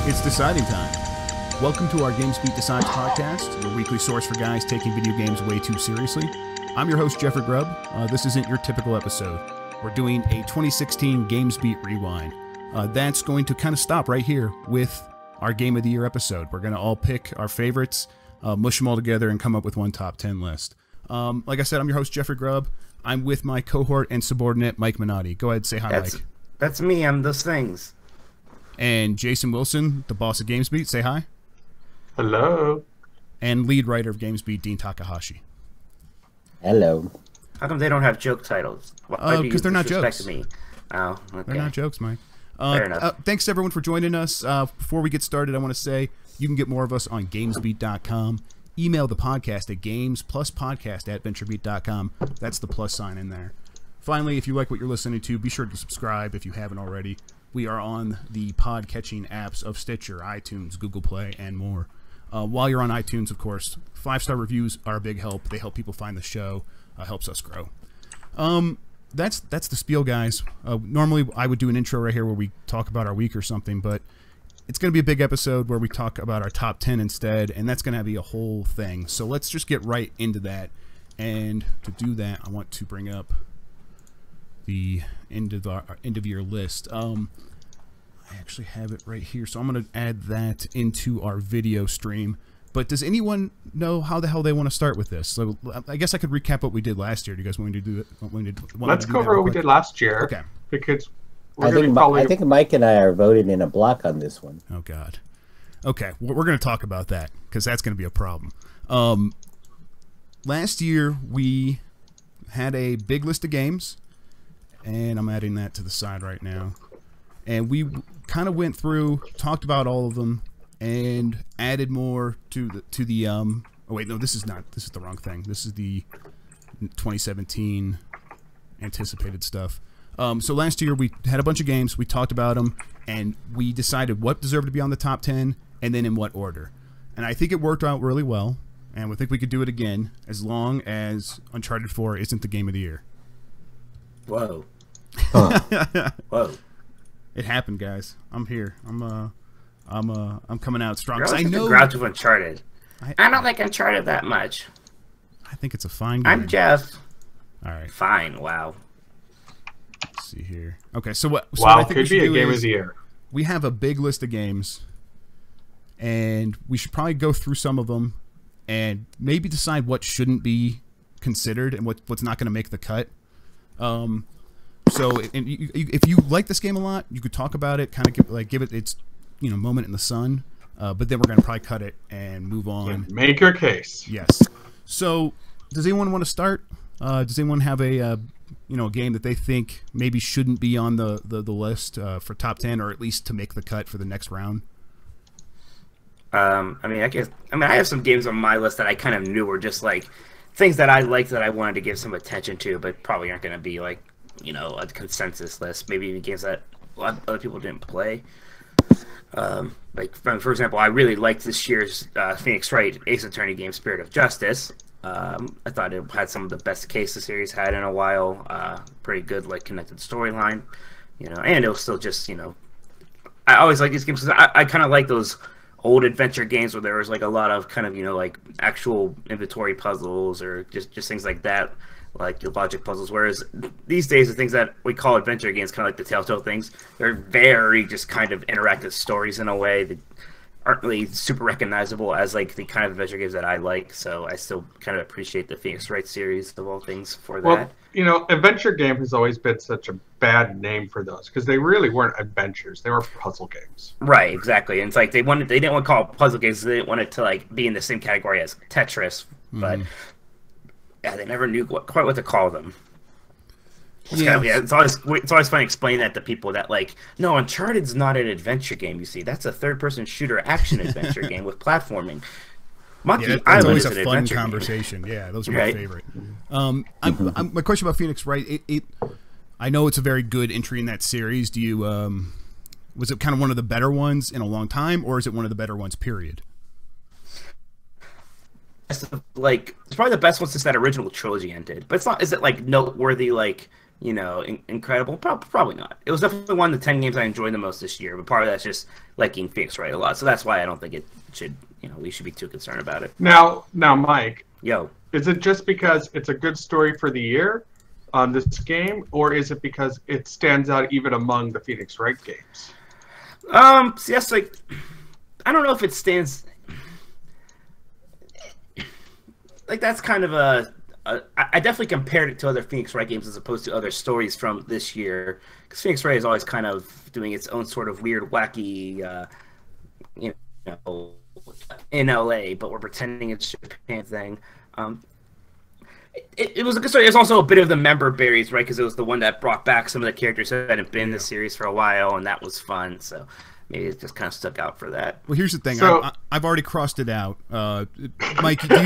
It's deciding time. Welcome to our VentureBeat Decides podcast, your weekly source for guys taking video games way too seriously. I'm your host, Jeffrey Grubb. This isn't your typical episode. We're doing a 2016 GamesBeat Rewind. That's going to kind of stop right here with our Game of the Year episode. We're going to all pick our favorites, mush them all together, and come up with one top 10 list. Like I said, I'm your host, Jeffrey Grubb. I'm with my cohort and subordinate, Mike Minotti. Go ahead and say hi, Mike. That's me. I'm those things. And Jason Wilson, the boss of GamesBeat. Say hi. Hello. And lead writer of GamesBeat, Dean Takahashi. Hello. How come they don't have joke titles? Because they're not jokes. Me? Oh, okay. They're not jokes, Mike. Fair enough. Thanks to everyone for joining us. Before we get started, I want to say you can get more of us on GamesBeat.com. Email the podcast at gamespluspodcast@venturebeat.com. That's the plus sign in there. Finally, if you like what you're listening to, be sure to subscribe if you haven't already. We are on the pod-catching apps of Stitcher, iTunes, Google Play, and more. While you're on iTunes, of course, 5-star reviews are a big help. They help people find the show, helps us grow. That's the spiel, guys. Normally, I would do an intro right here where we talk about our week or something, but it's going to be a big episode where we talk about our top 10 instead, and that's going to be a whole thing. So let's just get right into that. And to do that, I want to bring up the end of year list. I actually have it right here, so I'm going to add that into our video stream. But does anyone know how the hell they want to start with this? So I guess I could recap what we did last year. Do you guys want me to do it? Let's cover what we did last year. Okay. Because I think Mike and I are voting in a block on this one. Oh God. Okay, well, we're going to talk about that because that's going to be a problem. Last year we had a big list of games, and I'm adding that to the side right now. And we kind of went through, talked about all of them, and added more to the oh wait, no, this is the wrong thing. This is the 2017 anticipated stuff. So last year we had a bunch of games, we talked about them, and we decided what deserved to be on the top 10 and then in what order. And I think it worked out really well, and we think we could do it again as long as Uncharted 4 isn't the game of the year. Whoa. Huh. Whoa. It happened, guys. I'm here. I'm coming out strong. You're I know. Grouch of Uncharted. I don't like Uncharted that much. I think it's a fine game. I'm Jeff. All right. Fine. Wow. Let's see here. Okay, so what? So wow, what I think could be a game of the year. We have a big list of games, and we should probably go through some of them, and maybe decide what shouldn't be considered and what's not going to make the cut. So, if you like this game a lot, you could talk about it, kind of give it its moment in the sun. But then we're going to probably cut it and move on. Yeah, make your case. Yes. So, does anyone want to start? Does anyone have a game that they think maybe shouldn't be on the list for top 10, or at least to make the cut for the next round? I have some games on my list that I kind of knew were just like things that I liked that I wanted to give some attention to, but probably aren't going to be like a consensus list. Maybe even games that a lot of other people didn't play. For example, I really liked this year's Phoenix Wright Ace Attorney game, Spirit of Justice. I thought it had some of the best case the series had in a while. Pretty good, connected storyline, and it was still just, I always like these games because I kind of like those old adventure games where there was a lot of kind of actual inventory puzzles or just things like that, like your logic puzzles. Whereas these days the things that we call adventure games, kind of like the Telltale things, they're very just kind of interactive stories in a way that aren't really super recognizable as the kind of adventure games that I like. So I still kind of appreciate the Phoenix Wright series of all things for that. Well, adventure game has always been such a bad name for those because they really weren't adventures; they were puzzle games. Right, exactly. And it's they didn't want to call it puzzle games. They didn't want it to be in the same category as Tetris, but yeah, they never knew quite what to call them. It's always fun explaining that to people that no, Uncharted's not an adventure game. You see, that's a third-person shooter action adventure game with platforming. Monkey Island always is a an fun adventure conversation. game. Yeah, those are my favorite. My question about Phoenix Wright, I know it's a very good entry in that series. Do you was it kind of one of the better ones in a long time, or is it one of the better ones? Period. It's probably the best one since that original trilogy ended. But it's not. Is it noteworthy incredible. Probably not. It was definitely one of the 10 games I enjoyed the most this year, but part of that's just liking Phoenix Wright a lot. So that's why I don't think it should, we should be too concerned about it. Now, Mike, Yo, is it just because it's a good story for the year on this game, or is it because it stands out even among the Phoenix Wright games? So yes, like, I don't know if it stands. Like, that's kind of I definitely compared it to other Phoenix Wright games as opposed to other stories from this year, because Phoenix Wright is always kind of doing its own sort of weird, wacky, in LA, but we're pretending it's a Japan thing. It was a good story. It was also a bit of the member berries, right? Because it was the one that brought back some of the characters that hadn't been in the series for a while, and that was fun. So maybe it just kind of stuck out for that. Well, here's the thing. So, I've already crossed it out. Mike, do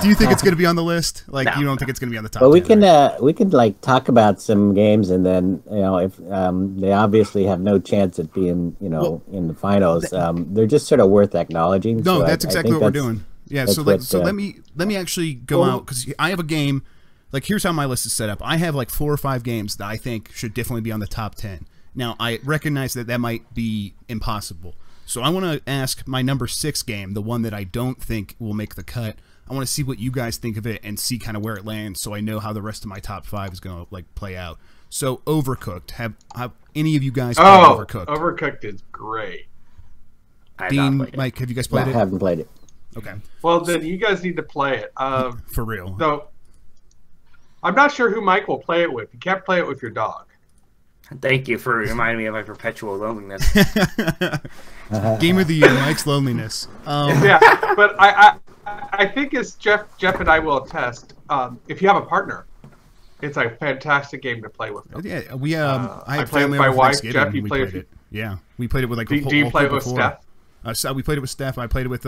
you think it's going to be on the list? Like, No. You don't think it's going to be on the top? But we 10, can right? we can like talk about some games, and then if they obviously have no chance at being in the finals, they're just sort of worth acknowledging. No, So that's I exactly think what we're doing. Yeah, so what, let me actually go out, because I have a game. Like, here's how my list is set up. I have like 4 or 5 games that I think should definitely be on the top 10. Now, I recognize that might be impossible. So I want to ask my number 6 game, the one that I don't think will make the cut. I want to see what you guys think of it and see kind of where it lands, so I know how the rest of my top 5 is going to like play out. So Overcooked. Have any of you guys played Overcooked? Overcooked is great. I have not Dean, played it. Mike, have you guys I played it? haven't played it. Okay. Well, then you guys need to play it. For real. So, I'm not sure who Mike will play it with. You can't play it with your dog. Thank you for reminding me of my perpetual loneliness. Game of the year, Mike's loneliness. Yeah, but I think as Jeff and I will attest, if you have a partner, it's a fantastic game to play with them. Yeah, we I had played family with my over wife. Thanksgiving Jeff, and you we played played with- it. Yeah, we played it with like Do you a play whole with before. Steph? So we played it with Steph. I played it with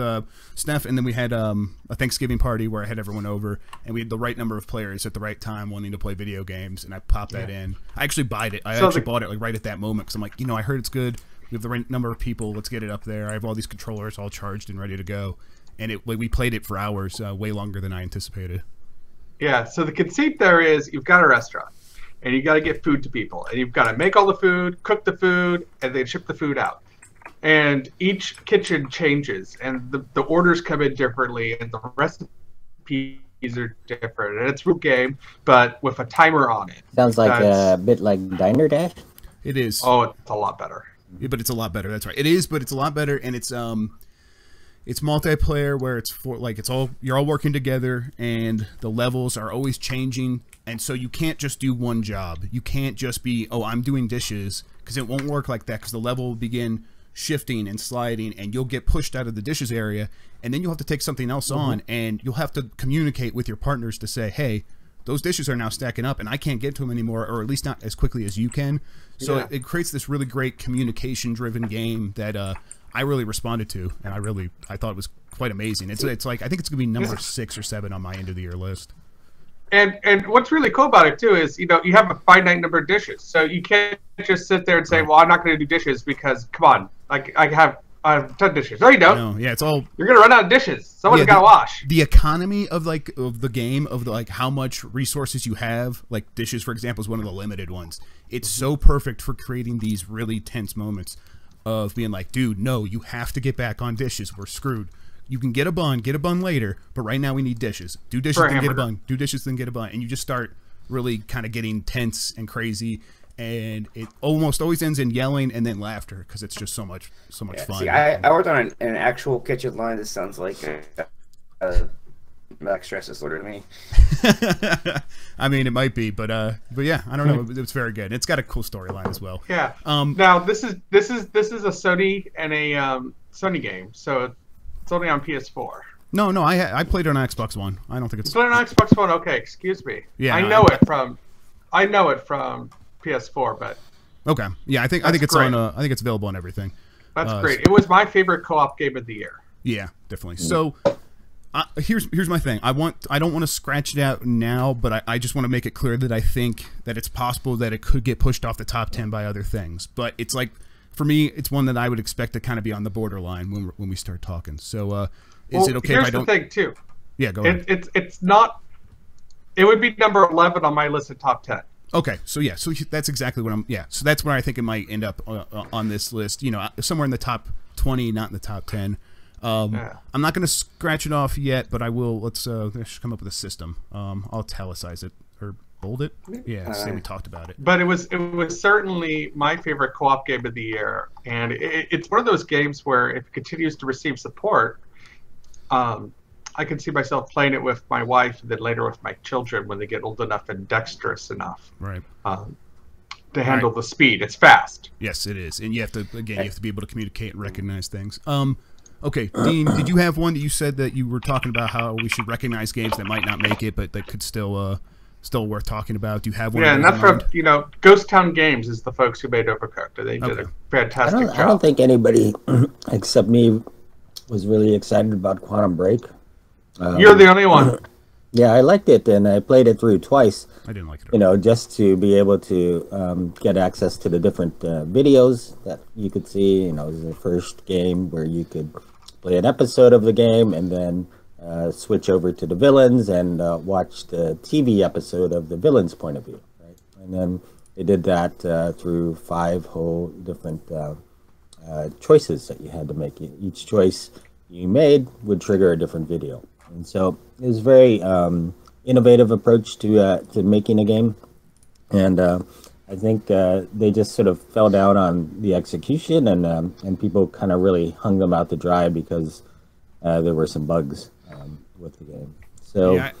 Steph, and then we had a Thanksgiving party where I had everyone over, and we had the right number of players at the right time wanting to play video games, and I popped that in. I actually bought it. I bought it like right at that moment because I'm like, I heard it's good. We have the right number of people. Let's get it up there. I have all these controllers all charged and ready to go, and we played it for hours, way longer than I anticipated. Yeah, so the conceit there is you've got a restaurant, and you got to get food to people, and you've got to make all the food, cook the food, and then ship the food out. And each kitchen changes, and the orders come in differently, and the recipes are different. And it's a real game, but with a timer on it. Sounds like a bit like Diner Dash. It is. Oh, it's a lot better. Yeah, but it's a lot better. That's right. It is, but it's a lot better, and it's multiplayer where you're all working together, and the levels are always changing, and so you can't just do one job. You can't just be, I'm doing dishes, because it won't work like that, because the level will begin shifting and sliding, and you'll get pushed out of the dishes area, and then you'll have to take something else on, and you'll have to communicate with your partners to say, hey, those dishes are now stacking up and I can't get to them anymore, or at least not as quickly as you can. So it creates this really great communication driven game that I really responded to, and I thought it was quite amazing. It's like, I think it's gonna be number 6 or 7 on my end of the year list. And what's really cool about it too is you have a finite number of dishes, so you can't just sit there and say, well, I'm not going to do dishes because come on, like I have a ton of dishes. No, you don't. No, yeah, it's all. You're going to run out of dishes. Someone's got to wash. The economy of the game of how much resources you have, like dishes, for example, is one of the limited ones. It's so perfect for creating these really tense moments of being like, dude, no, you have to get back on dishes. We're screwed. You can get a bun later, but right now we need dishes. Do dishes, then get a bun. Do dishes, then get a bun. And you just start really kind of getting tense and crazy, and it almost always ends in yelling and then laughter because it's just so much fun. See, I worked on an actual kitchen line. This sounds like a max stress disorder to me. I mean, it might be, but yeah, I don't know. It's very good. It's got a cool storyline as well. Yeah. Now this is a Sony and a Sony game, so it's only on PS4. No, I played it on Xbox One. I don't think it's. It's only on Xbox One. Okay, excuse me. Yeah, I know it from PS4, but okay. Yeah, I think it's great. on. I think it's available on everything. That's great. It was my favorite co-op game of the year. Yeah, definitely. So here's my thing. I don't want to scratch it out now, but I just want to make it clear that I think that it's possible that it could get pushed off the top 10 by other things. But it's like, for me, it's one that I would expect to kind of be on the borderline when we start talking. So is it okay if I don't? Here's the thing too. Yeah, go ahead. It's not. It would be number 11 on my list of top 10. Okay, so yeah, so that's exactly what I'm. Yeah, so that's where I think it might end up on this list. You know, somewhere in the top 20, not in the top 10. Yeah. I'm not going to scratch it off yet, but I will. Let's come up with a system. I'll italicize it or bold it. Yeah, say we talked about it. But it was certainly my favorite co-op game of the year, and it's one of those games where if it continues to receive support, I can see myself playing it with my wife and then later with my children when they get old enough and dexterous enough, Right. To handle the speed. It's fast. Yes, it is, and you have to be able to communicate and recognize things. Okay, Dean, did you have one that you said that you were talking about how we should recognize games that might not make it, but that could still worth talking about? Do you have one? Yeah, and that's from Ghost Town Games is the folks who made Overcooked. They did a fantastic job. I don't think anybody except me was really excited about Quantum Break. You're the only one. Yeah, I liked it, and I played it through twice. I didn't like it. Just to be able to get access to the different videos that you could see. It was the first game where you could play an episode of the game and then switch over to the villains and watch the TV episode of the villain's point of view. Right? And then they did that through 5 whole different choices that you had to make. Each choice you made would trigger a different video. And so it was a very innovative approach to making a game. And I think they just sort of fell down on the execution, and people kind of really hung them out to dry because there were some bugs with the game. So yeah,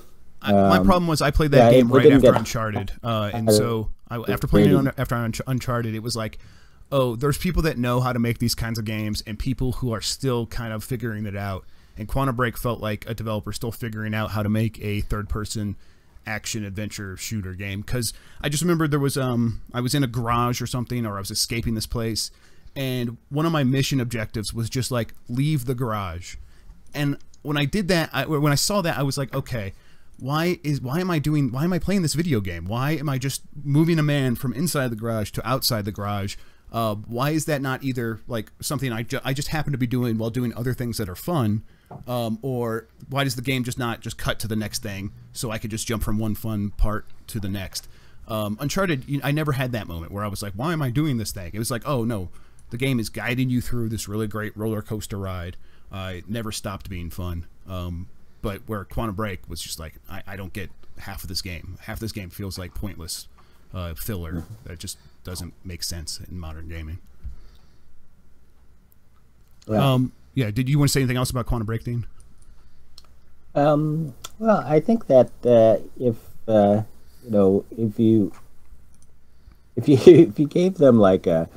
my problem was I played that game right after Uncharted, and so after playing it after Uncharted, it was like, oh, there's people that know how to make these kinds of games, and people who are still kind of figuring it out. And Quantum Break felt like a developer still figuring out how to make a third-person action-adventure shooter game. Because I just remember there was I was in a garage or something, or I was escaping this place, and one of my mission objectives was just like leave the garage. And when I did that, when I saw that, I was like, okay, why am I playing this video game? Why am I just moving a man from inside the garage to outside the garage? Why is that not either like something I just happen to be doing while doing other things that are fun, or why does the game just not just cut to the next thing so I could just jump from one fun part to the next? Uncharted, I never had that moment where I was like, why am I doing this thing? It was like, oh no, the game is guiding you through this really great roller coaster ride. It never stopped being fun. But where Quantum Break was just like, I don't get half of this game. Half this game feels like pointless filler that just doesn't make sense in modern gaming. Yeah. Did you want to say anything else about Quantum Break, Dean? Well, I think that if you gave them like a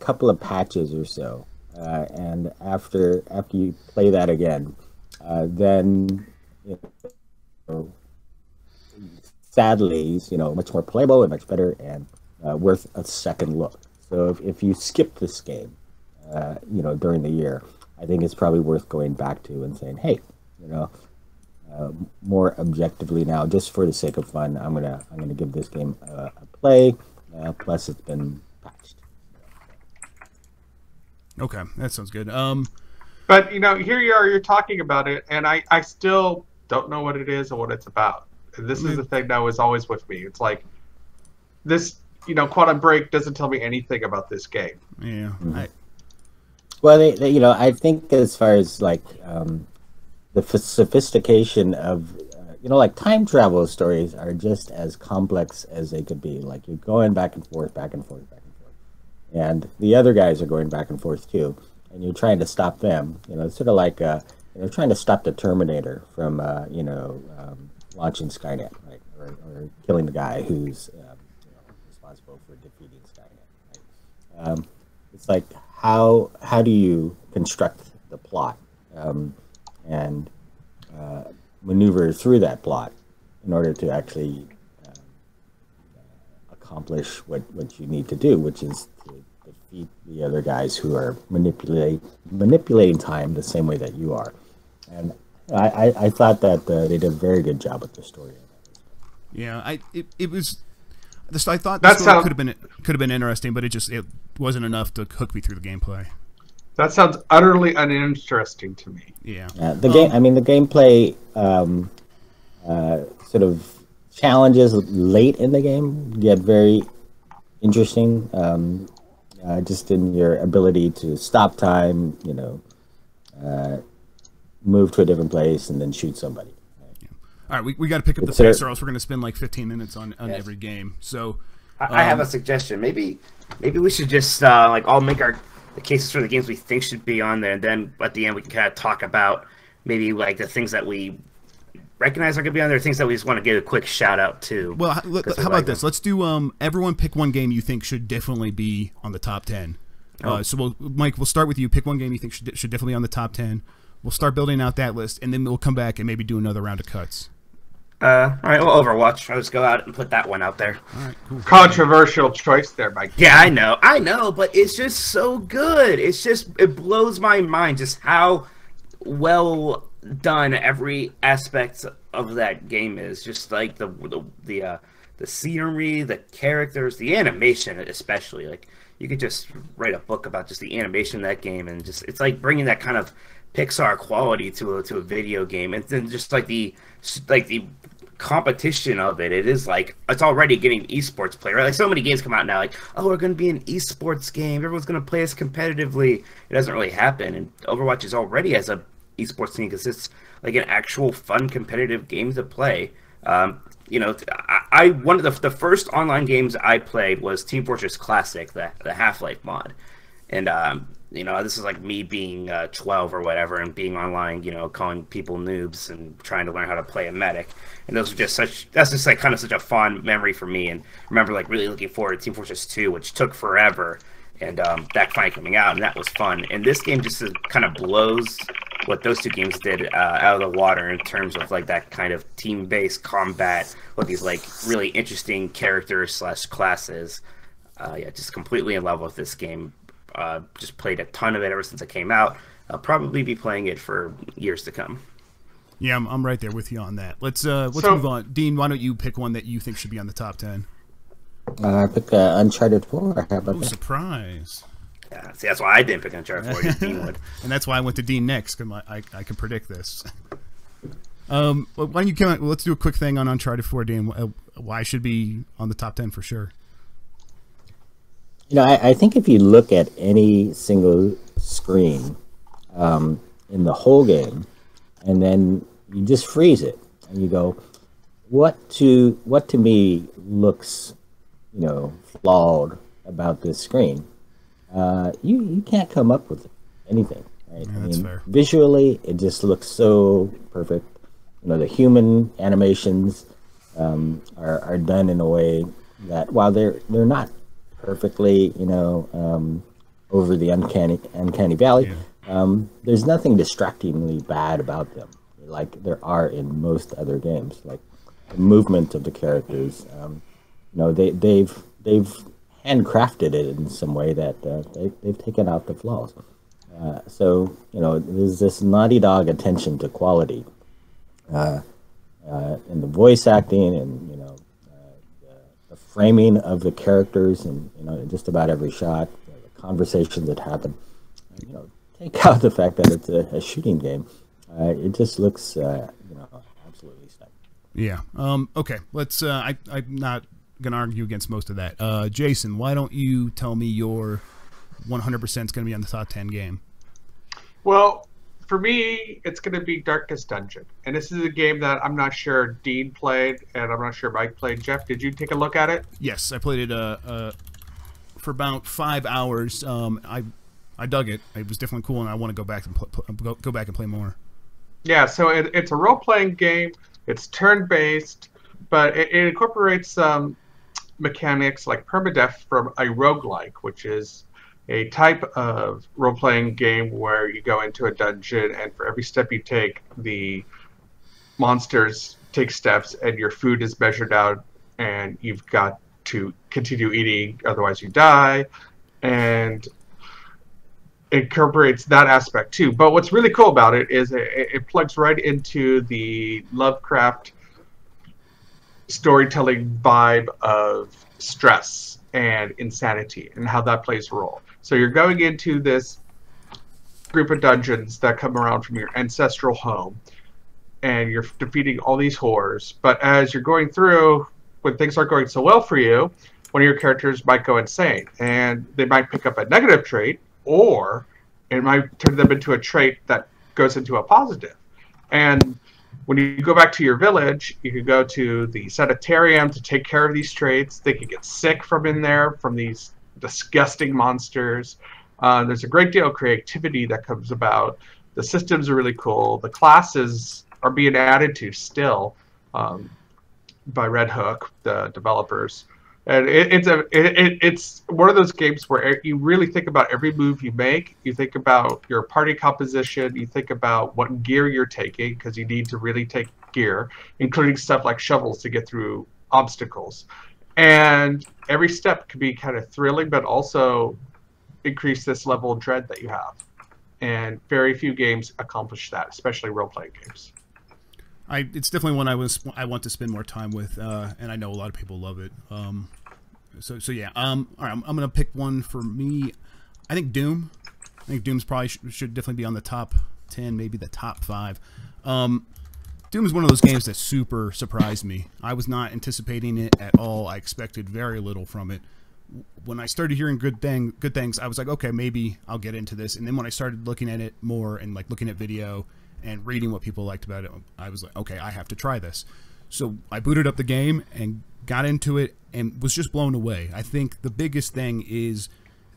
couple of patches or so, and after you play that again, then sadly, much more playable and much better and worth a second look. So if you skip this game, during the year, I think it's probably worth going back to and saying, hey, more objectively now, just for the sake of fun, I'm gonna give this game a play. Plus, it's been patched. Okay, that sounds good. But here you are, you're talking about it, and I still don't know what it is or what it's about. And this is the thing that was always with me. It's like this, Quantum Break doesn't tell me anything about this game. Yeah. Mm-hmm. Well, I think as far as like the sophistication of, like time travel stories are just as complex as they could be. Like you're going back and forth, back and forth, back and forth, and the other guys are going back and forth too, and you're trying to stop them. It's sort of like trying to stop the Terminator from launching Skynet, right, or killing the guy who's responsible for defeating Skynet. Right? It's like how do you construct the plot and maneuver through that plot in order to actually accomplish what you need to do, which is to defeat the other guys who are manipulating time the same way that you are. And I thought that they did a very good job with the story. Yeah, it was. I thought the story could have been interesting, but it wasn't enough to hook me through the gameplay. That sounds utterly uninteresting to me. Yeah. The game. I mean, the gameplay sort of challenges late in the game get very interesting. Just in your ability to stop time, move to a different place and then shoot somebody. All right, we got to pick up the pace, or else we're going to spend like 15 minutes on every game. So, I have a suggestion. Maybe we should just like all make the cases for the games we think should be on there, and then at the end we can kind of talk about maybe like the things that we recognize are going to be on there, things that we just want to give a quick shout out to. Well, how about this? Let's do everyone pick one game you think should definitely be on the top 10. So, Mike, we'll start with you. Pick one game you think should definitely be on the top 10. We'll start building out that list, and then we'll come back and maybe do another round of cuts. All right, well, Overwatch. I'll just go out and put that one out there. All right, cool. Controversial choice there, Mike. Yeah, I know, but it's just so good. It blows my mind just how well done every aspect of that game is. Just like the scenery, the characters, the animation, especially. Like you could just write a book about just the animation of that game, and just it's like bringing that kind of Pixar quality to a video game, and then just like the competition of it. It is like it's already getting esports play, right? Like so many games come out now, like, oh, we're going to be an esports game. Everyone's going to play us competitively. It doesn't really happen, and Overwatch is already as a esports thing because it's like an actual fun competitive game to play. I one of the first online games I played was Team Fortress Classic, the Half-Life mod, and this is like me being 12 or whatever and being online, calling people noobs and trying to learn how to play a medic. And that's just like kind of such a fond memory for me. And I remember like really looking forward to Team Fortress 2, which took forever. And that finally coming out, and that was fun. And this game just kind of blows what those two games did out of the water in terms of like that kind of team-based combat with these like really interesting characters / classes. Just completely in love with this game. Just played a ton of it ever since it came out. I'll probably be playing it for years to come. Yeah, I'm right there with you on that. Let's move on. Dean, why don't you pick one that you think should be on the top 10? I picked Uncharted 4. How about that? Surprise. Yeah, see, that's why I didn't pick Uncharted 4. Dean would. And that's why I went to Dean next, because I can predict this. Why don't you let's do a quick thing on Uncharted 4, Dean. Why it should be on the top 10 for sure? I think if you look at any single screen in the whole game, and then you just freeze it, and you go, what to me looks, flawed about this screen? You can't come up with anything, right? Yeah, that's fair. Visually, it just looks so perfect. The human animations are done in a way that while they're not perfectly, over the uncanny valley. Yeah. There's nothing distractingly bad about them, like there are in most other games. Like the movement of the characters, they've handcrafted it in some way that they've taken out the flaws. So there's this Naughty Dog attention to quality, in the voice acting and the framing of the characters, and just about every shot, the conversations that happen. Take out the fact that it's a shooting game. It just looks, absolutely stunning. Yeah. Okay. Let's. I'm not gonna argue against most of that. Jason, why don't you tell me your 100% is going to be on the top 10 game? Well, for me, it's going to be Darkest Dungeon. And this is a game that I'm not sure Dean played, and I'm not sure Mike played. Jeff, did you take a look at it? Yes, I played it for about 5 hours. I dug it. It was definitely cool, and I want to go back and go back and play more. Yeah, so it's a role-playing game. It's turn-based, but it incorporates some mechanics like permadeath from a roguelike, which is a type of role-playing game where you go into a dungeon, and for every step you take, the monsters take steps, and your food is measured out, and you've got to continue eating, otherwise you die, and it incorporates that aspect too. But what's really cool about it is it plugs right into the Lovecraft storytelling vibe of stress and insanity and how that plays a role. So you're going into this group of dungeons that come around from your ancestral home, and you're defeating all these horrors. But as you're going through, when things aren't going so well for you, one of your characters might go insane, and they might pick up a negative trait, or it might turn them into a trait that goes into a positive. And when you go back to your village, you can go to the sanitarium to take care of these traits. They can get sick from in there, from these disgusting monsters. There's a great deal of creativity that comes about. The systems are really cool. The classes are being added to still by Red Hook, the developers. And it's one of those games where you really think about every move you make. You think about your party composition. You think about what gear you're taking, because you need to really take gear, including stuff like shovels to get through obstacles. And every step can be kind of thrilling, but also increase this level of dread that you have. And very few games accomplish that, especially role-playing games. It's definitely one I want to spend more time with, and I know a lot of people love it. So yeah. All right, I'm gonna pick one for me. I think Doom. I think Doom's probably should definitely be on the top 10, maybe the top 5. Doom is one of those games that super surprised me. I was not anticipating it at all. I expected very little from it. When I started hearing good things, I was like, okay, maybe I'll get into this. And then when I started looking at it more and like looking at video and reading what people liked about it, I was like, okay, I have to try this. So I booted up the game and got into it and was just blown away. I think the biggest thing is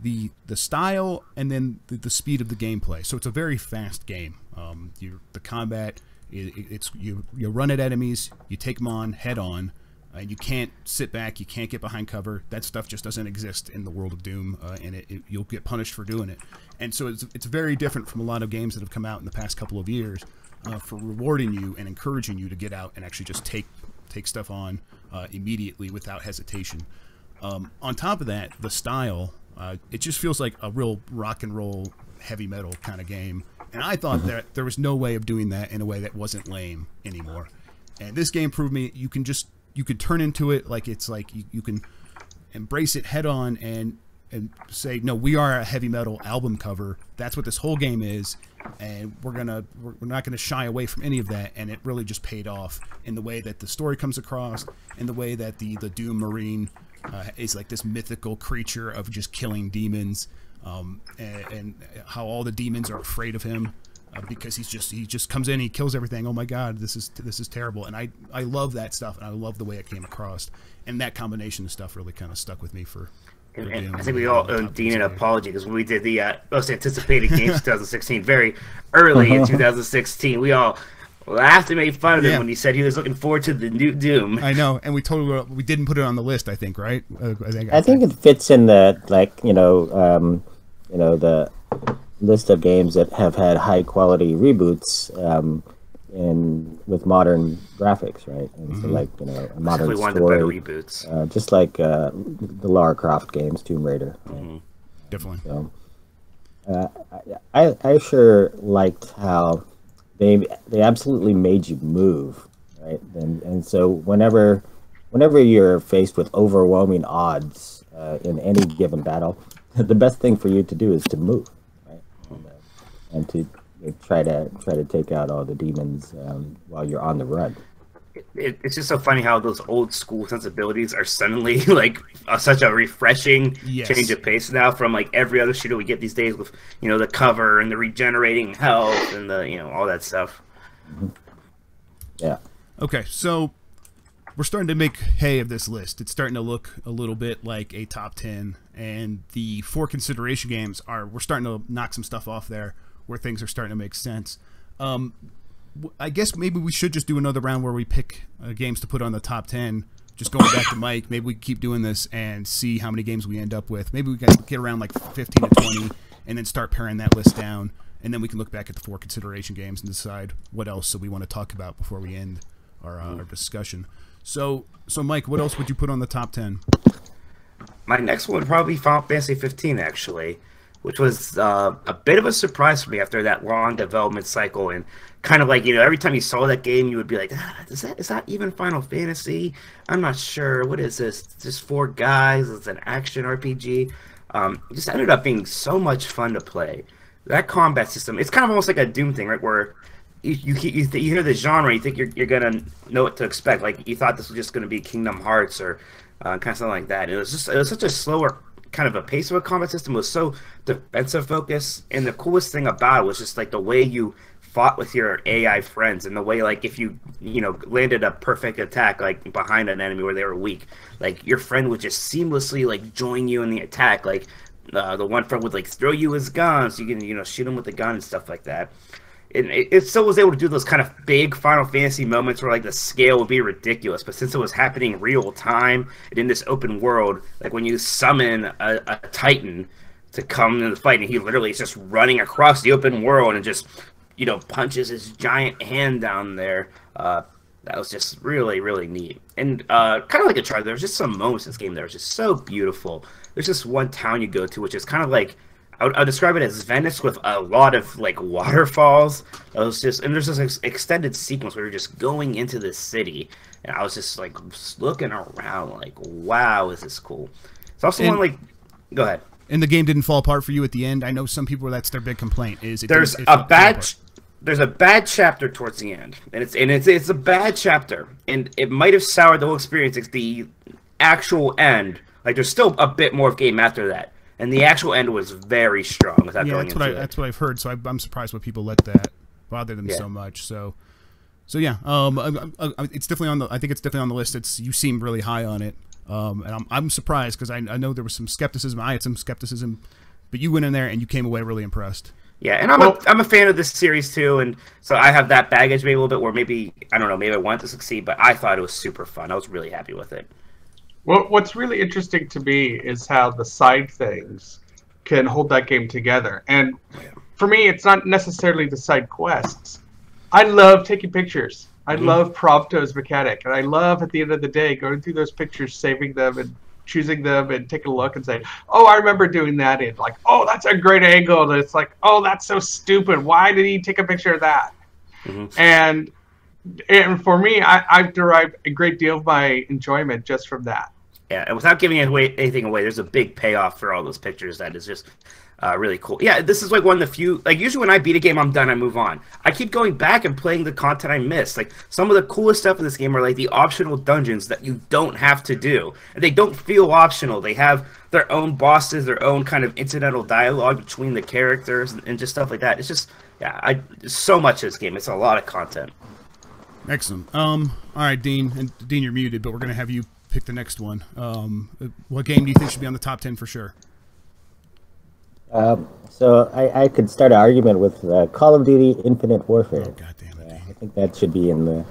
the style and then the speed of the gameplay. So it's a very fast game. The combat, you run at enemies, you take them on head on. You can't sit back, you can't get behind cover. That stuff just doesn't exist in the world of Doom, and you'll get punished for doing it. And so it's very different from a lot of games that have come out in the past couple of years for rewarding you and encouraging you to get out and actually just take stuff on immediately without hesitation. On top of that, the style, it just feels like a real rock and roll, heavy metal kind of game. And I thought that there was no way of doing that in a way that wasn't lame anymore. And this game proved me you could turn into it like it's like you can embrace it head on and say, no, we are a heavy metal album cover. That's what this whole game is, and we're not gonna shy away from any of that. And it really just paid off in the way that the story comes across, in the way that the Doom Marine is like this mythical creature of just killing demons, and how all the demons are afraid of him. Because he just comes in, he kills everything. Oh my God, this is terrible. And I love that stuff, and I love the way it came across. And that combination of stuff really kind of stuck with me for. And I think we all owe Dean an apology, because when we did the most anticipated games 2016, very early in 2016, we all laughed and made fun of him when he said he was looking forward to the new Doom. I know, and we didn't put it on the list. I think, right? I think it fits in the the list of games that have had high quality reboots with modern graphics, right? And so like a modern one story, of the better reboots, just like the Lara Croft games, Tomb Raider. Right? Definitely. So I sure liked how they absolutely made you move, right? And so whenever you're faced with overwhelming odds in any given battle, the best thing for you to do is to move. And to try to take out all the demons while you're on the run. It's just so funny how those old school sensibilities are suddenly like such a refreshing change of pace now from like every other shooter we get these days with the cover and the regenerating health and the all that stuff. Yeah. Okay, so we're starting to make hay of this list. It's starting to look a little bit like a top 10, and the 4 consideration games we're starting to knock some stuff off there, where things are starting to make sense. I guess maybe we should just do another round where we pick games to put on the top 10. Just going back to Mike, maybe we can keep doing this and see how many games we end up with. Maybe we can get around like 15 to 20 and then start paring that list down. And then we can look back at the 4 consideration games and decide what else we want to talk about before we end our discussion. So Mike, what else would you put on the top 10? My next one would probably be Final Fantasy 15, actually, which was a bit of a surprise for me after that long development cycle. And kind of like, every time you saw that game, you would be like, is that even Final Fantasy? I'm not sure. What is this? Just 4 guys. It's an action RPG. It just ended up being so much fun to play. That combat system, it's kind of almost like a Doom thing, right? Where, you hear the genre, you think you're gonna know what to expect. Like you thought this was just gonna be Kingdom Hearts or kind of something like that. It was such a slower kind of a pace of a combat system. It was so defensive focused, and the coolest thing about it was just like the way you fought with your AI friends, and the way like if you landed a perfect attack like behind an enemy where they were weak, like your friend would just seamlessly like join you in the attack. Like the one friend would like throw you his gun so you can shoot him with the gun and stuff like that. And it still was able to do those kind of big Final Fantasy moments where like the scale would be ridiculous, but since it was happening real time and in this open world, like when you summon a Titan to come in the fight, and he literally is just running across the open world and just punches his giant hand down there. That was just really, really neat. And kind of like a chart, there was just some moments in this game that was just so beautiful. There's just one town you go to, which is kind of like, I'll describe it as Venice with a lot of like waterfalls. And there's this extended sequence where you're just going into this city, and I was just like looking around like, wow, this is cool. It's also one like, go ahead. And the game didn't fall apart for you at the end. I know some people that's their big complaint is there's a bad chapter towards the end, and it's a bad chapter, and it might have soured the whole experience. It's the actual end. Like there's still a bit more of game after that. And the actual end was very strong without going into it. That's what I've heard. So I'm surprised when people let that bother them so much. So yeah, it's definitely on the. I think it's definitely on the list. You seem really high on it, and I'm surprised because I know there was some skepticism. I had some skepticism, but you went in there and you came away really impressed. Yeah, and I'm a fan of this series too, and so I have that baggage maybe a little bit where maybe I don't know, maybe I want it to succeed, but I thought it was super fun. I was really happy with it. Well, what's really interesting to me is how the side things can hold that game together. And for me, it's not necessarily the side quests. I love taking pictures. I love Prompto's mechanic. And I love, at the end of the day, going through those pictures, saving them, and choosing them, and taking a look and saying, oh, I remember doing that. And like, oh, that's a great angle. And it's like, oh, that's so stupid. Why did he take a picture of that? And for me, I've derived a great deal of my enjoyment just from that. Yeah, and without giving anything away, there's a big payoff for all those pictures that is just really cool. Yeah, this is like one of the few, like usually when I beat a game, I'm done, I move on. I keep going back and playing the content I missed. Like some of the coolest stuff in this game are like the optional dungeons that you don't have to do. And they don't feel optional. They have their own bosses, their own kind of incidental dialogue between the characters and just stuff like that. It's just, yeah, so much of this game. It's a lot of content. Excellent. All right, Dean. And Dean, you're muted, but we're going to have you pick the next one. What game do you think should be on the top 10 for sure? So I could start an argument with Call of Duty Infinite Warfare. Oh, God damn it. I think that should be in the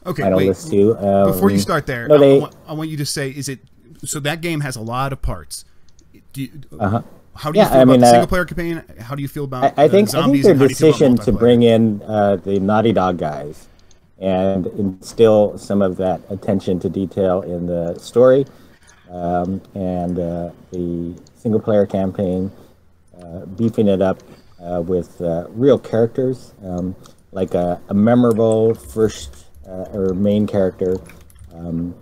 Okay, final wait. list too. Before you start there, no, I want you to say, is it so that game has a lot of parts? How do you feel I about mean, the single player campaign? How do you feel about I think zombies? their and how do you feel about decision to multiplayer? bring in the Naughty Dog guys and instill some of that attention to detail in the story and the single player campaign, beefing it up with real characters, like a memorable first or main character, a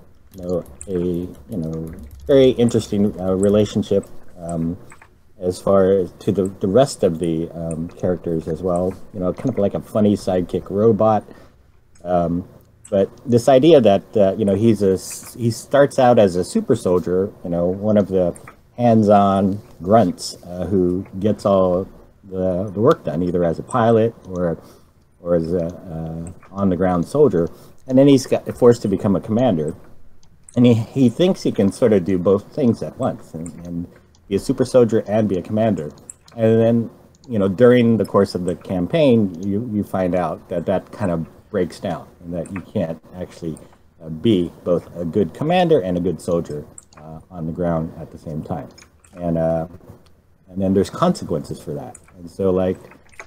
very interesting relationship as far as to the rest of the characters as well. Kind of like a funny sidekick robot. But this idea that he starts out as a super soldier, one of the hands-on grunts who gets all the work done, either as a pilot or as a on-the-ground soldier, and then he's forced to become a commander, and he thinks he can sort of do both things at once, and be a super soldier and be a commander, and then during the course of the campaign, you find out that kind of breaks down, and that you can't actually be both a good commander and a good soldier on the ground at the same time, and then there's consequences for that. And so, like,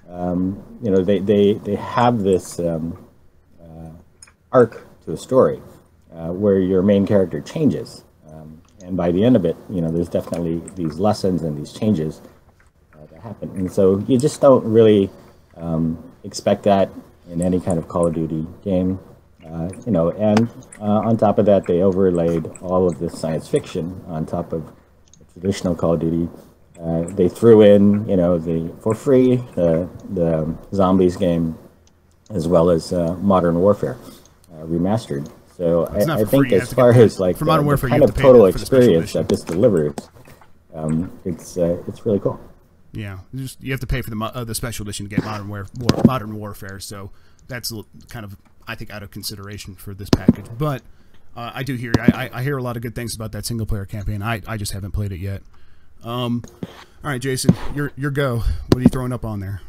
they have this arc to a story where your main character changes, and by the end of it, there's definitely these lessons and these changes that happen, and so you just don't really expect that in any kind of Call of Duty game, and on top of that, they overlaid all of this science fiction on top of the traditional Call of Duty. They threw in, for free, the zombies game, as well as Modern Warfare Remastered. So I think free. as far as like for Modern Warfare, the kind of total experience that this delivers, it's really cool. Yeah, you have to pay for the special edition to get Modern Warfare. So that's kind of, I think, out of consideration for this package. But I do hear I hear a lot of good things about that single player campaign. I just haven't played it yet. All right, Jason, your go. What are you throwing up on there?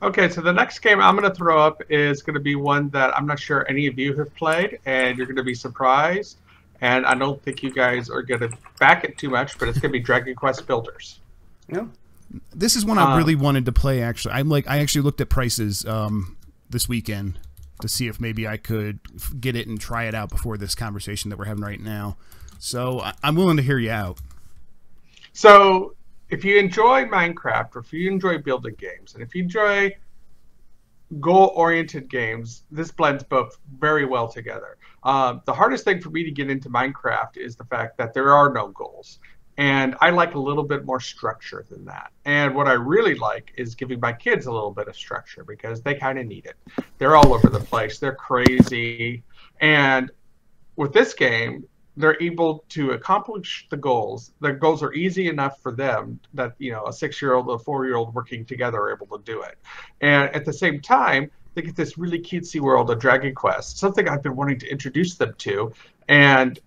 Okay, so the next game I'm going to throw up is going to be one that I'm not sure any of you have played, and you're going to be surprised. And I don't think you guys are going to back it too much, but it's going to be Dragon Quest Builders. No. This is one I really wanted to play. Actually, I actually looked at prices this weekend to see if maybe I could get it and try it out before this conversation that we're having right now. So I'm willing to hear you out. So if you enjoy Minecraft, or if you enjoy building games, and if you enjoy goal-oriented games, this blends both very well together. The hardest thing for me to get into Minecraft is the fact that there are no goals. And I like a little bit more structure than that. And what I really like is giving my kids a little bit of structure, because they kind of need it. They're all over the place. They're crazy. And with this game, they're able to accomplish the goals. The goals are easy enough for them that, you know, a 6-year-old or a 4-year-old working together are able to do it. And at the same time, they get this really cutesy world of Dragon Quest, something I've been wanting to introduce them to. And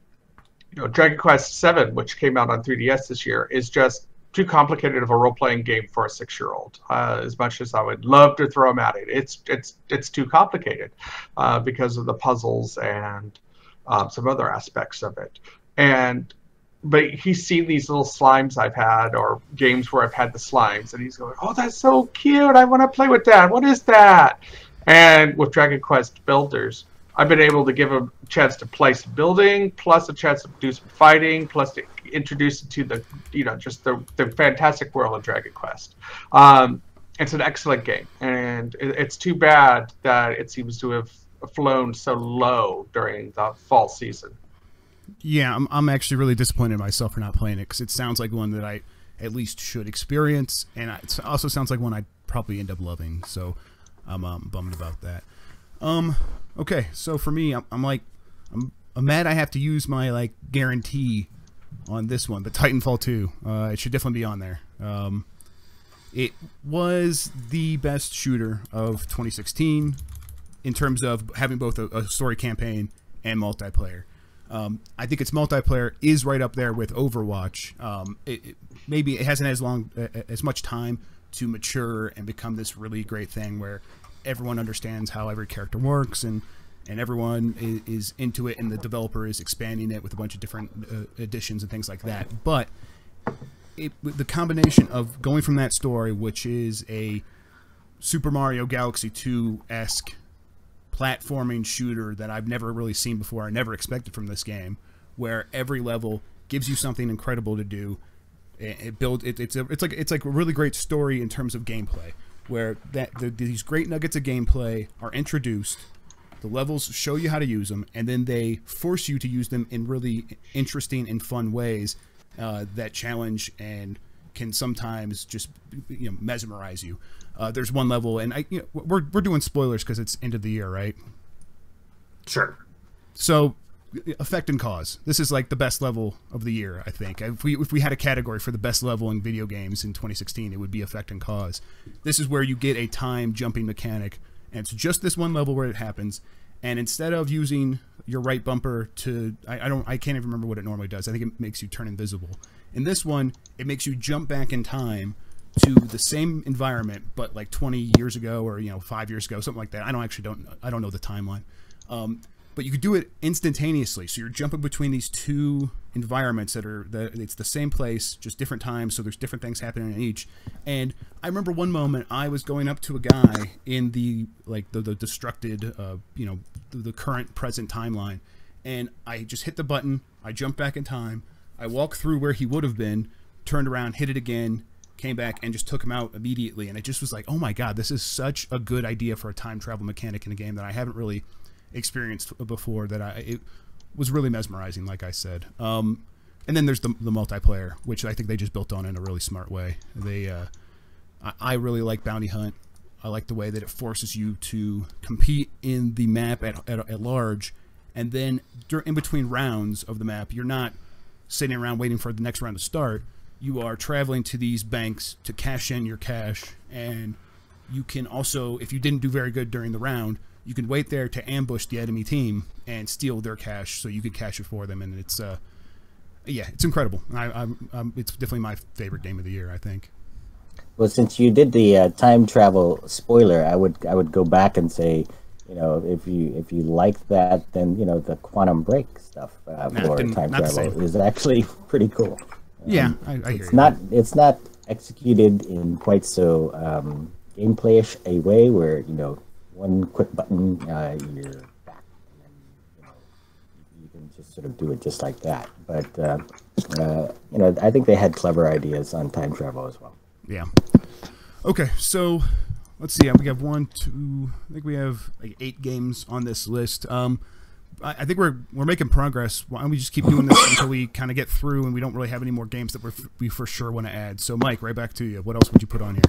you know, Dragon Quest VII, which came out on 3DS this year, is just too complicated of a role-playing game for a 6-year-old. As much as I would love to throw them at it, it's too complicated because of the puzzles and some other aspects of it. But he's seen these little slimes I've had, or games where I've had the slimes, and he's going, "Oh, that's so cute! I want to play with that. What is that?" And with Dragon Quest Builders, I've been able to give them a chance to play some building, plus a chance to do some fighting, plus to introduce them to the, you know, just the fantastic world of Dragon Quest. It's an excellent game, and it's too bad that it seems to have flown so low during the fall season. Yeah, I'm actually really disappointed in myself for not playing it, because it sounds like one that I at least should experience, and it also sounds like one I'd probably end up loving. So I'm bummed about that. Okay, so for me, I'm mad I have to use my like guarantee on this one, but Titanfall 2, it should definitely be on there. It was the best shooter of 2016 in terms of having both a story campaign and multiplayer. I think its multiplayer is right up there with Overwatch. Maybe it hasn't as much time to mature and become this really great thing where everyone understands how every character works, and everyone is into it, and the developer is expanding it with a bunch of different additions and things like that. But the combination of going from that story, which is a Super Mario Galaxy 2-esque platforming shooter that I've never really seen before, I never expected from this game, where every level gives you something incredible to do. It's like a really great story in terms of gameplay, where these great nuggets of gameplay are introduced, the levels show you how to use them, and then they force you to use them in really interesting and fun ways that challenge and can sometimes just, you know, mesmerize you. There's one level, and we're doing spoilers because it's end of the year, right? Sure. So, Effect and Cause. This is like the best level of the year, I think. If we had a category for the best level in video games in 2016, it would be Effect and Cause. This is where you get a time jumping mechanic, and it's just this one level where it happens. And instead of using your right bumper to, I can't even remember what it normally does. I think it makes you turn invisible. In this one, it makes you jump back in time to the same environment, but like 20 years ago, or 5 years ago, something like that. I don't know the timeline. But you could do it instantaneously. So you're jumping between these two environments it's the same place, just different times. So there's different things happening in each. And I remember one moment I was going up to a guy in the destructed, the current present timeline, and I just hit the button. I jumped back in time. I walked through where he would have been, turned around, hit it again, came back, and just took him out immediately. And it just was like, oh my god, this is such a good idea for a time travel mechanic in a game that I haven't really experienced before. It was really mesmerizing, like I said. And then there's the multiplayer, which I think they just built on in a really smart way. I really like Bounty Hunt. I like the way that it forces you to compete in the map at large, and then in between rounds of the map, you're not sitting around waiting for the next round to start. You are traveling to these banks to cash in your cash, and you can also, if you didn't do very good during the round, you can wait there to ambush the enemy team and steal their cash, so you could cash it for them. And it's yeah, it's incredible. It's definitely my favorite game of the year, I think. Well, since you did the time travel spoiler, I would go back and say, you know, if you like that, then you know the Quantum Break stuff for time travel is actually pretty cool. Yeah, I hear It's not executed in quite so gameplayish a way where, you know, one quick button, you're back, and then, you know, you can just sort of do it just like that. But you know, I think they had clever ideas on time travel as well. Yeah. Okay, so let's see. We have I think we have like 8 games on this list. I think we're making progress. Why don't we just keep doing this until we kind of get through and we don't really have any more games that we for sure want to add. So, Mike, right back to you. What else would you put on here?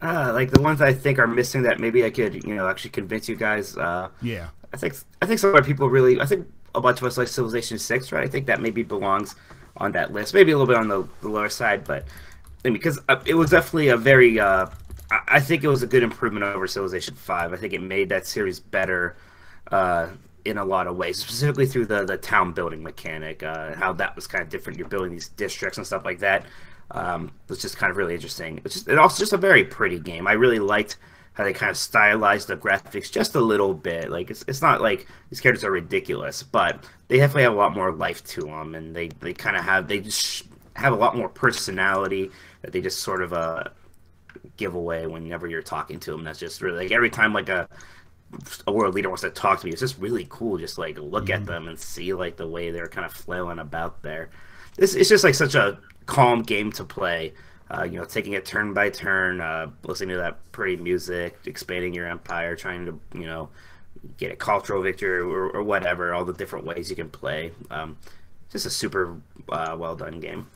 Like the ones I think are missing that maybe I could, you know, actually convince you guys. Yeah. I think some other people really. I think a bunch of us like Civilization 6, right? I think that maybe belongs on that list. Maybe a little bit on the lower side, but because it was definitely a very. I think it was a good improvement over Civilization 5. I think it made that series better. In a lot of ways, specifically through the town building mechanic, how that was kind of different. You're building these districts and stuff like that. Was just kind of really interesting. It's also just a very pretty game. I really liked how they kind of stylized the graphics just a little bit. Like it's not like these characters are ridiculous, but they definitely have a lot more life to them, and they just have a lot more personality that they just sort of give away whenever you're talking to them. That's just really like every time like a world leader wants to talk to me, it's just really cool just like look at them and see like the way they're kind of flailing about there. It's just like such a calm game to play, you know, taking it turn by turn, listening to that pretty music, expanding your empire, trying to, you know, get a cultural victory or whatever, all the different ways you can play. Just a super well done game.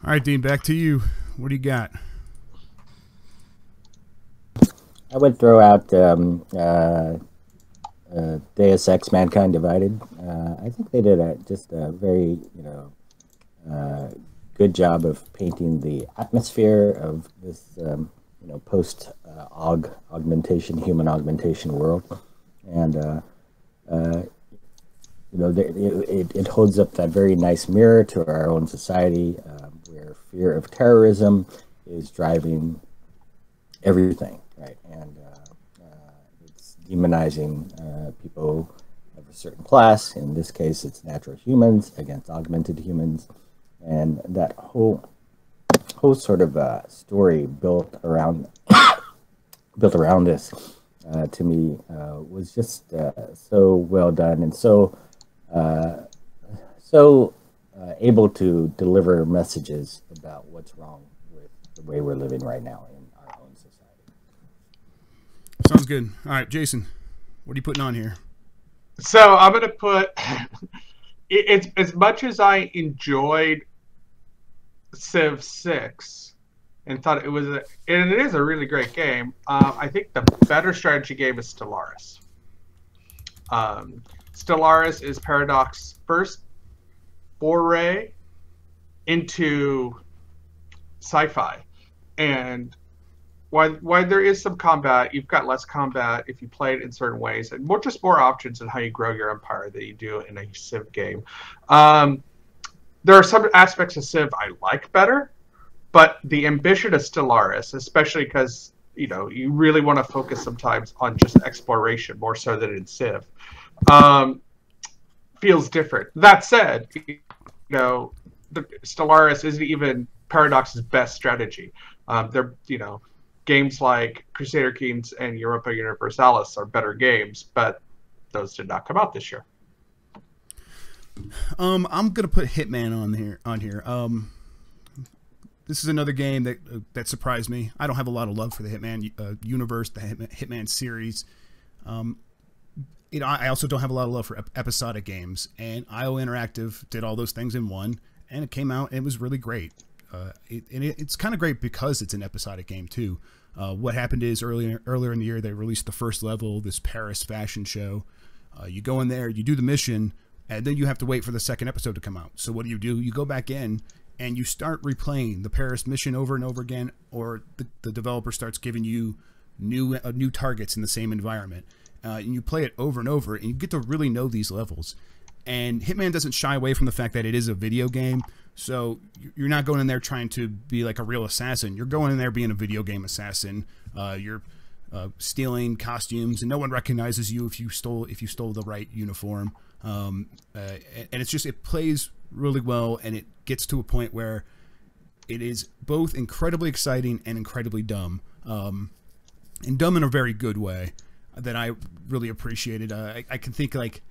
All right, Dean, back to you. What do you got? I would throw out Deus Ex: Mankind Divided. I think they did just a very, you know, good job of painting the atmosphere of this, you know, post augmentation, human augmentation world, and you know, it holds up that very nice mirror to our own society, where fear of terrorism is driving everything. Right, and it's demonizing people of a certain class. In this case, it's natural humans against augmented humans, and that whole sort of story built around this, to me, was just so well done and so able to deliver messages about what's wrong with the way we're living right now in our own society. Sounds good. All right, Jason, what are you putting on here? So I'm going to put it's as much as I enjoyed Civ 6 and thought it is a really great game. I think the better strategy game is Stellaris. Stellaris is Paradox's first foray into sci-fi, and why there is some combat, you've got less combat if you play it in certain ways, and more options in how you grow your empire than you do in a Civ game. There are some aspects of Civ I like better, but the ambition of Stellaris, especially because, you know, you really want to focus sometimes on just exploration more so than in Civ, feels different. That said, you know, the Stellaris isn't even Paradox's best strategy. They're, you know, games like Crusader Kings and Europa Universalis are better games, but those did not come out this year. I'm gonna put Hitman on here. This is another game that surprised me. I don't have a lot of love for the Hitman universe, the Hitman series. I also don't have a lot of love for episodic games, and IO Interactive did all those things in one, and it came out and it was really great. It's kind of great because it's an episodic game too. What happened is earlier in the year they released the first level, this Paris fashion show. You go in there, you do the mission, and then you have to wait for the second episode to come out. So what do? You go back in and you start replaying the Paris mission over and over again, or the developer starts giving you new targets in the same environment. And you play it over and over, and you get to really know these levels. And Hitman doesn't shy away from the fact that it is a video game, so you're not going in there trying to be like a real assassin. You're going in there being a video game assassin. You're stealing costumes, and no one recognizes you if you stole the right uniform. And it plays really well, and it gets to a point where it is both incredibly exciting and incredibly dumb, and dumb in a very good way that I really appreciated. I can think like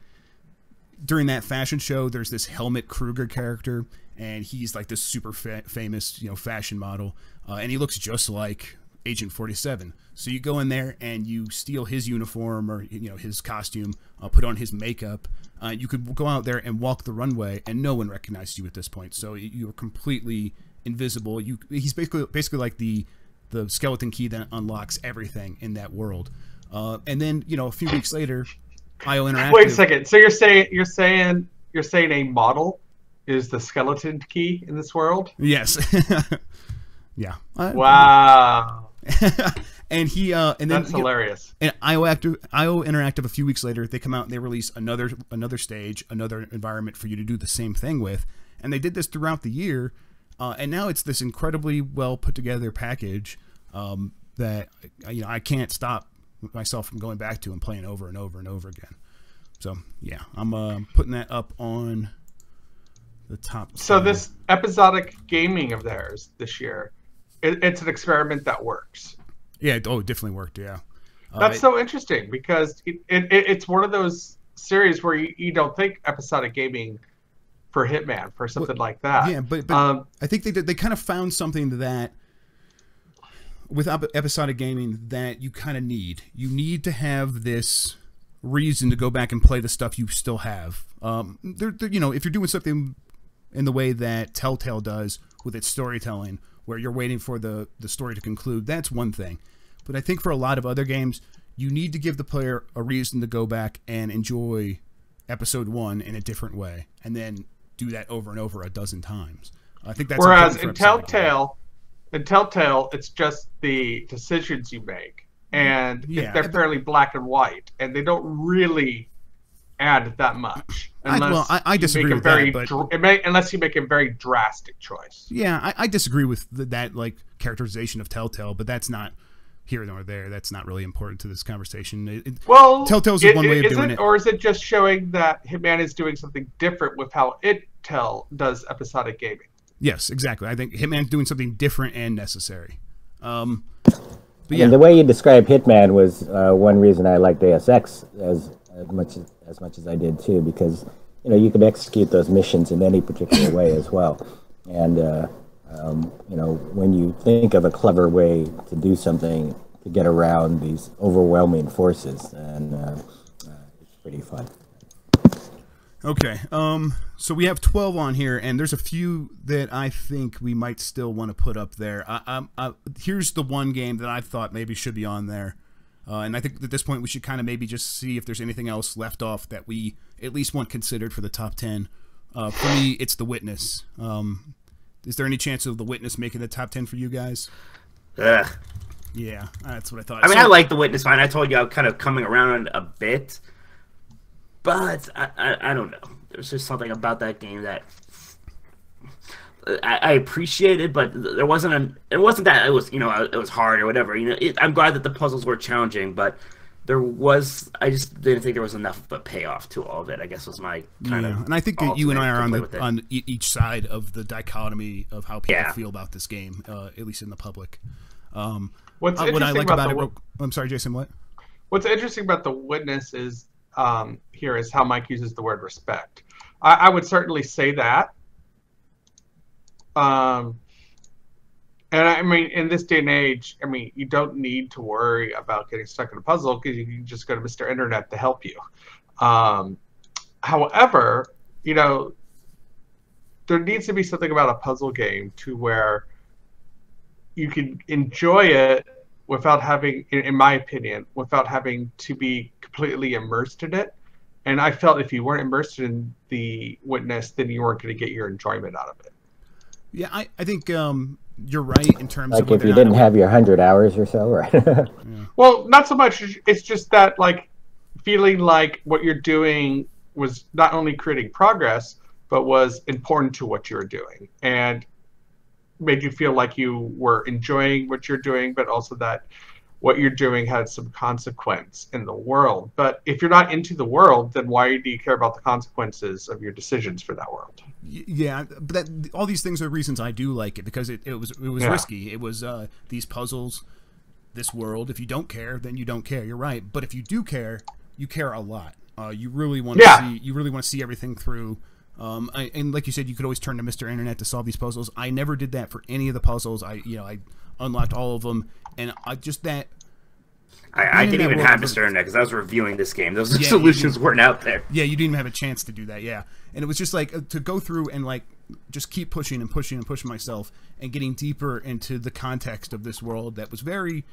during that fashion show, there's this Helmut Kruger character, and he's like this super famous, fashion model, and he looks just like Agent 47. So you go in there and you steal his uniform or his costume, put on his makeup. You could go out there and walk the runway, and no one recognized you at this point. So you're completely invisible. He's basically like the skeleton key that unlocks everything in that world. And then a few weeks later, IO Interactive. Wait a second. So you're saying a model is the skeleton key in this world? Yes. Yeah. Wow. And then that's hilarious. And IO Interactive a few weeks later, they come out and they release another stage, another environment for you to do the same thing with. And they did this throughout the year, and now it's this incredibly well put together package that I can't stop myself from going back to and playing over and over and over again. So yeah, I'm putting that up on the top 10. So this episodic gaming of theirs this year, it's an experiment that works. Yeah, it definitely worked. Yeah, that's so interesting because it's one of those series where you don't think episodic gaming for Hitman for something like that. Yeah, but I think they kind of found something that with episodic gaming that you kind of need. You need to have this reason to go back and play the stuff you still have. If you're doing something in the way that Telltale does with its storytelling, where you're waiting for the story to conclude, that's one thing. But I think for a lot of other games, you need to give the player a reason to go back and enjoy episode 1 in a different way, and then do that over and over a dozen times. I think that's whereas in Telltale, it's just the decisions you make, and they're fairly black and white, and they don't really add that much. I disagree with that, but unless you make a very drastic choice. Yeah, I disagree with that characterization of Telltale, but that's not here nor there. That's not really important to this conversation. Telltale's one way of doing it. Or is it just showing that Hitman is doing something different with how does episodic gaming? Yes, exactly. I think Hitman's doing something different and necessary. But yeah, the way you described Hitman was one reason I liked Deus Ex as much as I did too, because you could execute those missions in any particular way as well. And when you think of a clever way to do something to get around these overwhelming forces, and it's pretty fun. Okay, so we have 12 on here, and there's a few that I think we might still want to put up there. Here's the one game that I thought maybe should be on there, and I think at this point we should kind of maybe just see if there's anything else left off that we at least want considered for the top 10. For me, it's The Witness. Is there any chance of The Witness making the top 10 for you guys? Ugh. Yeah, that's what I thought. I mean, I like The Witness fine. I told you I'm kind of coming around a bit. But I don't know. There's just something about that game that I appreciated, but it wasn't that it was it was hard or whatever. I'm glad that the puzzles were challenging, but I just didn't think there was enough of a payoff to all of it. I guess was my kind of. And I think that you and I are on each side of the dichotomy of how people feel about this game, at least in the public. What I like about it. I'm sorry, Jason. What? What's interesting about The Witness is. Here is how Mike uses the word respect. I would certainly say that. And I mean, in this day and age, you don't need to worry about getting stuck in a puzzle because you can just go to Mr. Internet to help you. However, the there needs to be something about a puzzle game to where you can enjoy it without having, in my opinion, without having to be completely immersed in it. And I felt if you weren't immersed in the Witness, then you weren't going to get your enjoyment out of it. Yeah, I think you're right in terms Like of if you didn't have your 100 hours or so, right? Yeah. Well, not so much. It's just that, like, feeling like what you're doing was not only creating progress, but was important to what you were doing. And made you feel like you were enjoying what you're doing, but also that what you're doing had some consequence in the world. But if you're not into the world, then why do you care about the consequences of your decisions for that world? Yeah, but all these things are reasons I do like it, because it was risky. It was these puzzles, this world. If you don't care, then you don't care. You're right. But if you do care, you care a lot. You really want to see. You really want to see everything through. And like you said, you could always turn to Mr. Internet to solve these puzzles. I never did that for any of the puzzles. I unlocked all of them, and I didn't even have Mr. Internet because I was reviewing this game. Those solutions weren't out there. Yeah, you didn't even have a chance to do that. Yeah, and it was just like to go through and like just keep pushing and pushing and pushing myself and getting deeper into the context of this world that was very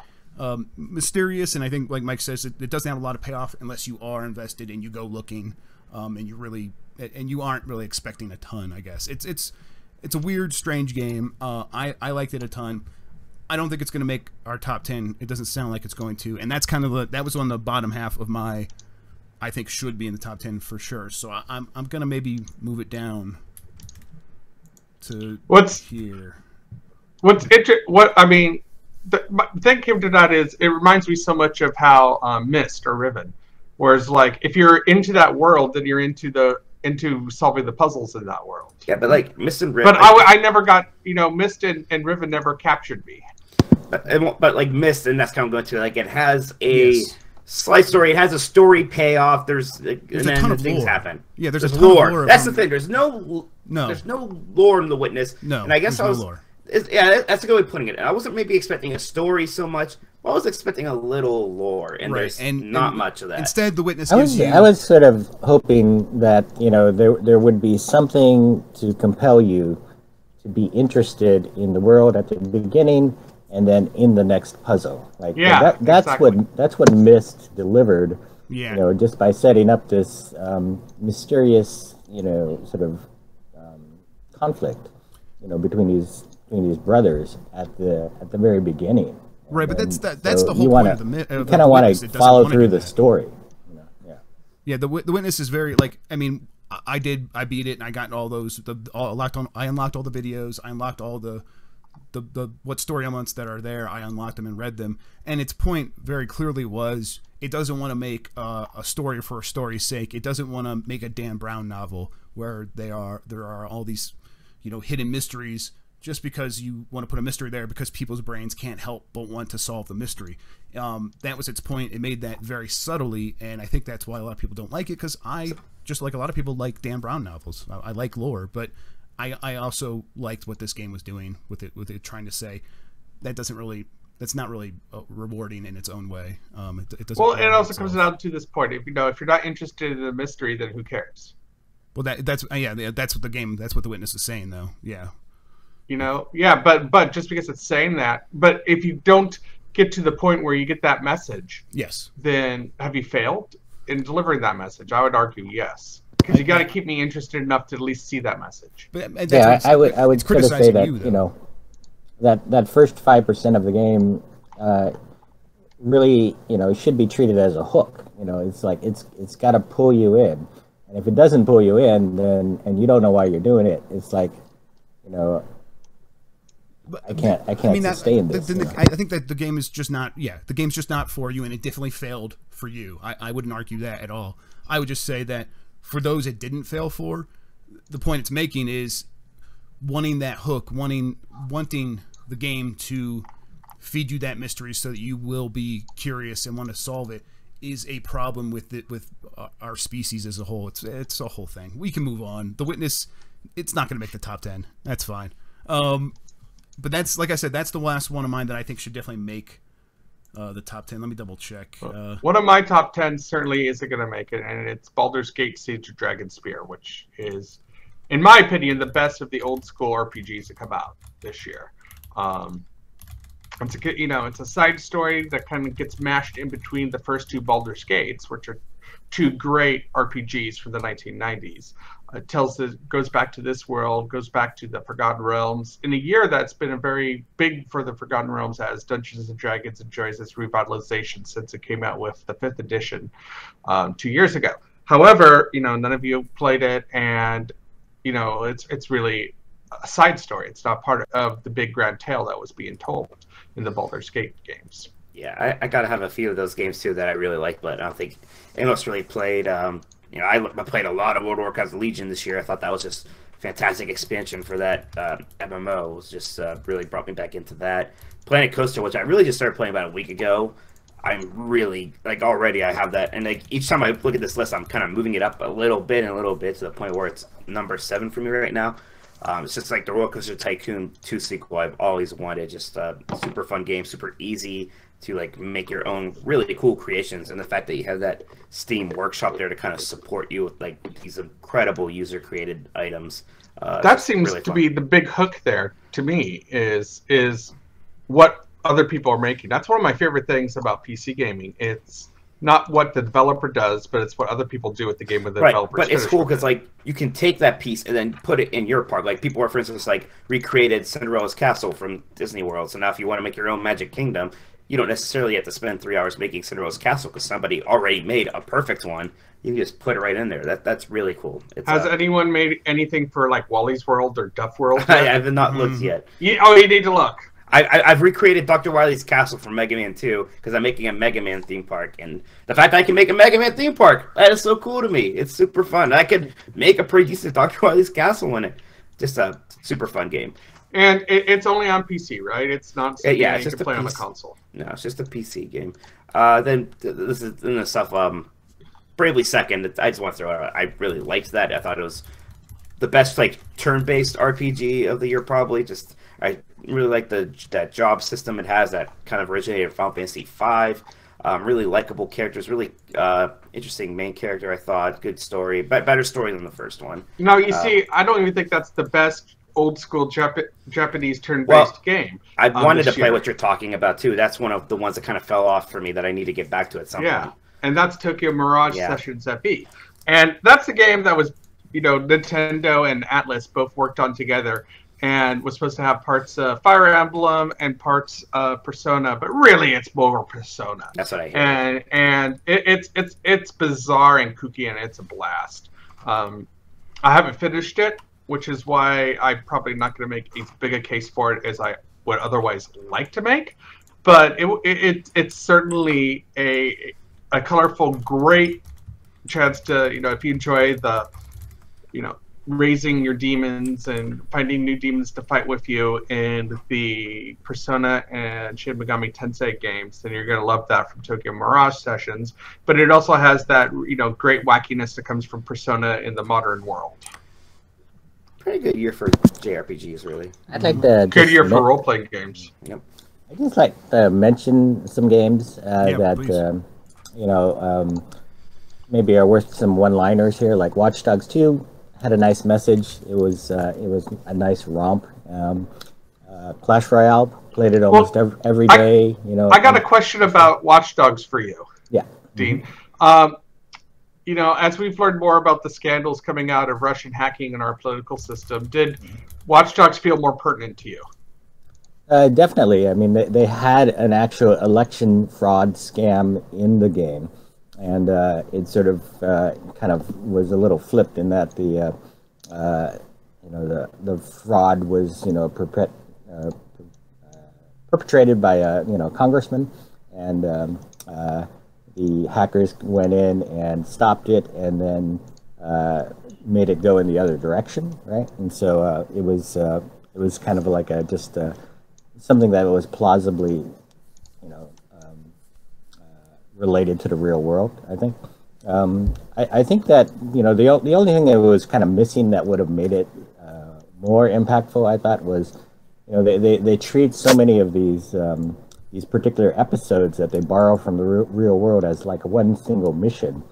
mysterious. And I think, like Mike says, it doesn't have a lot of payoff unless you are invested and you go looking, and you aren't really expecting a ton. I guess it's a weird, strange game. I liked it a ton. I don't think it's going to make our top 10. It doesn't sound like it's going to, and that's kind of that was on the bottom half of my. I think should be in the top 10 for sure. So I'm going to maybe move it down to here. What I mean, the thing came to that is it reminds me so much of how Myst or Riven, whereas like if you're into that world, then you're into solving the puzzles in that world. Yeah, but like Myst and Riven. But I never got, Myst and Riven never captured me. But like Myst, and that's kind of going to like it has a slight story. It has a story payoff. There's and then things happen. Yeah, there's a ton lore. Of lore. That's the thing. There's no lore in The Witness. No, and I guess no lore. Yeah, that's a good way of putting it. I wasn't maybe expecting a story so much. I was expecting a little lore, and there's not much of that. Instead, The Witness I was sort of hoping that there would be something to compel you to be interested in the world at the beginning, and then in the next puzzle. That's what Myst delivered. Yeah. Just by setting up this mysterious, sort of conflict, between these brothers at the very beginning. Right, but that's the whole point of the myth. You kind of want to follow through the story. Yeah, the Witness is very like. I mean, I beat it, and I got all those. I unlocked all the videos. I unlocked all the what story elements that are there. I unlocked them and read them. And its point very clearly was it doesn't want to make a story for a story's sake. It doesn't want to make a Dan Brown novel where there are all these hidden mysteries. Just because you want to put a mystery there because people's brains can't help but want to solve the mystery. That was its point. It made that very subtly, and I think that's why a lot of people don't like it, because I, just like a lot of people, like Dan Brown novels. I like lore, but I also liked what this game was doing with it trying to say that's not really rewarding in its own way. It doesn't. Well, it also comes down to this point. If you're not interested in the mystery, then who cares? Well, that's what The Witness is saying, though. Yeah. But just because it's saying that, but if you don't get to the point where you get that message, yes, then have you failed in delivering that message? I would argue yes, because you got to keep me interested enough to at least see that message. But I would sort of say that that first 5% of the game really should be treated as a hook. It's like it's got to pull you in, and if it doesn't pull you in, then and you don't know why you're doing it, it's like I can't sustain this. I think that the game is just not. Yeah, the game's just not for you, and it definitely failed for you. I wouldn't argue that at all. I would just say that for those it didn't fail for, the point it's making is wanting that hook, wanting the game to feed you that mystery so that you will be curious and want to solve it is a problem with our species as a whole. It's a whole thing. We can move on. The Witness, it's not going to make the top 10. That's fine. But that's, like I said, that's the last one of mine that I think should definitely make the top 10. Let me double check. One of my top 10 certainly isn't going to make it, and it's Baldur's Gate: Siege of Dragonspear, which is in my opinion, the best of the old school RPGs that come out this year. It's a, it's a side story that kind of gets mashed in between the first two Baldur's Gates, which are two great RPGs from the 1990s. Goes back to this world, goes back to the Forgotten Realms in a year that's been a very big for the Forgotten Realms, as Dungeons and Dragons enjoys its revitalization since it came out with the 5th edition 2 years ago. However, none of you played it, and it's really a side story. It's not part of the big grand tale that was being told in the Baldur's Gate games. Yeah, I gotta have a few of those games too that I really like, but I don't think anyone else really played. I played a lot of World of Warcraft Legion this year. I thought that was just fantastic expansion for that MMO. It was just really brought me back into that. Planet Coaster, which I really just started playing about a week ago. I'm really, already I have that, and each time I look at this list, I'm kind of moving it up a little bit to the point where it's number 7 for me right now. It's just like the Roller Coaster Tycoon 2 sequel I've always wanted. Just a super fun game, super easy to make your own really cool creations, and the fact that you have that Steam workshop there to kind of support you with these incredible user created items. That seems really to be the big hook there to me is what other people are making. That's one of my favorite things about PC gaming. It's not what the developer does, but it's what other people do with the game with the developers. But it's cool because you can take that piece and then put it in your park. People are, for instance, recreated Cinderella's castle from Disney World. So now if you want to make your own Magic Kingdom, you don't necessarily have to spend 3 hours making Cinderella's castle because somebody already made a perfect one. You can just put it right in there. That's really cool. Has anyone made anything for Wally's World or Duff World? I have not looked yet. You need to look. I've recreated Dr. Wily's castle from Mega Man 2 because I'm making a Mega Man theme park, and the fact that I can make a Mega Man theme park, that is so cool to me. It's super fun. I could make a pretty decent Dr. Wily's castle in it. Just a super fun game. And it's only on PC, right? It's not something it's you just can play PC. on the console. No, it's just a PC game. Then the stuff. Bravely Second. I just want to throw it out. I really liked that. I thought it was the best turn-based RPG of the year, probably. I really like that job system it has that kind of originated in Final Fantasy V. Really likable characters, really interesting main character, I thought. Good story, but better story than the first one. No, you see, I don't even think that's the best old school Japanese turn-based game. I wanted to play what you're talking about too. That's one of the ones that kind of fell off for me that I need to get back to at some point. And that's Tokyo Mirage Sessions FE. And that's a game that was, Nintendo and Atlas both worked on together and was supposed to have parts of Fire Emblem and parts of Persona, but really it's more Persona. That's what I hear. And it's bizarre and kooky, and it's a blast. I haven't finished it, which is why I'm probably not going to make as big a case for it as I would otherwise like to make. But it's certainly a colorful, great chance to, if you enjoy the, raising your demons and finding new demons to fight with you in the Persona and Shin Megami Tensei games, then you're going to love that from Tokyo Mirage Sessions. But it also has that, great wackiness that comes from Persona in the modern world. Pretty good year for JRPGs, really. I'd like to good year for role-playing games. Yep. I'd just like to mention some games please. Maybe are worth some one-liners here. Like Watch Dogs 2 had a nice message. It was a nice romp. Clash Royale, played it almost every day. I got a question about Watch Dogs for you. Yeah, Dean. As we've learned more about the scandals coming out of Russian hacking in our political system, did Watch Dogs feel more pertinent to you? Definitely. I mean, they had an actual election fraud scam in the game, and it sort of kind of was a little flipped in that the fraud was perpetrated by a congressman, and the hackers went in and stopped it, and then made it go in the other direction, right? And so it was kind of like something that was plausibly, related to the real world, I think. I think that, the only thing that was kind of missing that would have made it more impactful, I thought, was, they treat so many of these particular episodes that they borrow from the real world as like one single mission.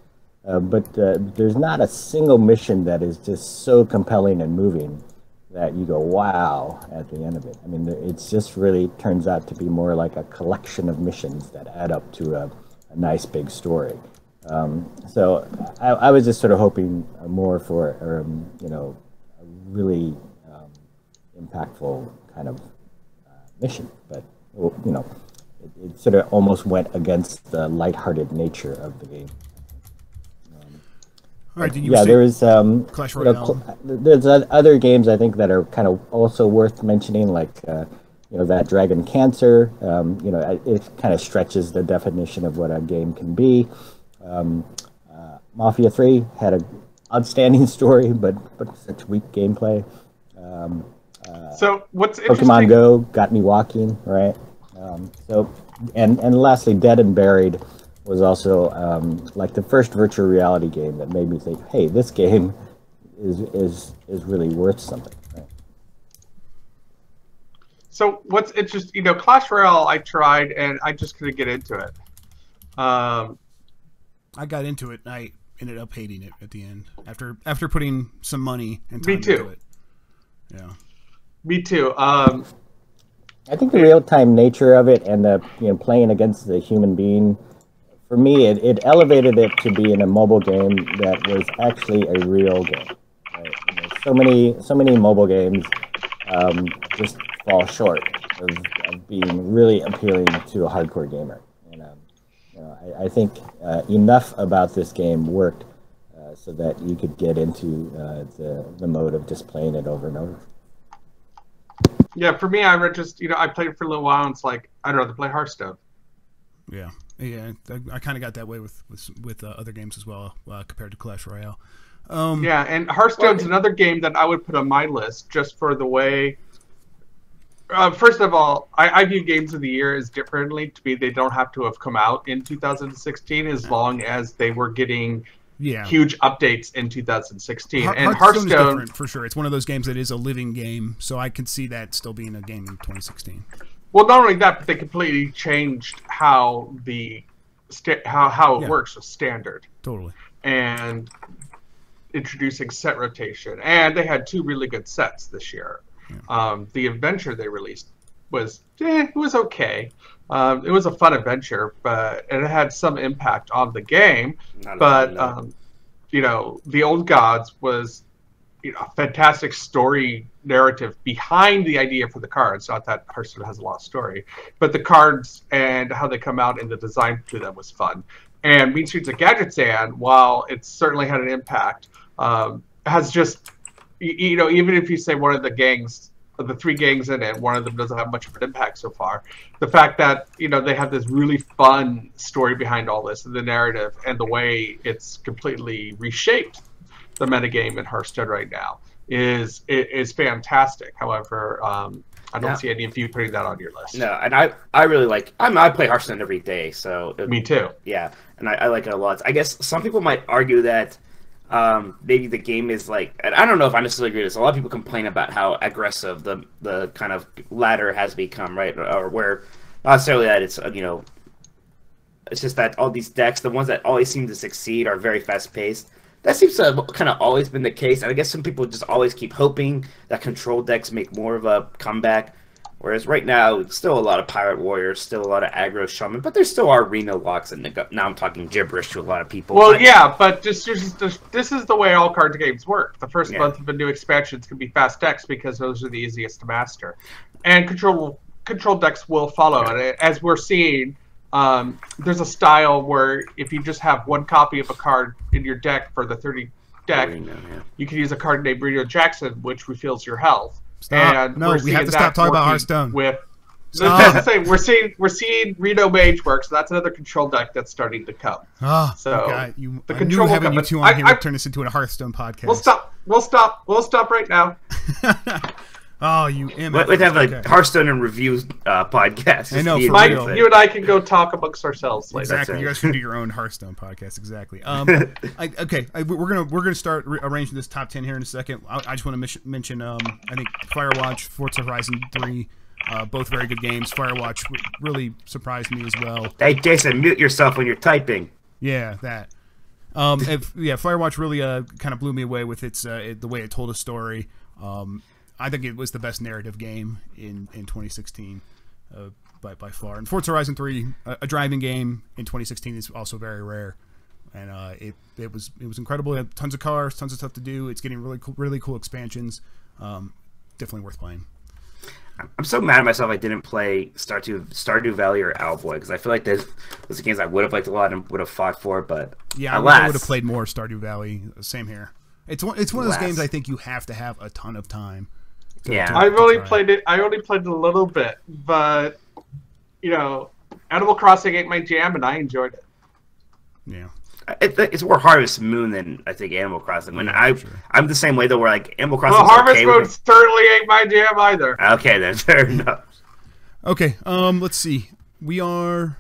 but there's not a single mission that is just so compelling and moving that you go, wow, at the end of it. I mean, it's just really turns out to be more like a collection of missions that add up to a nice big story. So I was just sort of hoping more for, a really impactful kind of mission. But, it sort of almost went against the lighthearted nature of the game. All right, there is Clash Royale. There's other games I think that are kind of also worth mentioning, like that Dragon Cancer. It kind of stretches the definition of what a game can be. Mafia 3 had an outstanding story, but such weak gameplay. So what's interesting? Pokemon Go got me walking, right? And lastly, Dead and Buried was also like the first virtual reality game that made me think, hey, this game is really worth something. Right? So what's interesting, Clash Royale I tried and I just couldn't get into it. I got into it. I ended up hating it at the end after putting some money and time into it. Yeah. Me too. I think the real-time nature of it and the playing against the human being, for me, it elevated it to being a mobile game that was actually a real game. Right? So many mobile games just fall short of being really appealing to a hardcore gamer. And I think enough about this game worked so that you could get into the mode of just playing it over and over. Yeah, for me, I played it for a little while, and it's like I'd rather play Hearthstone. Yeah. I kind of got that way with other games as well compared to Clash Royale. Yeah, and Hearthstone's another game that I would put on my list just for the way. First of all, I view games of the year as differently. To me, they don't have to have come out in 2016 as long as they were getting huge updates in 2016. And Hearthstone is different for sure. It's one of those games that is a living game, so I could see that still being a game in 2016. Well, not only that, but they completely changed how how it works with standard. Totally. And introducing set rotation, and they had 2 really good sets this year. Yeah. The adventure they released was it was okay. It was a fun adventure, but it had some impact on the game. The Old Gods was a fantastic story narrative behind the idea for the cards. Not that Hearthstone has a lot of story, but the cards and how they come out and the design to them was fun. And Mean Streets of Gadgetzan, while it certainly had an impact, has just even if you say one of the gangs, the 3 gangs in it, one of them doesn't have much of an impact so far. The fact that they have this really fun story behind all this, and the narrative, and the way it's completely reshaped the metagame in Hearthstone right now is fantastic. However, I don't see any of you putting that on your list. No, and I really like. I play Hearthstone every day, so me too. Yeah, and I like it a lot. I guess some people might argue that maybe the game is like, and I don't know if I necessarily agree with this. A lot of people complain about how aggressive the kind of ladder has become, right? Or where not necessarily that it's it's just that all these decks, the ones that always seem to succeed, are very fast paced. That seems to have kind of always been the case, and I guess some people just always keep hoping that control decks make more of a comeback. Whereas right now, it's still a lot of Pirate Warriors, still a lot of aggro Shaman, but there still are arena locks, and now I'm talking gibberish to a lot of people. Well, but this is the way all card games work. The first month of a new expansion can be fast decks because those are the easiest to master, and control decks will follow. And as we're seeing, there's a style where if you just have 1 copy of a card in your deck for the 30 deck, you can use a card named Reno Jackson, which refills your health. And we have to stop talking about Hearthstone. We're seeing Reno Mage work, so that's another control deck that's starting to come. Oh, so God, I knew having you two on here would turn this into a Hearthstone podcast. We'll stop right now. Oh, you MF. We'd have a Hearthstone and Reviews podcast. I know. Mike, you and I can go talk amongst ourselves later. Exactly. You guys can do your own Hearthstone podcast. Exactly. We're gonna start arranging this top 10 here in a second. I just want to mention. I think Firewatch, Forza Horizon 3, both very good games. Firewatch really surprised me as well. Hey, Jason, mute yourself when you're typing. Yeah, that. Firewatch really kind of blew me away with its the way it told a story. I think it was the best narrative game in 2016 by far. And Forza Horizon 3, a driving game in 2016, is also very rare. And it was incredible. It had tons of cars, tons of stuff to do. It's getting really cool expansions. Definitely worth playing. I'm so mad at myself I didn't play Stardew Valley or Owlboy, because I feel like those are games I would have liked a lot and would have fought for, but yeah, I would have played more Stardew Valley. Same here. It's one of those games I think you have to have a ton of time. I've only played it. I only played it a little bit, but Animal Crossing ain't my jam, and I enjoyed it. Yeah. It's more Harvest Moon than I think Animal Crossing. I'm the same way though. Where like Animal Crossing. Well, Harvest Moon certainly ain't my jam either. Okay, then fair enough. Okay, let's see. We are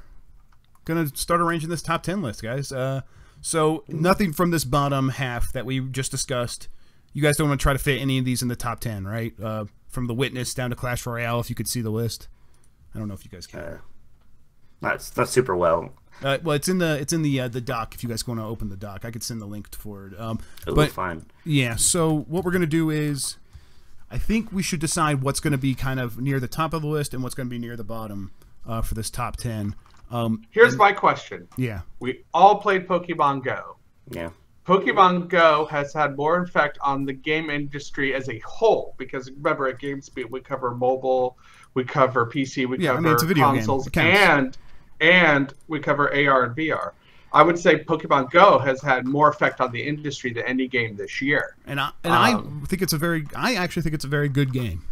gonna start arranging this top 10 list, guys. So nothing from this bottom half that we just discussed. You guys don't want to try to fit any of these in the top 10, right? From The Witness down to Clash Royale, if you could see the list. I don't know if you guys can. Not super well. Well, it's in the doc. If you guys want to open the doc, I could send the link for it. But fine. Yeah. So what we're gonna do is, I think we should decide what's gonna be kind of near the top of the list and what's gonna be near the bottom for this top 10. Here's my question. Yeah. We all played Pokemon Go. Yeah. Pokemon Go has had more effect on the game industry as a whole, because remember at GameSpeed we cover mobile, we cover PC, we cover it's a video consoles, and we cover AR and VR. I would say Pokemon Go has had more effect on the industry than any game this year. I actually think it's a very good game.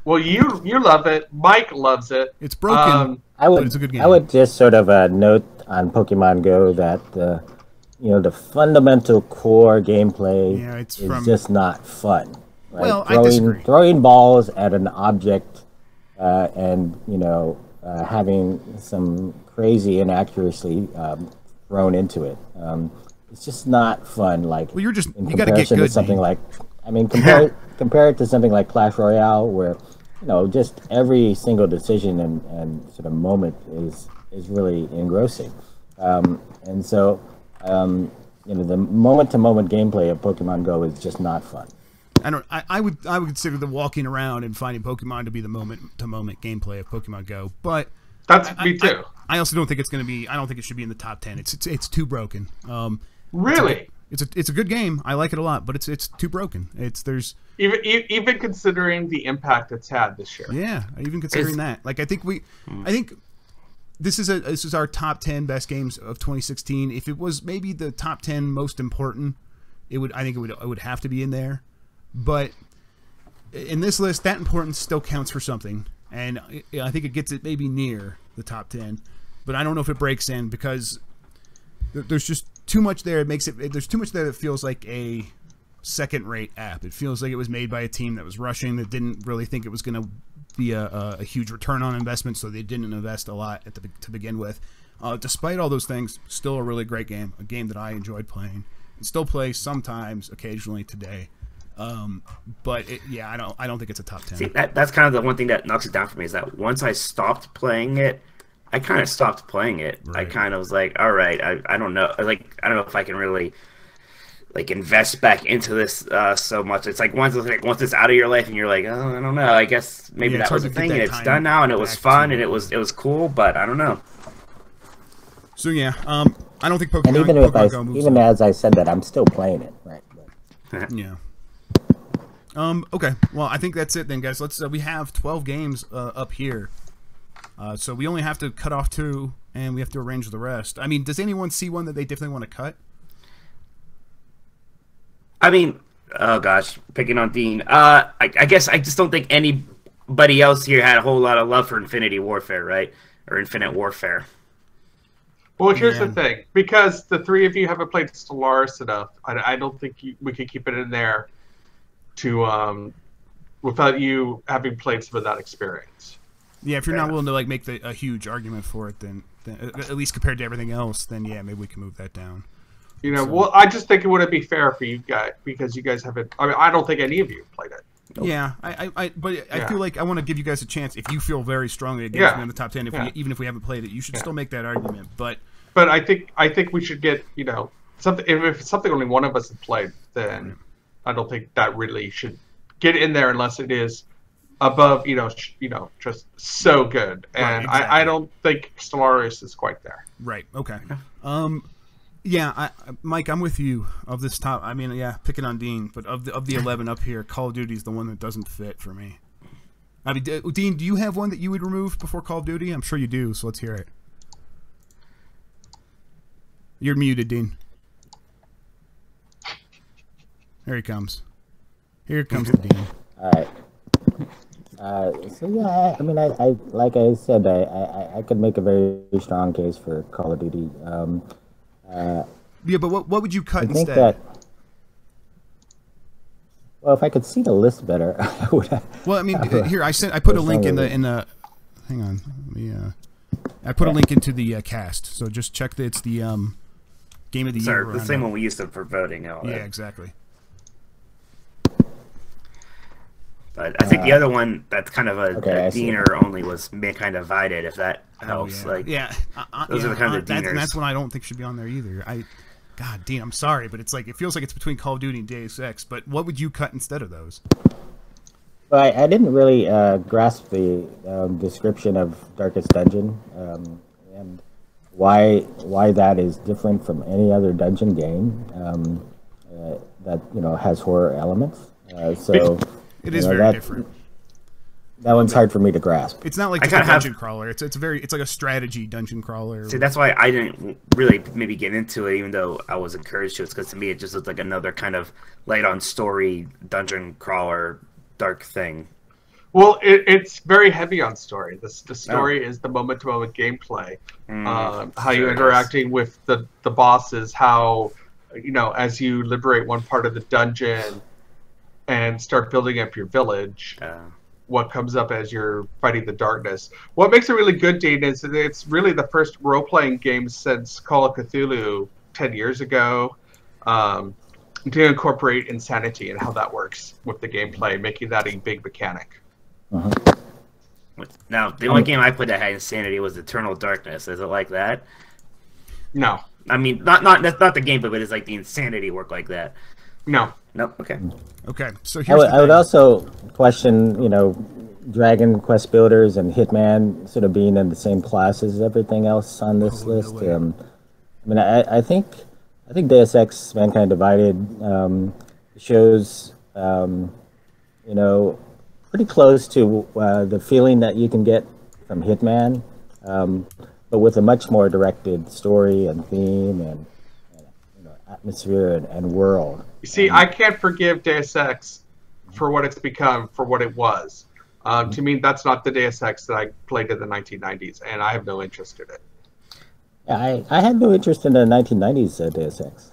Well, you love it. Mike loves it. It's broken, but it's a good game. I would just sort of note on Pokemon Go that the fundamental core gameplay is just not fun. Right? Well, I disagree. Throwing balls at an object and having some crazy inaccuracy thrown into it. It's just not fun. Like, well, you got to get to good. Something like, compare it to something like Clash Royale, where just every single decision and sort of moment is really engrossing. And so the moment-to-moment gameplay of Pokemon Go is just not fun. I would consider the walking around and finding Pokemon to be the moment-to-moment gameplay of Pokemon Go, but that's me too. I also don't think it's going to be. I don't think it should be in the top 10. It's too broken. Really, it's a good game. I like it a lot, but it's too broken. There's even considering the impact it's had this year. Yeah, even considering that. Like I think this is our top 10 best games of 2016. If it was maybe the top 10 most important, it would have to be in there. But in this list, that importance still counts for something, and I think it gets it maybe near the top 10. But I don't know if it breaks in, because there's just too much there. There's too much there that feels like a second-rate app. It feels like it was made by a team that was rushing, that didn't really think it was going to be a huge return on investment, so they didn't invest a lot to begin with. Despite all those things, still a really great game, a game that I enjoyed playing and still play sometimes, occasionally today. But I don't think it's a top 10. See, that's kind of the one thing that knocks it down for me, is that once I stopped playing it, I kind of stopped playing it. Right. I kind of was like, all right, I don't know, I don't know if I can really invest back into this so much. It's like once it's out of your life and you're like, oh, I don't know, I guess maybe that was the thing, and it's done now, and it was fun, and it was cool, but I don't know. So I don't think Pokemon. And even as I said that, I'm still playing it, right? Yeah. Okay. Well, I think that's it then, guys. Let's. We have 12 games up here, so we only have to cut off 2, and we have to arrange the rest. I mean, does anyone see one that they definitely want to cut? I mean, oh gosh, picking on Dean. I guess I just don't think anybody else here had a whole lot of love for Infinity Warfare, right? Or Infinite Warfare. Well, here's the thing. Because the 3 of you haven't played Stellaris enough, I don't think we could keep it in there to without you having played some of that experience. Yeah, if you're not willing to make a huge argument for it, then at least compared to everything else, then maybe we can move that down. Well, I just think it wouldn't be fair for you guys, because you guys haven't. I mean, I don't think any of you played it. Nope. Yeah, but I feel like I want to give you guys a chance. If you feel very strongly against me in the top 10, even if we haven't played it, you should still make that argument. But I think we should get something. If it's something only one of us have played, then I don't think that really should get in there unless it is above, just so good. And Right, exactly. I don't think Stellaris is quite there. Right. Okay. Yeah, Mike, I'm with you. Of this top, I mean, yeah, picking on Dean, but of the 11 up here, Call of Duty is the one that doesn't fit for me. I mean, Dean, do you have one that you would remove before Call of Duty? I'm sure you do, so let's hear it. You're muted, Dean. Here he comes. Here comes the Dean. All right. So yeah, I mean, I like I said, I could make a very strong case for Call of Duty. Yeah, but what would you cut I think instead? that. Well, if I could see the list better, I would. Well, I mean, here I put a link in the Hang on, I put a link into the cast, so just check that it's the game of the year. The same one we used for voting. And all that. Yeah, exactly. But I think the other one that's kind of a Deaner only was Mankind Divided, if that helps. Oh, yeah. Those are the kind of Deaners. That's one I don't think should be on there either. God, Dean, I'm sorry, but it's like it feels like it's between Call of Duty and Deus Ex. But what would you cut instead of those? Well, I didn't really grasp the description of Darkest Dungeon and why that is different from any other dungeon game that has horror elements. It is very different. That one's hard for me to grasp. It's not like just a dungeon crawler. It's like a strategy dungeon crawler. See, that's why I didn't really maybe get into it, even though I was encouraged to. It's because to me it just looked like another kind of light on story dungeon crawler dark thing. Well, it's very heavy on story. The story is the moment-to-moment gameplay. How you're interacting with the bosses, how, as you liberate one part of the dungeon and start building up your village, what comes up as you're fighting the darkness. What makes it really good, Dean, is that it's really the first role-playing game since Call of Cthulhu 10 years ago to incorporate insanity and how that works with the gameplay, making that a big mechanic. Now, the only game I played that had insanity was Eternal Darkness. Is it like that? No. I mean, not the gameplay, but it's like the insanity work like that. No. Nope. Okay. Okay. So here's I would also question, Dragon Quest Builders and Hitman sort of being in the same class as everything else on this list. I think Deus Ex: Mankind Divided shows, pretty close to the feeling that you can get from Hitman, but with a much more directed story and theme and atmosphere and world. You see, I can't forgive Deus Ex for what it's become, for what it was. To me, that's not the Deus Ex that I played in the 1990s, and I have no interest in it. Yeah, I had no interest in the 1990s Deus Ex.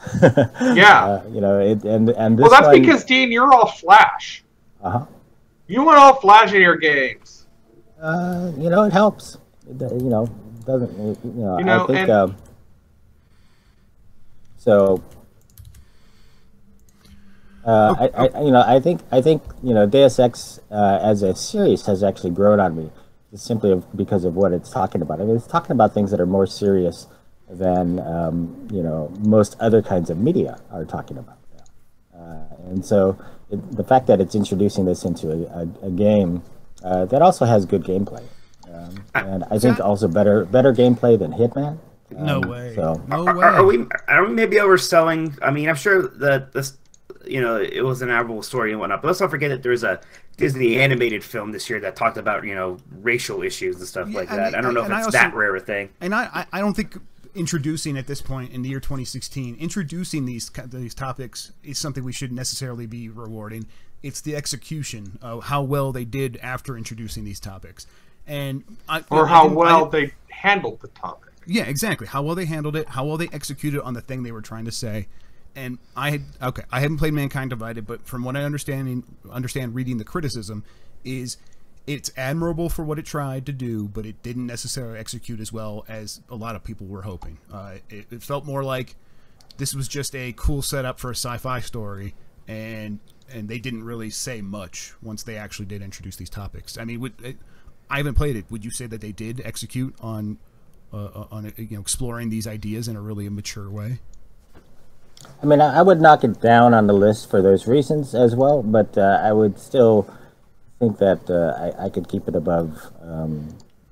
Yeah. And this well, that's because, Dean, you're all Flash. Uh-huh. You want all Flash in your games. It helps. Doesn't, I think, and... so... I think Deus Ex as a series has actually grown on me, simply because of what it's talking about. I mean, it's talking about things that are more serious than most other kinds of media are talking about. And so the fact that it's introducing this into a game that also has good gameplay, and I think also better gameplay than Hitman. No way. So no way. Are we maybe overselling? I mean, I'm sure that this. It was an admirable story and whatnot. But let's not forget that there's a Disney animated film this year that talked about, racial issues and stuff like that. I don't know if it's that rare a thing. And I don't think introducing at this point in the year 2016, introducing these topics is something we should necessarily be rewarding. It's the execution of how well they did after introducing these topics. How well they handled the topic. Yeah, exactly. How well they handled it, how well they executed on the thing they were trying to say. And I haven't played Mankind Divided, but from what I understand reading the criticism, is it's admirable for what it tried to do, but it didn't necessarily execute as well as a lot of people were hoping. It felt more like this was just a cool setup for a sci-fi story, and they didn't really say much once they actually did introduce these topics. I mean, I haven't played it. Would you say that they did execute on exploring these ideas in a really mature way? I mean, I would knock it down on the list for those reasons as well, but I would still think that I could keep it above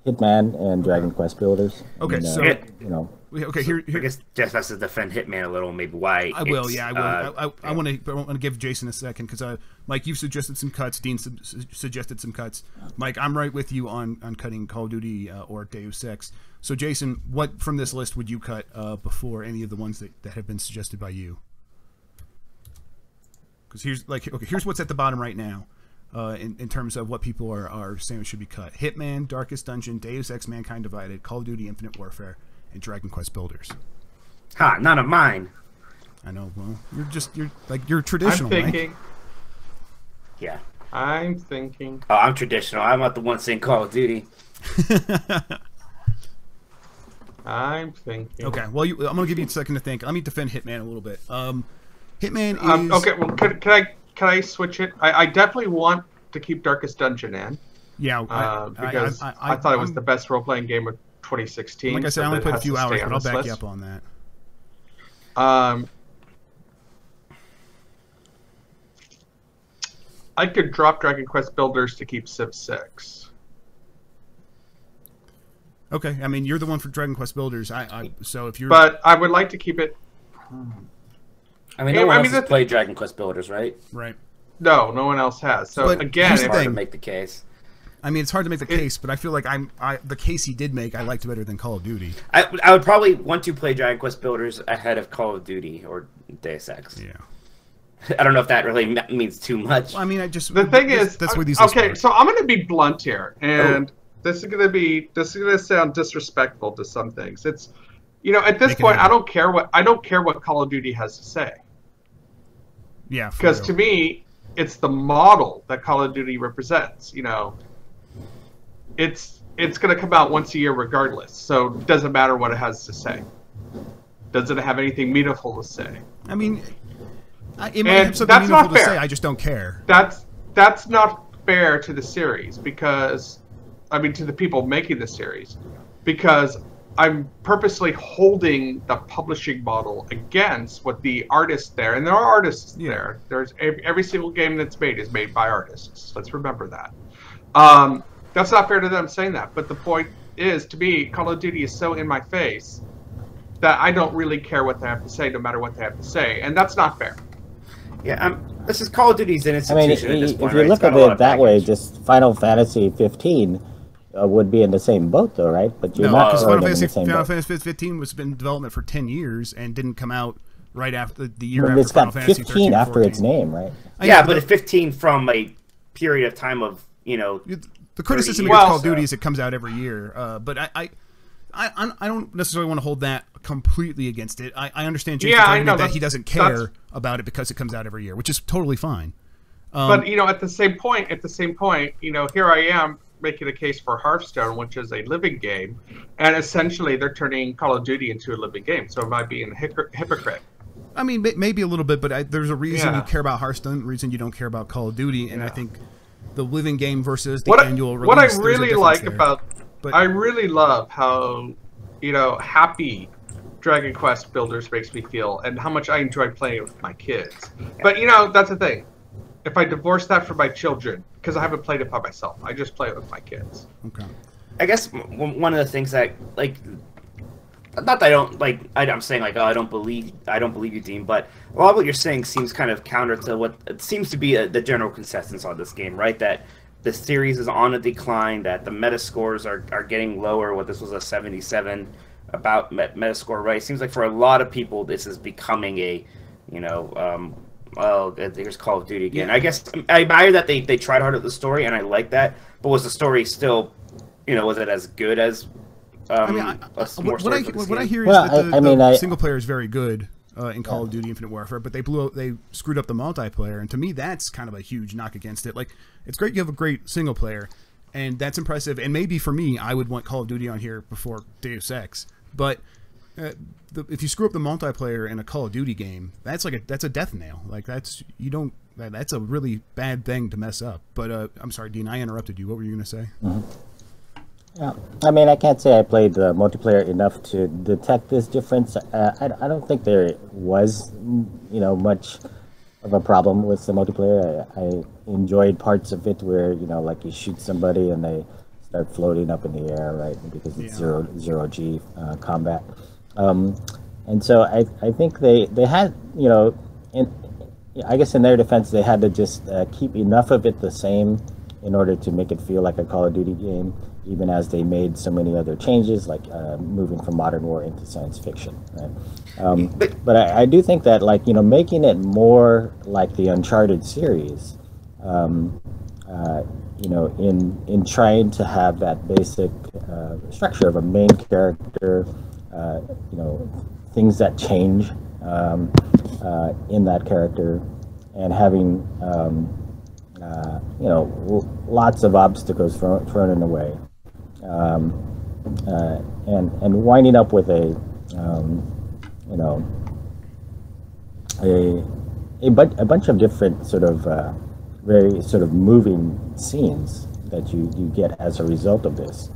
Hitman and Dragon Quest Builders. Okay, and, so you know, okay, here I guess Jeff has to defend Hitman a little, maybe why. I will. Yeah, I will. I want to give Jason a second because Mike, you've suggested some cuts. Dean suggested some cuts. Mike, I'm right with you on cutting Call of Duty or Deus Ex. So, Jason, what from this list would you cut before any of the ones that have been suggested by you? Because here's what's at the bottom right now, in terms of what people are saying should be cut: Hitman, Darkest Dungeon, Deus Ex: Mankind Divided, Call of Duty: Infinite Warfare, and Dragon Quest Builders. Ha! None of mine. I know. Well, you're traditional. I'm thinking. Mike. Yeah. I'm thinking. Oh, I'm traditional. I'm not the one saying Call of Duty. I'm thinking. Okay. Well, I'm gonna give you a second to think. Let me defend Hitman a little bit. Hitman is okay. Well, can I switch it? I definitely want to keep Darkest Dungeon in. Yeah. Because I thought it was the best role playing game of 2016. Like I said, I only played a few hours, but I'll back you up on that. I could drop Dragon Quest Builders to keep Civ 6. Okay, I mean you're the one for Dragon Quest Builders. So if you're, but I would like to keep it. I mean, no one else has played Dragon Quest Builders, right? Right. No one else has. So but again, it's hard to make the case. I mean, it's hard to make the case, but I feel like the case he did make, I liked better than Call of Duty. I would probably want to play Dragon Quest Builders ahead of Call of Duty or Deus Ex. Yeah. I don't know if that really means too much. Well, I mean, the thing is that's where these. Okay, so I'm going to be blunt here, and this is going to sound disrespectful to some things. It's, at this point, I don't care what Call of Duty has to say. Yeah. Because to me, it's the model that Call of Duty represents. It's going to come out once a year regardless, so it doesn't matter what it has to say. Doesn't have anything meaningful to say. I mean, it might have something meaningful to say. I just don't care. That's not fair to the series because, to the people making the series, because I'm purposely holding the publishing model against what the artists there, and there are artists there. There's every single game that's made is made by artists. Let's remember that. That's not fair to them saying that, but the point is, to me, Call of Duty is so in my face that I don't really care what they have to say, no matter what they have to say, and that's not fair. Yeah, this is Call of Duty's an institution at this point, if you look at it that way, just Final Fantasy 15 would be in the same boat, though, right? But you're not because Final Fantasy 15 was been in development for 10 years and didn't come out right after the year after it's Final got Fantasy 15 after 14. its name, right? Yeah, but 15 from a period of time of the criticism against Call of Duty is it comes out every year, but I don't necessarily want to hold that completely against it. I understand Jason's argument that he doesn't care about it because it comes out every year, which is totally fine. But at the same point, here I am making a case for Hearthstone, which is a living game, and essentially they're turning Call of Duty into a living game. So am I being a hypocrite? I mean, maybe a little bit, but there's a reason you care about Hearthstone, a reason you don't care about Call of Duty, and I think the living game versus the annual release. What I really like I really love how, happy Dragon Quest Builders makes me feel, and how much I enjoy playing it with my kids. But that's the thing. If I divorce that from my children, because I haven't played it by myself, I just play it with my kids. Okay. I guess one of the things that not that I don't I'm saying I don't believe you, Dean, but a lot of what you're saying seems kind of counter to what it seems to be the general consensus on this game, right? That the series is on a decline, that the meta scores are getting lower. What this was a 77 about meta score, right? It seems like for a lot of people this is becoming a there's Call of Duty again. I guess I admire that they tried hard at the story, and I like that. But was the story still, was it as good as? What I hear is that the single player is very good in Call of Duty Infinite Warfare, but they screwed up the multiplayer, and to me that's kind of a huge knock against it. Like, it's great you have a great single player, and that's impressive. And maybe for me, I would want Call of Duty on here before Deus Ex, but. If you screw up the multiplayer in a Call of Duty game, that's a death nail. Like that's a really bad thing to mess up. But I'm sorry, Dean, I interrupted you. What were you going to say? Yeah. I mean, I can't say I played the multiplayer enough to detect this difference. I don't think there was, much of a problem with the multiplayer. I enjoyed parts of it where, like you shoot somebody and they start floating up in the air, right? Because it's zero G combat. And so I think they had, I guess in their defense, they had to just keep enough of it the same in order to make it feel like a Call of Duty game, even as they made so many other changes, like moving from modern war into science fiction. Right? But I do think that, like, making it more like the Uncharted series, in trying to have that basic structure of a main character, things that change in that character, and having lots of obstacles thrown in the way, and winding up with a bunch of different sort of very sort of moving scenes that you get as a result of this.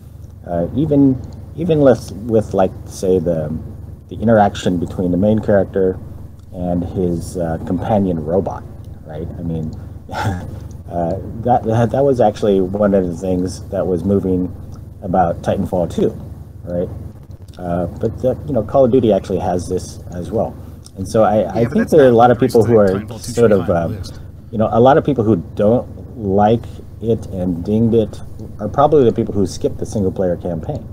Even less with, like, say, the interaction between the main character and his companion robot, right? I mean, that was actually one of the things that was moving about Titanfall 2, right? But Call of Duty actually has this as well, and so I think there are a lot of people who are sort of, a lot of people who don't like it and dinged it are probably the people who skipped the single player campaign,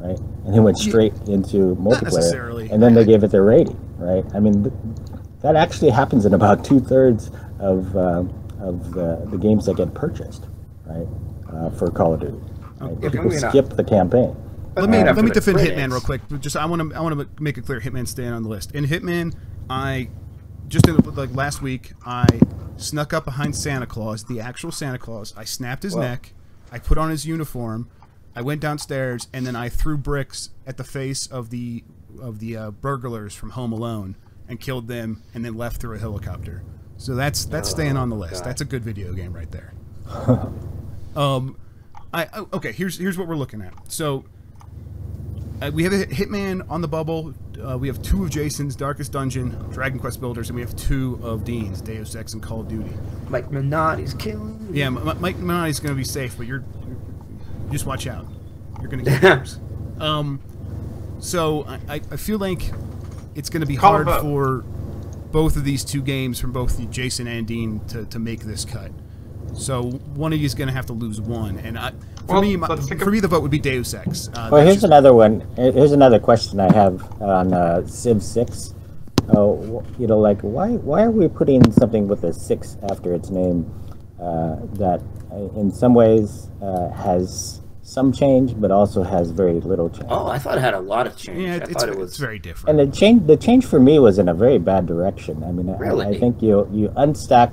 right? And they went straight into multiplayer, and then they gave it their rating, right? I mean, that actually happens in about 2/3 of the games that get purchased, right, for Call of Duty. Right? People skip the campaign. Let me defend Hitman real quick. Just I want to make it clear, Hitman's staying on the list. In Hitman, last week, I snuck up behind Santa Claus, the actual Santa Claus. I snapped his neck. I put on his uniform. I went downstairs, and then I threw bricks at the face of the burglars from Home Alone and killed them, and then left through a helicopter. So that's staying on the list. God. That's a good video game right there. Okay. Here's what we're looking at. So we have a Hitman on the bubble. We have 2 of Jason's, Darkest Dungeon, Dragon Quest Builders, and we have 2 of Dean's, Deus Ex and Call of Duty. Mike Minotti's killing me. Yeah, Mike Minotti's going to be safe, but you're just watch out. You're going to get yours. So I feel like it's going to be hard for both of these 2 games from both Jason and Dean to make this cut. So one of you is going to have to lose one, and for me, the vote would be Deus Ex. Well, here's another one. Here's another question I have on Civ 6. Like, why are we putting something with a 6 after its name that in some ways has some change, but also has very little change? Oh, I thought it had a lot of change. Yeah, I thought it was it's very different. And the change for me was in a very bad direction. I mean, really? I think you unstack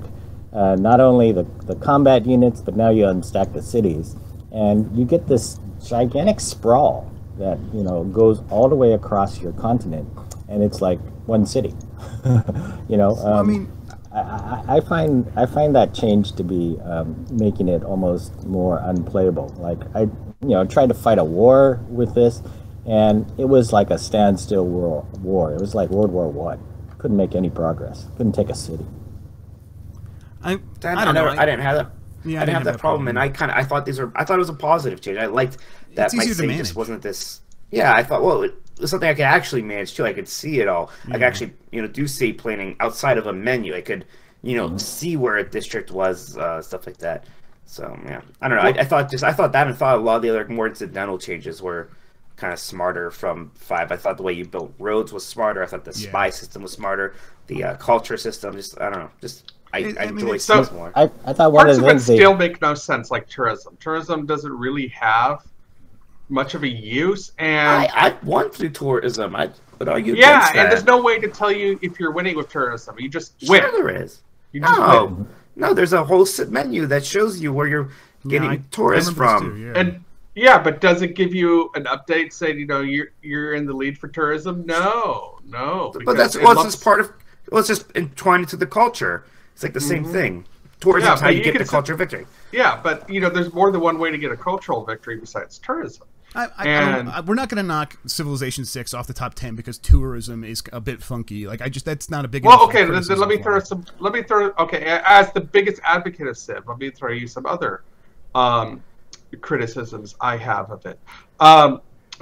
not only the combat units, but now you unstack the cities, and you get this gigantic sprawl that goes all the way across your continent, and it's like one city. I mean, I find that change to be making it almost more unplayable. Like, I tried to fight a war with this, and it was like a standstill war. It was like World War I. Couldn't make any progress. Couldn't take a city. I don't know. I didn't have that. Yeah, I didn't have that problem, and I thought it was a positive change. I liked that my city just wasn't this. Yeah, I thought, well, it was something I could actually manage too. I could see it all. I could actually, do city planning outside of a menu. I could, see where a district was, stuff like that. So yeah, I don't know. I thought that, and thought a lot of the other more incidental changes were kind of smarter from 5. I thought the way you built roads was smarter. I thought the spy system was smarter. The culture system, I don't know, I enjoy things more. I thought one parts of the things still make no sense, like tourism. Tourism doesn't really have much of a use, and I want to do tourism. I would argue against that. And there's no way to tell you if you're winning with tourism. You just win. Sure there is. No, there's a whole menu that shows you where you're getting tourists from. Too, and but does it give you an update saying you're in the lead for tourism? No. But that's it's just entwined into the culture. It's like the same thing. Tourism is how you get the culture victory. Yeah, but there's more than one way to get a cultural victory besides tourism. We're not going to knock Civilization 6 off the top 10 because tourism is a bit funky. Like that's not a big. Well, okay, then let me throw. Okay, as the biggest advocate of Civ, let me throw you some other criticisms I have of it.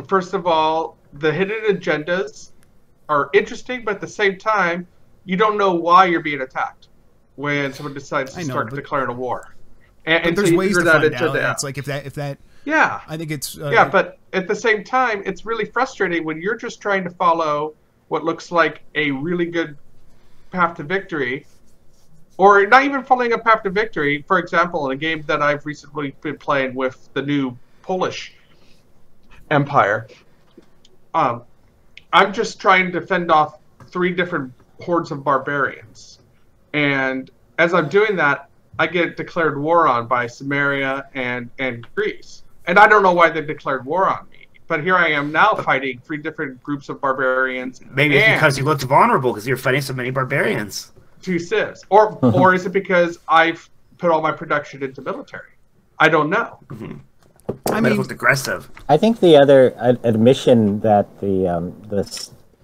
First of all, the hidden agendas are interesting, but at the same time, you don't know why you're being attacked when someone decides to start declaring a war. And there's so ways to find out. It's like if that. Yeah. I think it's. But at the same time, it's really frustrating when you're just trying to follow what looks like a really good path to victory, or not even following a path to victory. For example, in a game that I've recently been playing with the new Polish Empire, I'm just trying to fend off 3 different hordes of barbarians. And as I'm doing that, I get declared war on by Samaria and Greece. And I don't know why they declared war on me. But here I am now fighting 3 different groups of barbarians. Maybe it's because you looked vulnerable because you're fighting so many barbarians. 2 civs. Or is it because I've put all my production into military? I don't know. Mm-hmm. I mean, it looked aggressive. I think the other admission that the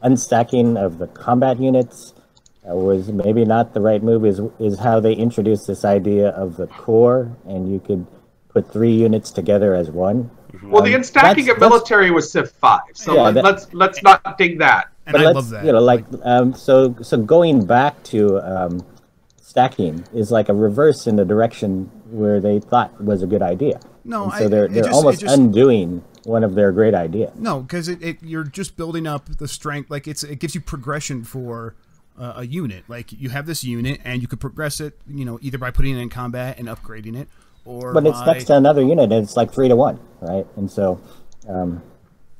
unstacking of the combat units was maybe not the right move is how they introduced this idea of the core, and you could put 3 units together as one. Well, the unstacking of military was Civ 5, so yeah, let's not dig that. And I love that. You know, like so going back to stacking is like a reverse in the direction where they thought was a good idea. No, and so they're almost undoing one of their great ideas. No, because you're just building up the strength. Like it gives you progression for a unit. Like you have this unit, and you could progress it. You know, either by putting it in combat and upgrading it, or it's next to another unit, and it's like 3 to 1, right? And so,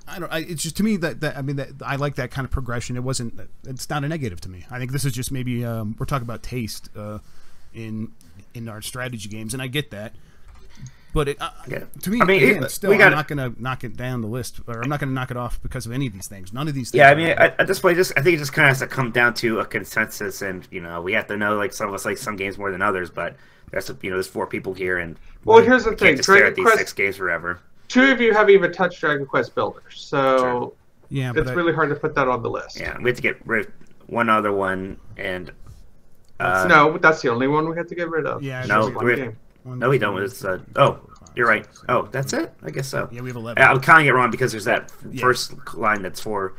it's just to me that I like that kind of progression. It's not a negative to me. I think this is just maybe we're talking about taste in our strategy games, and I get that. But to me, I'm not going to knock it down the list, or I'm not going to knock it off because of any of these things. None of these things. Yeah, I mean, at this point, I think it just kind of has to come down to a consensus, and we have to know, like, some of us like some games more than others, but there's 4 people here, and here's the thing: can't just stare at these 6 games forever. 2 of you haven't even touched Dragon Quest Builders, so it's really hard to put that on the list. Yeah, we have to get rid of one other one, and no, that's the only one we have to get rid of. Yeah, no, we don't. It's you're right. Oh, that's it? I guess so. Yeah, we have 11. I'm counting it wrong because there's that first line that's for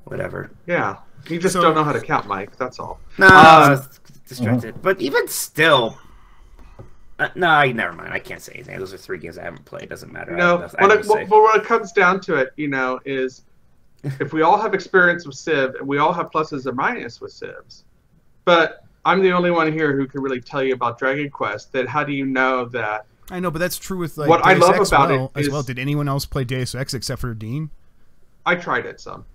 whatever. Yeah, you just don't know how to count, Mike. That's all. No, I was distracted. But even still, no, never mind. I can't say anything. Those are 3 games I haven't played. It doesn't matter. But when it comes down to it, is if we all have experience with Civ, and we all have pluses and minuses with Civs, but I'm the only one here who can really tell you about Dragon Quest. That how do you know that? I know, but that's true with what Deus I love Ex about it as well. Did anyone else play Deus Ex except for Dean? I tried it some.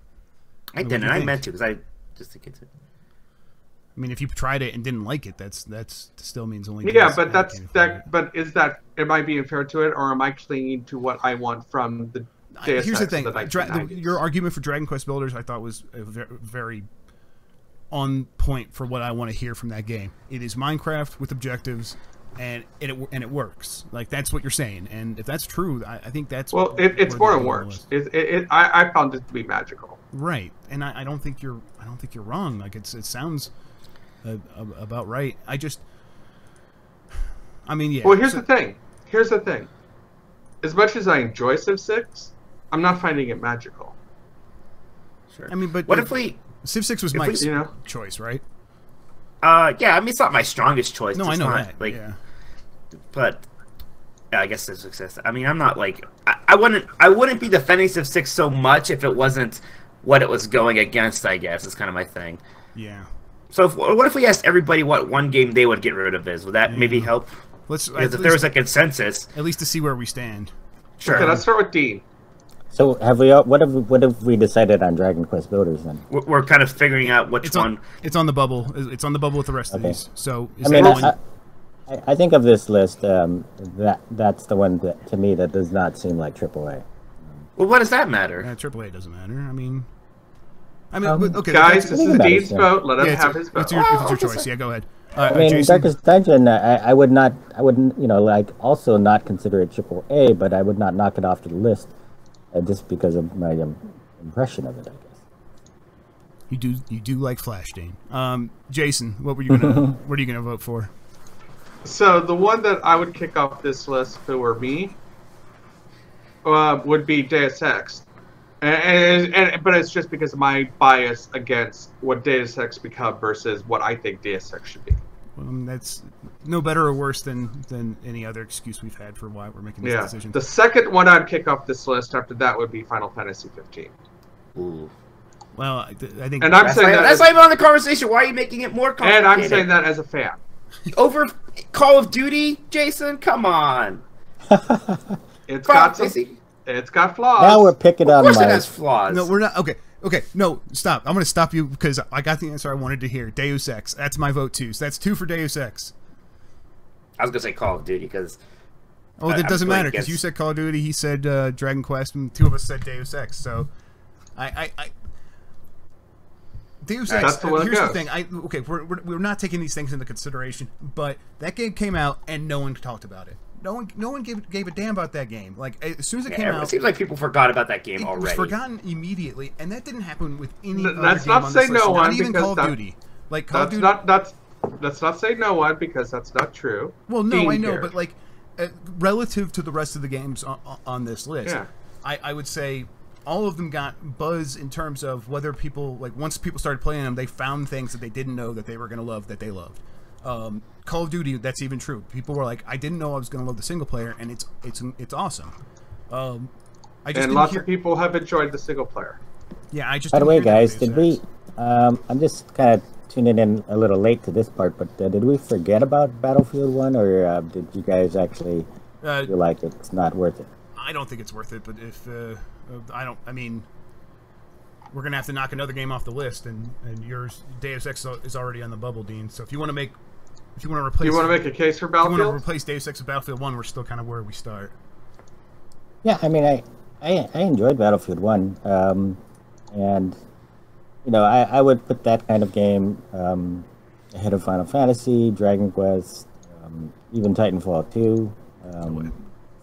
I didn't. I meant to because I just think it's. I mean, if you tried it and didn't like it, that's still means only. Yeah, but that's that. But is that am I being fair to it, or am I clinging to what I want from the Deus Here's Ex the thing: your argument for Dragon Quest Builders, I thought was very on point for what I want to hear from that game. It is Minecraft with objectives, and it works. Like that's what you're saying, and if that's true, I think that's it's more than works. I found it to be magical. Right, and I don't think you're wrong. Like it sounds about right. Well, here's the thing. As much as I enjoy Civ 6, I'm not finding it magical. Sure. I mean, but what if we? Civ 6 was Mike's choice, right? Yeah. I mean, it's not my strongest choice. No, I know that. But I guess it's success. I mean, I'm not like I wouldn't be defending Civ 6 so much if it wasn't what it was going against. I guess is kind of my thing. Yeah. So what if we asked everybody what one game they would get rid of is? Would that maybe help? Because if there was a consensus, at least to see where we stand. Sure. Okay, let's start with Dean. So what have we decided on Dragon Quest Builders then? We're kind of figuring out which one. It's on the bubble. It's on the bubble with the rest of these. So I think of this list. That's the one that to me that does not seem like AAA. Well, what does that matter? AAA doesn't matter. I mean, okay, guys, this is Dean's vote. Let him have his vote. It's your choice. Yeah, go ahead. I mean, Jason? Darkest Dungeon. I wouldn't, also not consider it AAA, but I would not knock it off to the list. just because of my impression of it, I guess. You do like Flash, Dane. Jason, what are you gonna vote for? So the one that I would kick off this list if it were me would be Deus Ex, but it's just because of my bias against what Deus Ex become versus what I think Deus Ex should be. That's no better or worse than any other excuse we've had for why we're making this decision. The second one I'd kick off this list after that would be Final Fantasy 15. Ooh. Well, I think, and I'm saying that's not even on the conversation. Why are you making it more complicated? And I'm saying that as a fan. Over Call of Duty, Jason? Come on. It's got flaws. Now we're picking on it has flaws. No, we're not. Okay, no, stop. I'm going to stop you because I got the answer I wanted to hear. Deus Ex. That's my vote too. So that's 2 for Deus Ex. I was going to say Call of Duty because... Oh, that doesn't matter because you said Call of Duty, he said Dragon Quest, and 2 of us said Deus Ex. So, Deus Ex. Here's the thing. We're not taking these things into consideration, but that game came out and no one talked about it. No one gave a damn about that game. Like as soon as it came out, it seems like people forgot about that game already. It was forgotten immediately, and that didn't happen with any other that's game not on say this list. no one not even because Call of Duty. Like Call of Duty. Let's not say no one because that's not true. Well, no, I know, but like relative to the rest of the games on this list, I would say all of them got buzz in terms of whether people once people started playing them, they found things that they didn't know that they were going to love that they loved. Call of Duty, that's even true. People were like, I didn't know I was going to love the single player, and it's awesome. And lots of people have enjoyed the single player. Yeah, I just. By the way, guys, did we? I'm just kind of tuning in a little late to this part, but did we forget about Battlefield 1, or did you guys actually feel like it's not worth it? I don't think it's worth it, but if I mean, we're gonna have to knock another game off the list, and yours, Deus Ex, is already on the bubble, Dean. So if you want to replace, you want to make a case for Battlefield? If you want to replace Deus Ex with Battlefield 1, we're still kind of where we start. Yeah, I mean, I enjoyed Battlefield 1, and I would put that kind of game ahead of Final Fantasy, Dragon Quest, even Titanfall 2,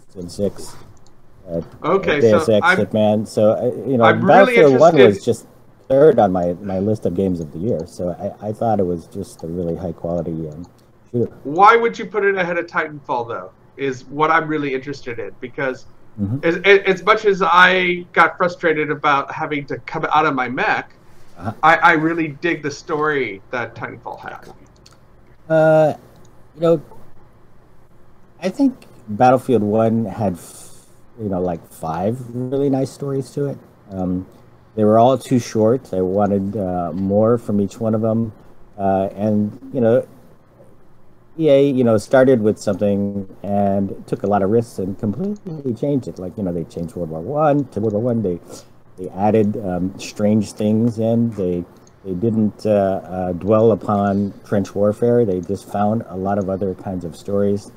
Sim 6. Deus Ex, Hitman. So Battlefield 1 was just third on my list of games of the year. So I thought it was just a really high quality shooter. Why would you put it ahead of Titanfall though? Is what I'm really interested in, because as much as I got frustrated about having to come out of my mech, I really dig the story that Titanfall had. I think Battlefield 1 had 5 really nice stories to it. They were all too short. I wanted more from each one of them. And EA, started with something and took a lot of risks and completely changed it. They changed World War One to World War One. They added strange things in. They didn't dwell upon trench warfare. They just found a lot of other kinds of stories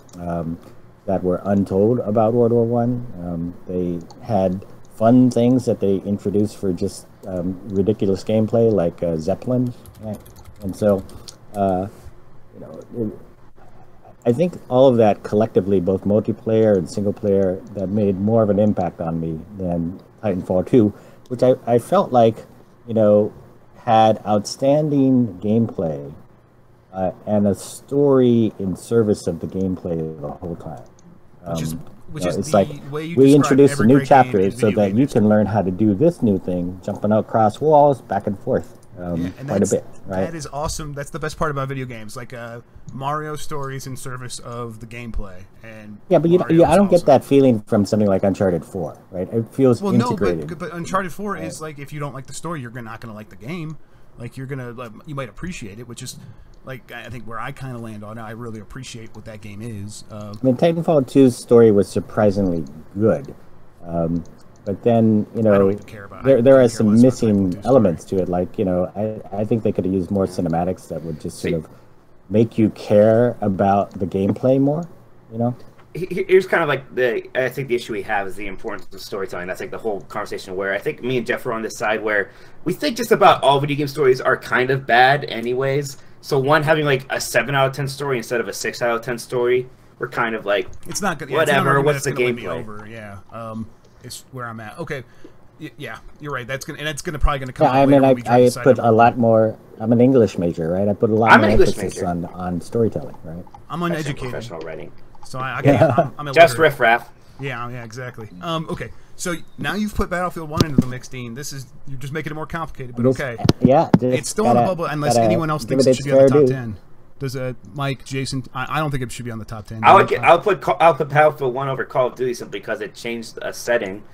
that were untold about World War One. They had fun things that they introduced for just ridiculous gameplay, like Zeppelin. Right? And so, I think all of that collectively, both multiplayer and single player, that made more of an impact on me than Titanfall 2, which I felt like, had outstanding gameplay and a story in service of the gameplay the whole time. Which is it's the like way you we introduced a new great chapter game so that you can learn how to do this new thing, jumping across walls, back and forth, quite a bit. Right? That is awesome. That's the best part about video games, like Mario stories in service of the gameplay. And yeah, but I don't get that feeling from something like Uncharted 4, right? It feels integrated. No, but Uncharted 4 is like, if you don't like the story, you're not going to like the game. Like you might appreciate it, which is like I think where I kind of land on it. I really appreciate what that game is. I mean, Titanfall 2's story was surprisingly good, but then there are some missing elements to it. Like I think they could have used more cinematics that would just sort of make you care about the gameplay more. Here's kind of like I think the issue we have is the importance of storytelling. That's like the whole conversation where I think me and Jeff are on this side where we think just about all video game stories are kind of bad anyways. So one having like a 7 out of 10 story instead of a 6 out of 10 story, we're kind of like, it's not good. Whatever. It's what's the gameplay? gameplay? Yeah. is where I'm at. Okay, yeah, you're right. That's probably gonna come. Yeah, I out mean, later when we try to I decide put on- a lot more. I'm an English major, right? I put a lot I'm more an English emphasis major. on storytelling, right? I'm uneducated, Professional writing. so I can't. I'm Just illiterate. riffraff. Yeah, exactly. Okay, so now you've put Battlefield 1 into the mix, Dean. You're just making it more complicated, but Just- okay. Yeah, It's still on the bubble unless anyone else thinks it should be on the top 10. Does Mike, Jason? I don't think it should be on the top 10. I'll put Battlefield 1 over Call of Duty simply because it changed a setting.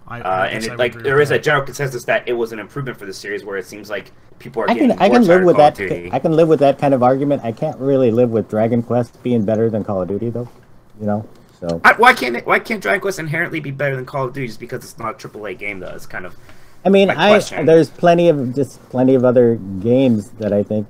There is a general consensus that it was an improvement for the series, where it seems like people are getting more I can live tired with of Call that. of Duty. I can live with that kind of argument. I can't really live with Dragon Quest being better than Call of Duty, though. You know, so Why can't Dragon Quest inherently be better than Call of Duty just because it's not a AAA game, though? It's kind of. I mean, my question. there's plenty of other games that I think,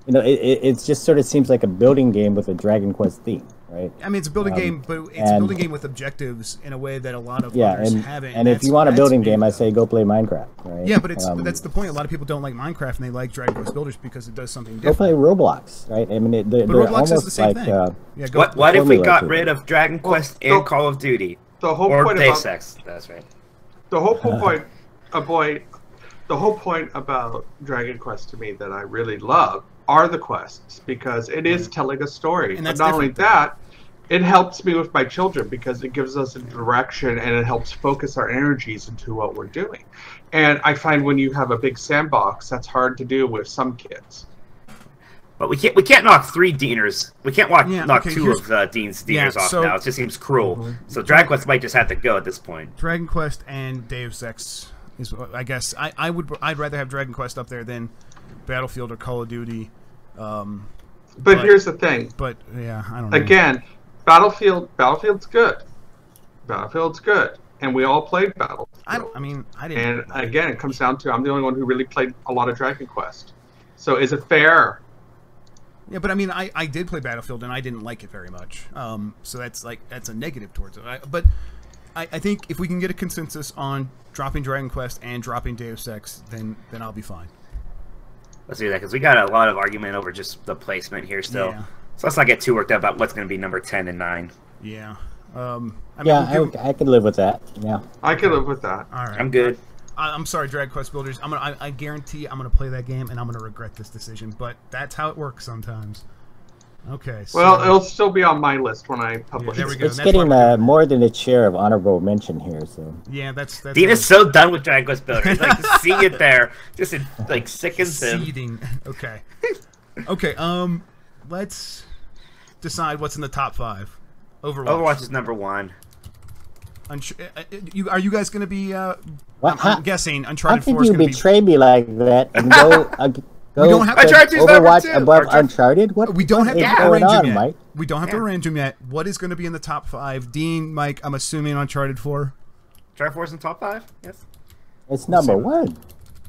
it just sort of seems like a building game with a Dragon Quest theme, right? I mean, it's a building game, but it's a building game with objectives in a way that a lot of others haven't. And if you want a building game, I say go play Minecraft, right? Yeah, but that's the point. A lot of people don't like Minecraft and they like Dragon Quest Builders because it does something Go different. play Roblox, right? I mean, they're Roblox almost is the same like. thing. Yeah, go. What if we formula got to it. rid of Dragon Quest and Call of Duty? The whole Or point Deus about Ex. That's right. the whole point about Dragon Quest to me that I really love are the quests, because it is telling a story. And But that's not only different, that, it helps me with my children because it gives us a direction and it helps focus our energies into what we're doing. And I find when you have a big sandbox, that's hard to do with some kids. But we can't knock 3 Deaners. We can't knock 2 here's- of Dean's Deaners off so- now. It just seems cruel. So Dragon Quest might just have to go at this point. Dragon Quest and Deus Ex is, I guess, I'd rather have Dragon Quest up there than Battlefield or Call of Duty. But here's the thing. But yeah, I don't know. Again, Battlefield's good. Battlefield's good. And we all played Battlefield. I didn't. And again, it comes down to I'm the only one who really played a lot of Dragon Quest. So is it fair? Yeah, but I mean, I did play Battlefield and I didn't like it very much. So that's a negative towards it. But I think if we can get a consensus on dropping Dragon Quest and dropping Deus Ex, then I'll be fine. Let's do that, because we got a lot of argument over just the placement here still. Yeah. So let's not get too worked up about what's going to be number 10 and 9. Yeah. I mean, I could live with that. Yeah. I can live with that. all right. I'm good. I'm sorry, Dragon Quest Builders. I guarantee I'm gonna play that game and I'm gonna regret this decision. But that's how it works sometimes. Okay. So, Well, it'll still be on my list when I publish there we it. go. It's That's getting why more than its share of honorable mention here. So yeah, that's Dean is so done with Dragon Quest Builders. Like, to see it there just sickens him. seeding. Okay. Okay. Let's decide what's in the top 5. Overwatch is number 1. Are you guys going to be? What? I'm guessing how Uncharted could 4 is you going to be. betray me like that and go? We don't have put Uncharted's number Overwatch 2. above Uncharted. What? We don't have is to going arrange them on, yet. Mike? We don't have to Yeah. arrange them yet. What is going to be in the top 5? Dean, Mike, I'm assuming Uncharted 4. Uncharted 4 is in top 5? Yes. It's number 1.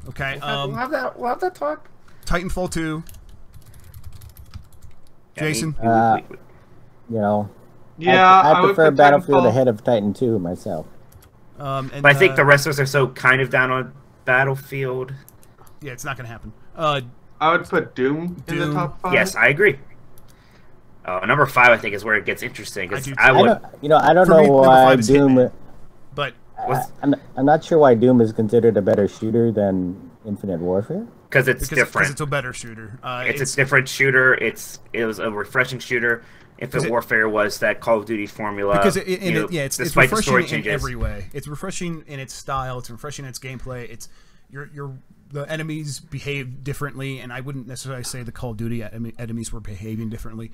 Okay. We'll have that talk. Titanfall 2. Jason? You know. Yeah, I would prefer put Battlefield Titanfall. ahead of Titan 2 myself. And, But I think the rest of us are so kind of down on Battlefield. Yeah, it's not going to happen. I would put Doom in the Doom. top 5. Yes, I agree. Number 5, I think, is where it gets interesting. 'Cause I do I too. would. I don't For know me, number why 5 is Doom. Hitman. But I'm not sure why Doom is considered a better shooter than Infinite Warfare. Because it's because different. it's a better shooter. It's a different shooter. It was a refreshing shooter. Infinite Warfare was that Call of Duty formula. because it's despite the refreshing story in changes. every way. It's refreshing in its style. It's refreshing in its gameplay. It's the enemies behave differently, and I wouldn't necessarily say the Call of Duty enemies were behaving differently.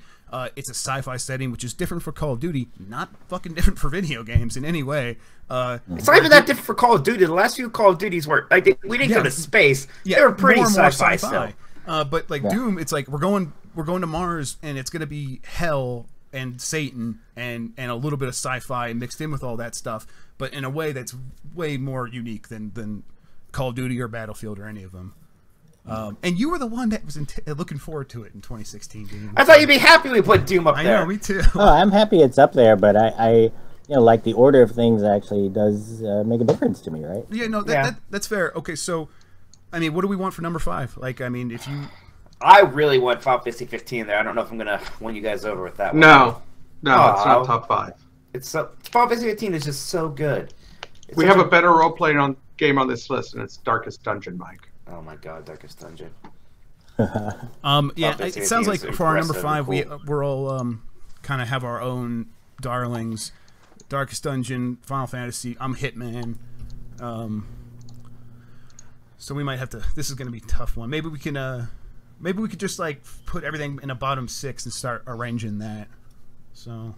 It's a sci-fi setting, which is different for Call of Duty, not fucking different for video games in any way. It's not even that different for Call of Duty. The last few Call of Duties were we didn't go to space. Yeah, they were pretty more and more sci-fi still. But like Doom, it's like we're going to Mars, and it's going to be hell and Satan and a little bit of sci-fi mixed in with all that stuff, but in a way that's way more unique than Call of Duty or Battlefield or any of them. And you were the one that was looking forward to it in 2016. Dean. I thought you'd be happy we put Doom up I there. know, me too. Oh, I'm happy it's up there, but I like the order of things actually does make a difference to me, right? Yeah, no, that's fair. Okay, so, I mean, what do we want for number 5? Like, I mean, if you... I really want Final Fantasy 15 there. I don't know if I'm gonna win you guys over with that one. No, it's Aw. not top 5. It's so Final Fantasy 15 is just so good. It's We such have a better role-playing game on this list, and it's Darkest Dungeon, Mike. Oh my god, Darkest Dungeon. Yeah, it sounds like for our number 5, cool. we're all kind of have our own darlings. Darkest Dungeon, Final Fantasy. I'm Hitman. So we might have to. This is going to be a tough one. Maybe we can. Maybe we could just like put everything in a bottom 6 and start arranging that. So.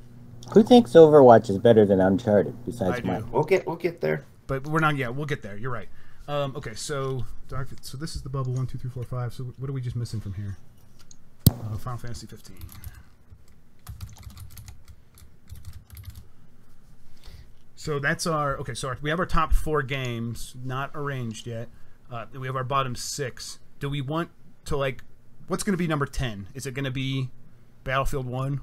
Who thinks Overwatch is better than Uncharted besides I do. Mike? We'll get there. But we're not. Yeah, we'll get there. You're right. Okay, so So this is the bubble 1, 2, 3, 4, 5. So what are we just missing from here? Final Fantasy 15. So that's our So we have our top 4 games not arranged yet. We have our bottom 6. Do we want to like? What's going to be number 10? Is it going to be Battlefield 1?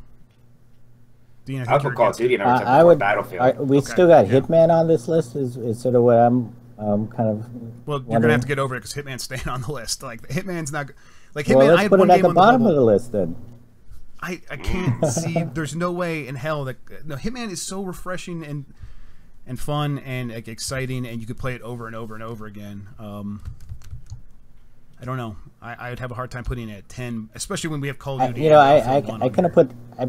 Dean, I think I'll put Call of Duty number 10 I before would. Battlefield. We still got Hitman on this list. Is sort of what I'm kind of. Well, you're gonna have to get over it because Hitman's staying on the list. Like Hitman's not like Hitman. Well, I let's had put one it at game the on bottom the of the list then. I can't see. There's no way in hell that Hitman is so refreshing and fun and like exciting, and you could play it over and over and over again. I don't know. I would have a hard time putting it at 10, especially when we have Call of Duty. I kind of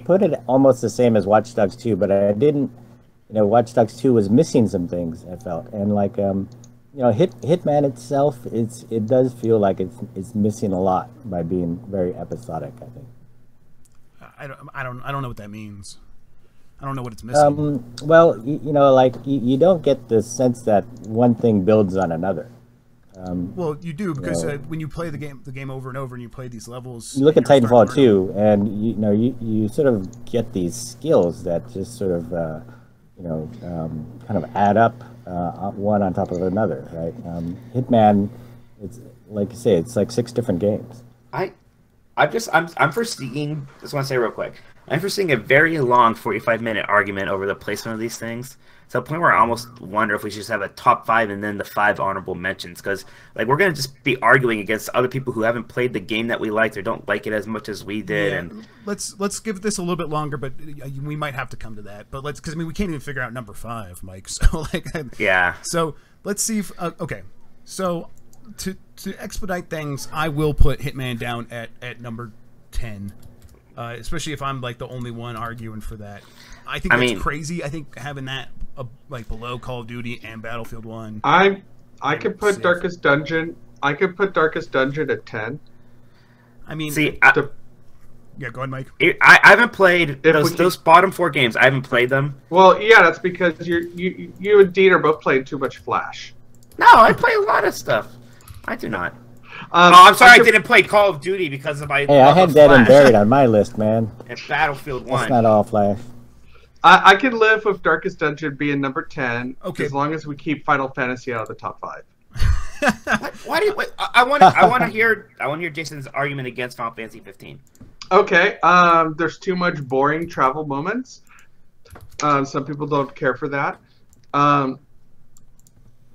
put it almost the same as Watch Dogs 2, but I didn't. Watch Dogs 2 was missing some things, I felt, and like Hitman itself, it does feel like it's missing a lot by being very episodic, I think. I don't know what that means. I don't know what it's missing. Well, you don't get the sense that one thing builds on another. Well, you do because when you play the game over and over, and you play these levels. You look at Titanfall 2, and you sort of get these skills that just sort of kind of add up one on top of another, right? Hitman, it's like you say, it's like 6 different games. I'm foreseeing. Just want to say real quick. I'm foreseeing a very long 45-minute argument over the placement of these things. To the point where I almost wonder if we should just have a top 5 and then the 5 honorable mentions, because like we're gonna just be arguing against other people who haven't played the game that we liked or don't like it as much as we did. Yeah, and let's give this a little bit longer, but we might have to come to that. But because we can't even figure out number 5, Mike. So like yeah. So let's see if okay. So to expedite things, I will put Hitman down at number 10. Especially if I'm like the only one arguing for that. I think that's crazy. I think having that like below Call of Duty and Battlefield 1. I could put Darkest Dungeon. I could put Darkest Dungeon at 10. I mean, see, yeah, go ahead, Mike. I haven't played those bottom 4 games. I haven't played them. Well, yeah, that's because you and Dean are both playing too much Flash. No, I play a lot of stuff. I do not. I'm sorry I didn't play Call of Duty because of my. Hey, I had Dead and Buried on my list, man. And Battlefield 1. That's not all Flash. I can live with Darkest Dungeon being number 10, okay, as long as we keep Final Fantasy out of the top 5. Why do you? I want to hear Jason's argument against Final Fantasy 15. Okay, there's too much boring travel moments. Some people don't care for that.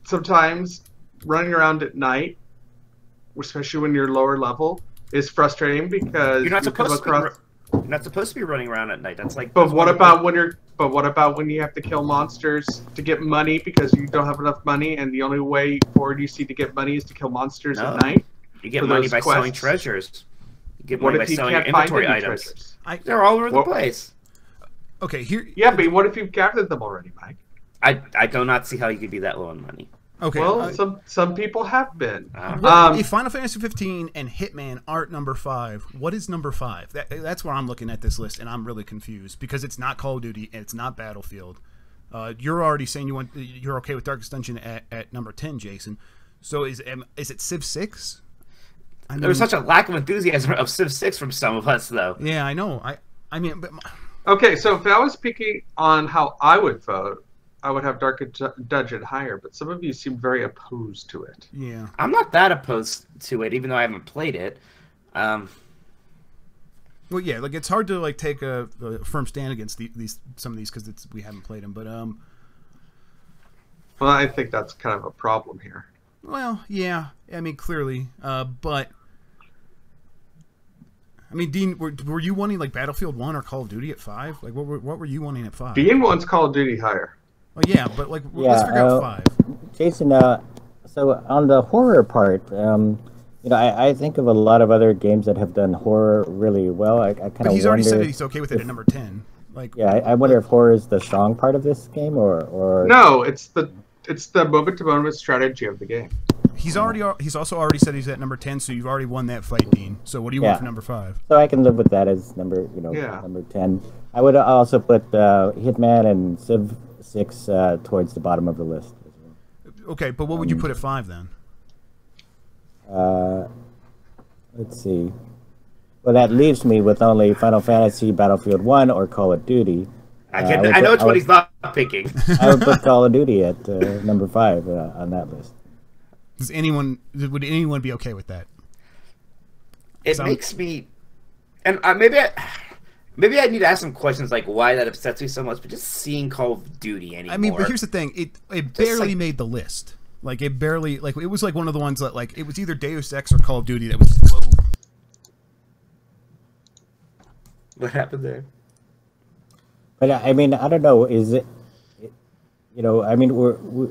Sometimes running around at night, especially when you're lower level, is frustrating because you're not supposed to be running around at night. That's like. But what about when you have to kill monsters to get money because you don't have enough money, and the only way forward you see to get money is to kill monsters at night? You get money by selling treasures. You get money by selling your inventory items. They're all over the place. Okay, here. Yeah, but what if you've gathered them already, Mike? I do not see how you could be that low on money. Okay. Well, some people have been. If Final Fantasy 15 and Hitman aren't number 5, what is number 5? That's where I'm looking at this list, and I'm really confused because it's not Call of Duty and it's not Battlefield. You're already saying you're okay with Darkest Dungeon at number 10, Jason. So is it Civ 6? There was such a lack of enthusiasm of Civ 6 from some of us, though. Yeah, I know. I mean, but okay. So if I was speaking on how I would vote, I would have Darkest Dungeon higher, but some of you seem very opposed to it. Yeah. I'm not that opposed to it, even though I haven't played it. Well, yeah, like it's hard to like take a firm stand against some of these because we haven't played them, but Well, I think that's kind of a problem here. Well, yeah, I mean clearly, but I mean, Dean, were you wanting like Battlefield 1 or Call of Duty at 5? Like, what were you wanting at 5? Dean wants Call of Duty higher. Well, yeah, but like let's figure out 5. Jason, so on the horror part, I think of a lot of other games that have done horror really well. I kind of. But he's already said he's okay with it at number 10. Like, yeah, I wonder if horror is the strong part of this game, or no, it's the moment-to-moment strategy of the game. He's also already said he's at number 10, so you've already won that fight, Dean. So what do you want for number 5? So I can live with that as number 10. I would also put Hitman and Civ 6 towards the bottom of the list. Okay, but what would you put at 5 then? Let's see. Well, that leaves me with only Final Fantasy, Battlefield 1, or Call of Duty. I know which one he's not picking. I would put Call of Duty at number 5 on that list. Would anyone be okay with that? It makes me, and maybe I need to ask some questions like why that upsets me so much. But just seeing Call of Duty anymore. I mean, but here's the thing: it barely made the list. Like it barely, like it was like one of the ones that like it was either Deus Ex or Call of Duty that was. Whoa. What happened there? But I mean, I don't know. Is it? I mean,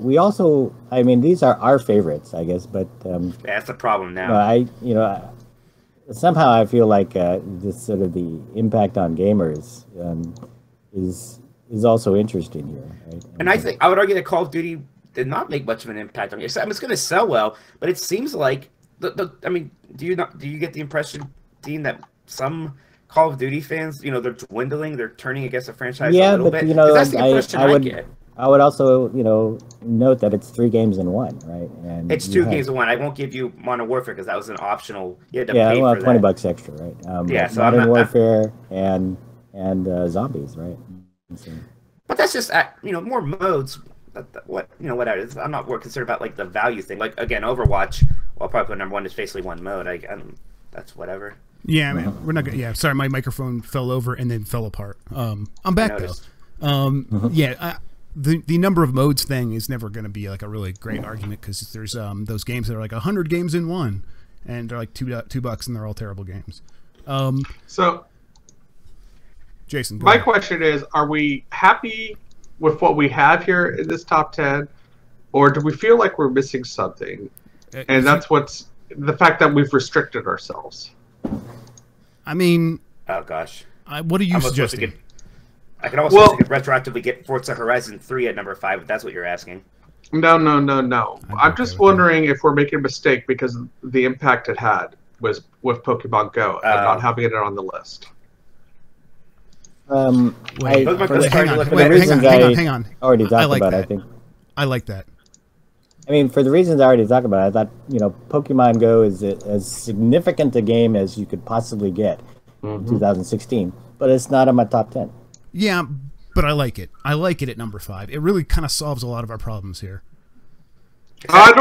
we also. I mean, these are our favorites, I guess. But that's the problem now. Somehow I feel like this sort of the impact on gamers is also interesting here. Right? And I think I would argue that Call of Duty did not make much of an impact on gamers. I mean, it's going to sell well, but it seems like I mean, do you get the impression, Dean, that some Call of Duty fans, they're dwindling, they're turning against the franchise a little bit? That's the impression I get. I would also, note that it's 3 games in 1, right? And it's 2 games in 1. I won't give you Modern Warfare because that was an optional. You had to pay for that. $20 extra, right? So Modern Warfare and zombies, right? But that's just more modes. Whatever. I'm not more concerned about like the value thing. Like again, Overwatch. Well, I'll probably put number 1 is basically one mode. That's whatever. Yeah, man, we're not gonna. Yeah, sorry, my microphone fell over and then fell apart. I'm back though. Yeah. The number of modes thing is never going to be like a really great argument because there's those games that are like 100 games in one, and they're like $2 and they're all terrible games. So, Jason, my question is: are we happy with what we have here in this top 10, or do we feel like we're missing something? And that's what's the fact that we've restricted ourselves. I mean, oh gosh, what are you suggesting? I can also retroactively get Forza Horizon 3 at number 5, if that's what you're asking. No. I'm just wondering if we're making a mistake because the impact it had was with Pokemon Go and not having it on the list. Hang on. Already talked about, I think. I like that. I mean, for the reasons I already talked about, I thought, Pokemon Go is as significant a game as you could possibly get in 2016, but it's not in my top 10. Yeah, but I like it. I like it at number 5. It really kind of solves a lot of our problems here. I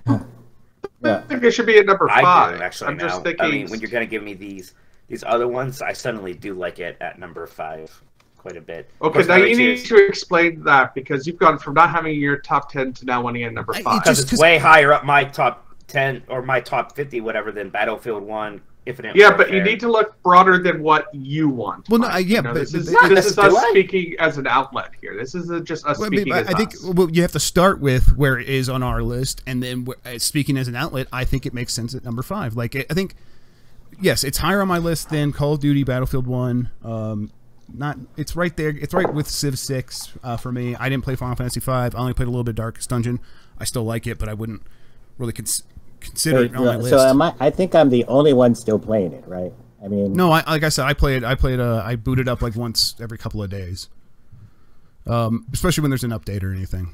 don't think it should be at number 5. I do, actually, I'm just thinking. I mean, when you're going to give me these other ones, I suddenly do like it at number 5 quite a bit. Okay, now you need to explain that because you've gone from not having your top 10 to now wanting it at number 5. Because it's way higher up my top 10 or my top 50, whatever, than Battlefield 1. But you need to look broader than what you want. Well, no, but this is us speaking as an outlet here. This isn't just us speaking as us. I think you have to start with where it is on our list, and then speaking as an outlet, I think it makes sense at number 5. Like, I think, yes, it's higher on my list than Call of Duty, Battlefield 1. It's right there. It's right with Civ 6 for me. I didn't play Final Fantasy 5. I only played a little bit of Darkest Dungeon. I still like it, but I wouldn't really consider it on my list. So I think I'm the only one still playing it, right? I mean, no. Like I said, I booted up like once every couple of days, especially when there's an update or anything.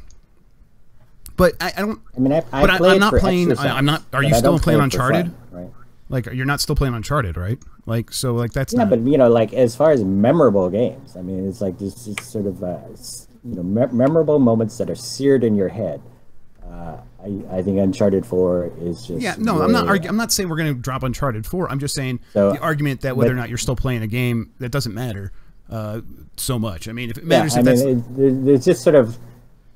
But I don't. I mean, I'm not playing. I'm not. Are you still playing Uncharted? Fun, right? Like you're not still playing Uncharted, right? Like so, like that's but like as far as memorable games, I mean, it's like this is sort of memorable moments that are seared in your head. I think Uncharted 4 is just I'm not saying we're going to drop Uncharted 4. I'm just saying the argument that whether or not you're still playing a game that doesn't matter so much. I mean, if it matters, there's just sort of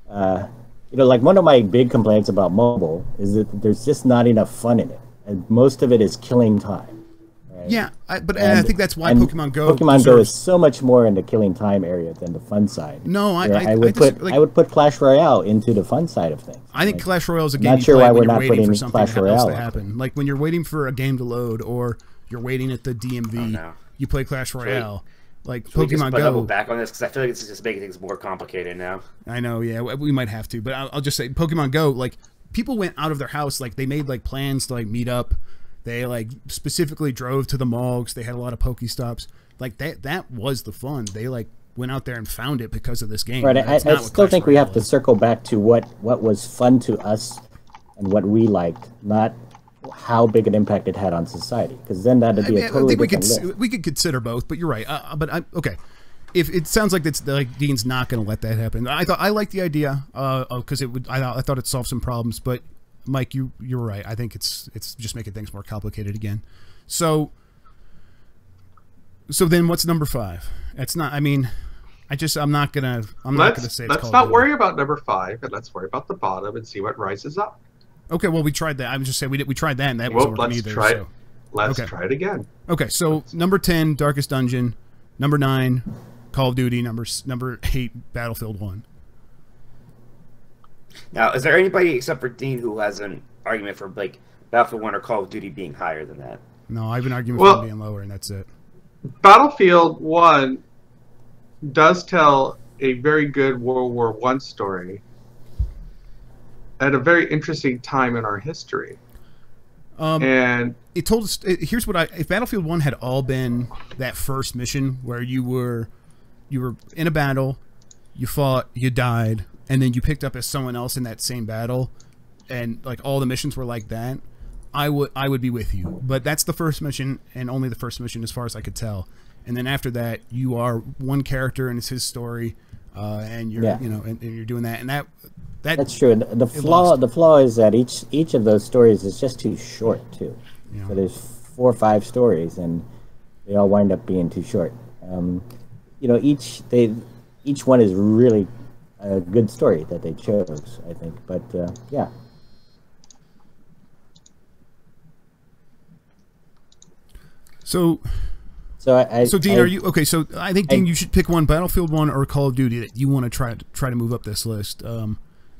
like one of my big complaints about mobile is that there's just not enough fun in it, and most of it is killing time. Right? Yeah, but I think that's why Pokemon Go. Pokemon Go is so much more in the killing time area than the fun side. No, I would put Clash Royale into the fun side of things. I think Clash Royale is a game not you sure play why when we're you're not waiting putting for something Clash else Royale to happen. Like when you're waiting for a game to load, or you're waiting at the DMV, you play Clash Royale. Like Pokemon we just Go. double back on this because I feel like it's just making things more complicated now. I know, yeah, we might have to, but I'll just say Pokemon Go. Like people went out of their house, like they made like plans to like meet up. They like specifically drove to the mall because they had a lot of Pokestops. Like that was the fun. They like went out there and found it because of this game. Right. I still think we have to circle back to what was fun to us and what we liked, not how big an impact it had on society. Because then that'd be a totally different list. We could consider both, but you're right. Okay. If it sounds like that's like Dean's not going to let that happen. I like the idea because it would. I thought it solved some problems, but Mike, you're right. I think it's just making things more complicated again. So then what's number 5? It's not. I mean, I'm not gonna say. Let's not worry about number 5, and let's worry about the bottom and see what rises up. Okay. Well, we tried that. I'm just saying we tried that, and that wasn't working either. Let's try it again. Okay. So number 10, Darkest Dungeon. Number 9, Call of Duty. Number 8, Battlefield 1. Now, is there anybody except for Dean who has an argument for like Battlefield 1 or Call of Duty being higher than that? No, I have an argument for them being lower, and that's it. Battlefield 1 does tell a very good World War I story at a very interesting time in our history. And it told us. Here's what if Battlefield 1 had all been that first mission where you were in a battle, you fought, you died, and then you picked up as someone else in that same battle, and like all the missions were like that, I would be with you. But that's the first mission, and only the first mission as far as I could tell. And then after that, you are one character and it's his story, and you're and you're doing that, and that's true. The flaw is that each of those stories is just too short too. So there's 4 or 5 stories, and they all wind up being too short. Each one is really a good story that they chose, I think. But yeah. So Dean, are you okay? So I think Dean, you should pick one: Battlefield 1 or Call of Duty that you want to try to move up this list.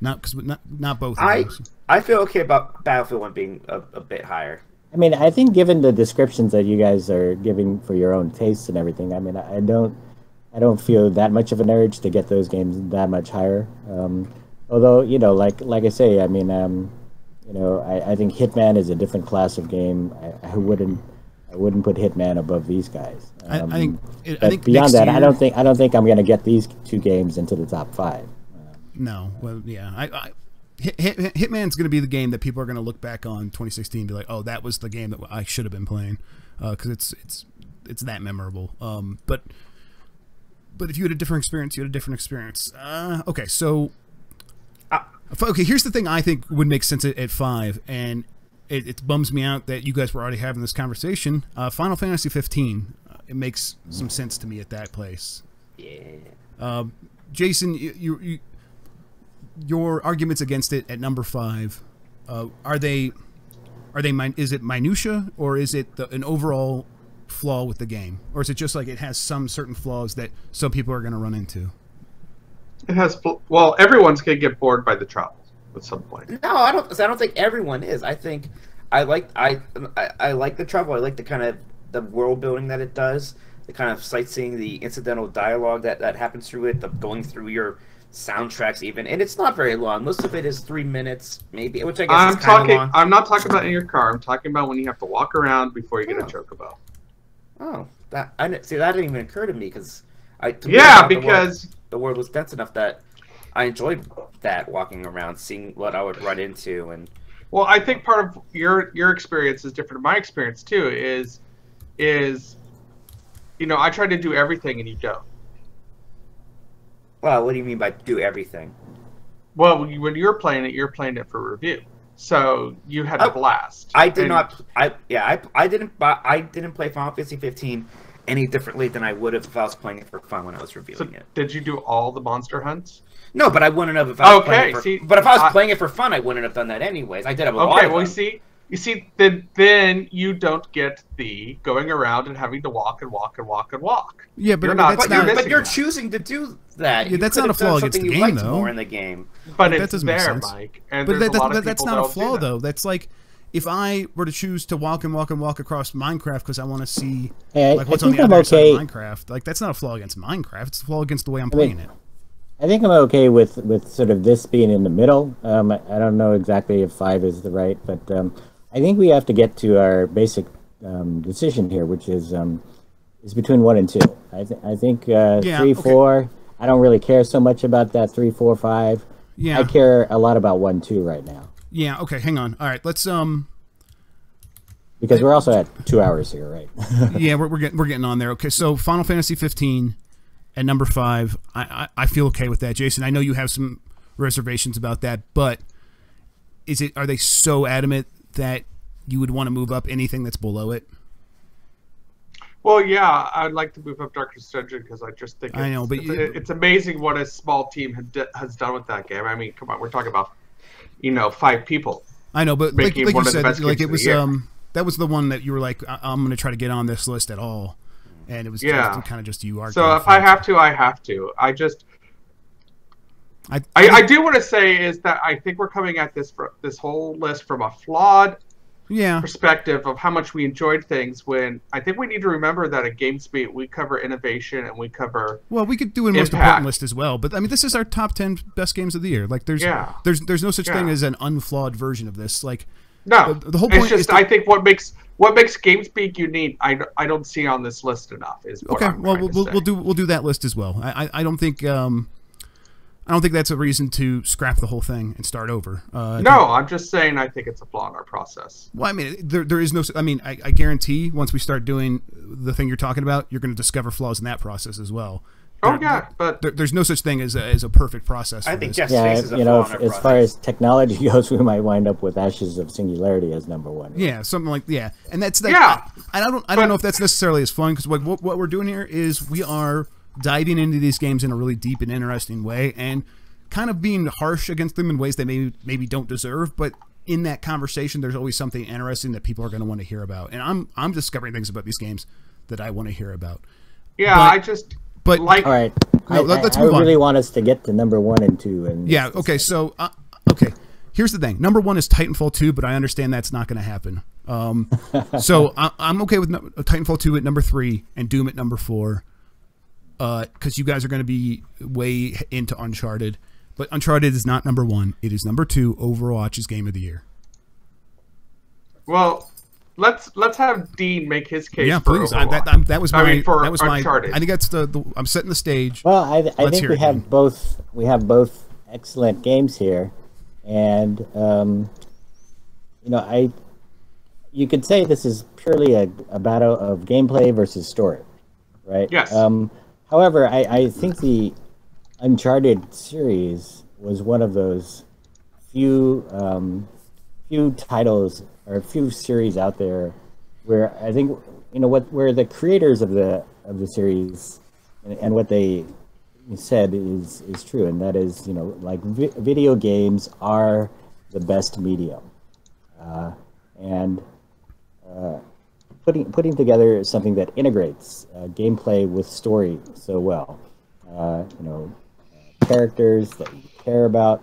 Not both. I feel okay about Battlefield 1 being a bit higher. I mean, I think given the descriptions that you guys are giving for your own tastes and everything, I mean, I don't feel that much of an urge to get those games that much higher. Although, like I say, I mean, I think Hitman is a different class of game. I wouldn't put Hitman above these guys. I think beyond that, I don't think I'm going to get these 2 games into the top 5. No, well, yeah, Hitman's going to be the game that people are going to look back on 2016 and be like, oh, that was the game that I should have been playing, because it's that memorable. But if you had a different experience, you had a different experience. Okay, so here's the thing I think would make sense at 5, and it bums me out that you guys were already having this conversation. Final Fantasy 15. It makes some sense to me at that place. Yeah. Jason, your arguments against it at number 5, are they? Is it minutia, or is it an overall flaw with the game, or is it just like it has some certain flaws that some people are going to run into? It has. Well, everyone's going to get bored by the travel at some point. No, I don't think everyone is. I think I like the travel. I like the kind of the world building that it does, the kind of sightseeing, the incidental dialogue that happens through it, the going through your soundtracks even, and it's not very long. Most of it is 3 minutes, maybe, which I guess is kind of long. I'm not talking about in your car. I'm talking about when you have to walk around before you get a chocobo. Oh, that didn't even occur to me because because the world was dense enough that I enjoyed that walking around, seeing what I would run into, and. Well, I think part of your experience is different. My experience too is, I try to do everything and you don't. Well, what do you mean by do everything? Well, when you're playing it for review. So you had a blast. I did not. I didn't play Final Fantasy 15 any differently than I would have if I was playing it for fun when I was reviewing it. Did you do all the monster hunts? No, but I wouldn't have if I was playing it for, but if I was playing it for fun, I wouldn't have done that anyways. I did have a lot of them. See, You see, then you don't get the going around and having to walk and walk and walk and walk. Yeah, but you're I mean, not. that's But you're, not- But you're that. choosing to do that. Yeah, You that's could not a have done flaw against something the you game, liked though. more in the game. But That it's doesn't make there, sense. Mike. And But there's a lot of that's people not a don't flaw, do that. though. That's like if I were to choose to walk and walk and walk across Minecraft because I want to see Hey, like what's I on think the I'm other side okay. of Minecraft, like that's not a flaw against Minecraft. It's a flaw against the way I'm playing it. I think I'm okay with sort of this being in the middle. I don't know exactly if 5 is the right, but I think we have to get to our basic decision here, which is between 1 and 2. I think 3, okay. 4. I don't really care so much about that 3, 4, 5. Yeah. I care a lot about 1, 2 right now Yeah. Okay. Hang on. All right. Let's because we're also at 2 hours here, right? yeah, we're getting on there. Okay. So Final Fantasy 15 at number 5. I feel okay with that, Jason. I know you have some reservations about that, but are they so adamant that you would want to move up anything that's below it? Well, yeah, I'd like to move up Darkest Dungeon because I just think I know, but it's amazing what a small team has done with that game. I mean, come on, we're talking about 5 people. I know, but like making you one of the said, best like games it of the was year. that was the one that you were like, I'm going to try to get on this list at all, and it was Yeah. kind of just you arguing. So if for I it. have to, I have to. I I do want to say is that I think we're coming at this whole list from a flawed yeah. perspective of how much we enjoyed things, when I think we need to remember that at GameSpeed we cover innovation and we cover Well, we could do a most impact. important list as well, but I mean, this is our top 10 best games of the year. Like, there's no such thing as an unflawed version of this. Like, no. the whole point it's just is to, I think what makes GameSpeak unique, I don't see on this list enough. Is what okay. I'm Well, trying to say. we'll do that list as well. I don't think that's a reason to scrap the whole thing and start over. No, I'm just saying I think it's a flaw in our process. Well, I mean, there is no. I mean, I guarantee once we start doing the thing you're talking about, you're going to discover flaws in that process as well. Oh yeah, but There's no such thing as a perfect process. For I think this. Jeff's Yeah, face is a you know, flaw in our as far process. as technology goes, we might wind up with Ashes of Singularity as number 1. Yeah, something like and that's that. Yeah, I don't know if that's necessarily as fun because what we're doing here is we are diving into these games in a really deep and interesting way and kind of being harsh against them in ways they maybe don't deserve, but in that conversation there's always something interesting that people are going to want to hear about, and I'm discovering things about these games that I want to hear about. yeah, But like All right. No, let's move I on. really want us to get to number 1 and 2. And Yeah, okay, so okay, here's the thing. Number 1 is Titanfall 2, but I understand that's not going to happen. So I'm okay with Titanfall 2 at number 3 and Doom at number 4, because you guys are going to be way into Uncharted. But Uncharted is not number 1. It is number 2. Overwatch's Game of the Year. well, let's have Dean make his case. Yeah, for please. Overwatch. That was my for that was my. Uncharted. I think that's the I'm setting the stage. Well, I Let's think hear we it, have Dean. both. We have both excellent games here, and you know, you could say this is purely a battle of gameplay versus story, right? Yes. However, I think the Uncharted series was one of those few titles or few series out there where I think where the creators of the series and what they said is true, and that is like video games are the best medium, and putting together something that integrates gameplay with story so well, characters that you care about,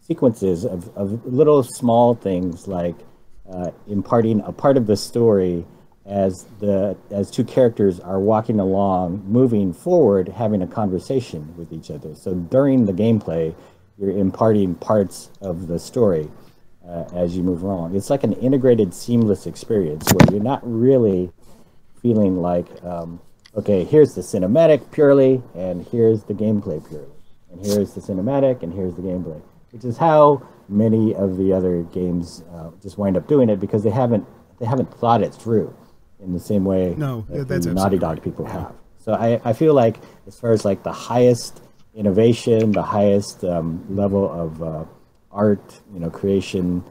sequences of little small things like imparting a part of the story as two characters are walking along, moving forward, having a conversation with each other. So during the gameplay, you're imparting parts of the story as you move along. It's like an integrated, seamless experience where you're not really feeling like, okay, here's the cinematic purely, and here's the gameplay purely, and here's the cinematic, and here's the gameplay, which is how many of the other games just wind up doing it because they haven't thought it through in the same way that that's the Naughty absolutely Dog right. people have. So I feel like as far as like the highest innovation, the highest level of art, creation,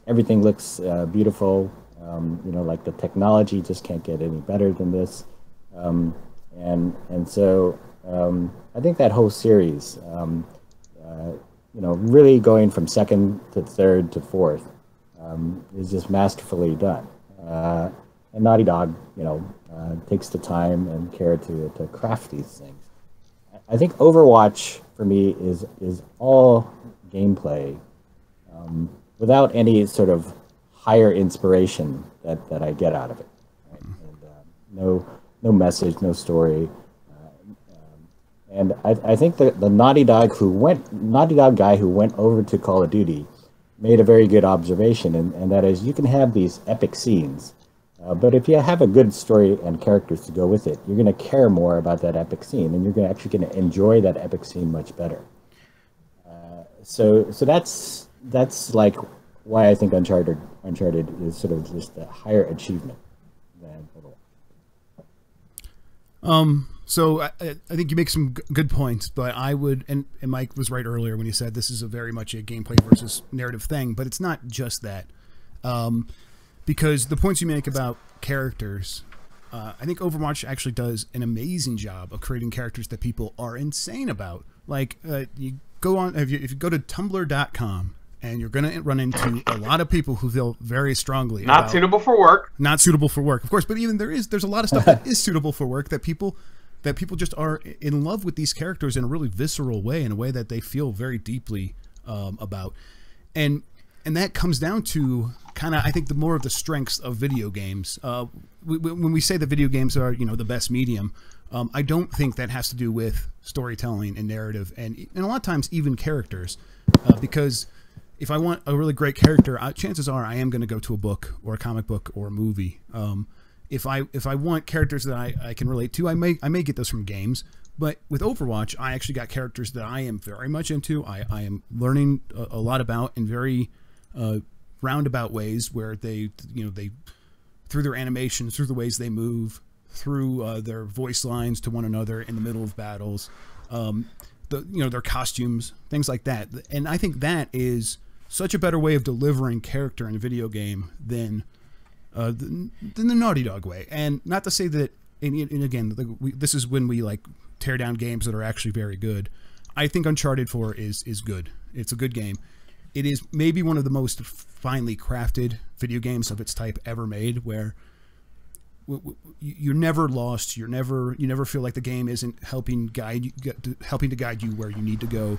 everything looks beautiful. Like the technology just can't get any better than this, and so I think that whole series, really going from second to third to fourth, is just masterfully done. And Naughty Dog, takes the time and care to craft these things. I think Overwatch for me is all gameplay without any sort of higher inspiration that I get out of it. Right? And, no message, no story. And I think the Naughty Dog guy who went over to Call of Duty made a very good observation, and that is you can have these epic scenes, but if you have a good story and characters to go with it, you're going to care more about that epic scene, and you're actually going to enjoy that epic scene much better. So that's like why I think Uncharted is sort of just a higher achievement than Overwatch. So I think you make some good points, but I would, and Mike was right earlier when he said this is a very much a gameplay versus narrative thing, but it's not just that. Because the points you make about characters, I think Overwatch actually does an amazing job of creating characters that people are insane about. Like, you go on, if you go to tumblr.com, and you're going to run into a lot of people who feel very strongly not suitable for work. Not suitable for work, of course. But even there's a lot of stuff that is suitable for work that people just are in love with these characters in a really visceral way, in a way that they feel very deeply about. And that comes down to kind of, I think, the more of the strengths of video games. When we say that video games are, the best medium, I don't think that has to do with storytelling and narrative and a lot of times even characters, because if I want a really great character, chances are I am going to go to a book or a comic book or a movie. If I want characters that I can relate to, I may get those from games. But with Overwatch, I actually got characters that I am very much into. I am learning a lot about in very roundabout ways, where they through their animations, through the ways they move, through their voice lines to one another in the middle of battles, their costumes, things like that. And I think that is such a better way of delivering character in a video game than the Naughty Dog way. And not to say that, and again, this is when we tear down games that are actually very good. I think Uncharted 4 is good. It's a good game. It is maybe one of the most finely crafted video games of its type ever made, where you're never lost. You never feel like the game isn't helping to guide you where you need to go,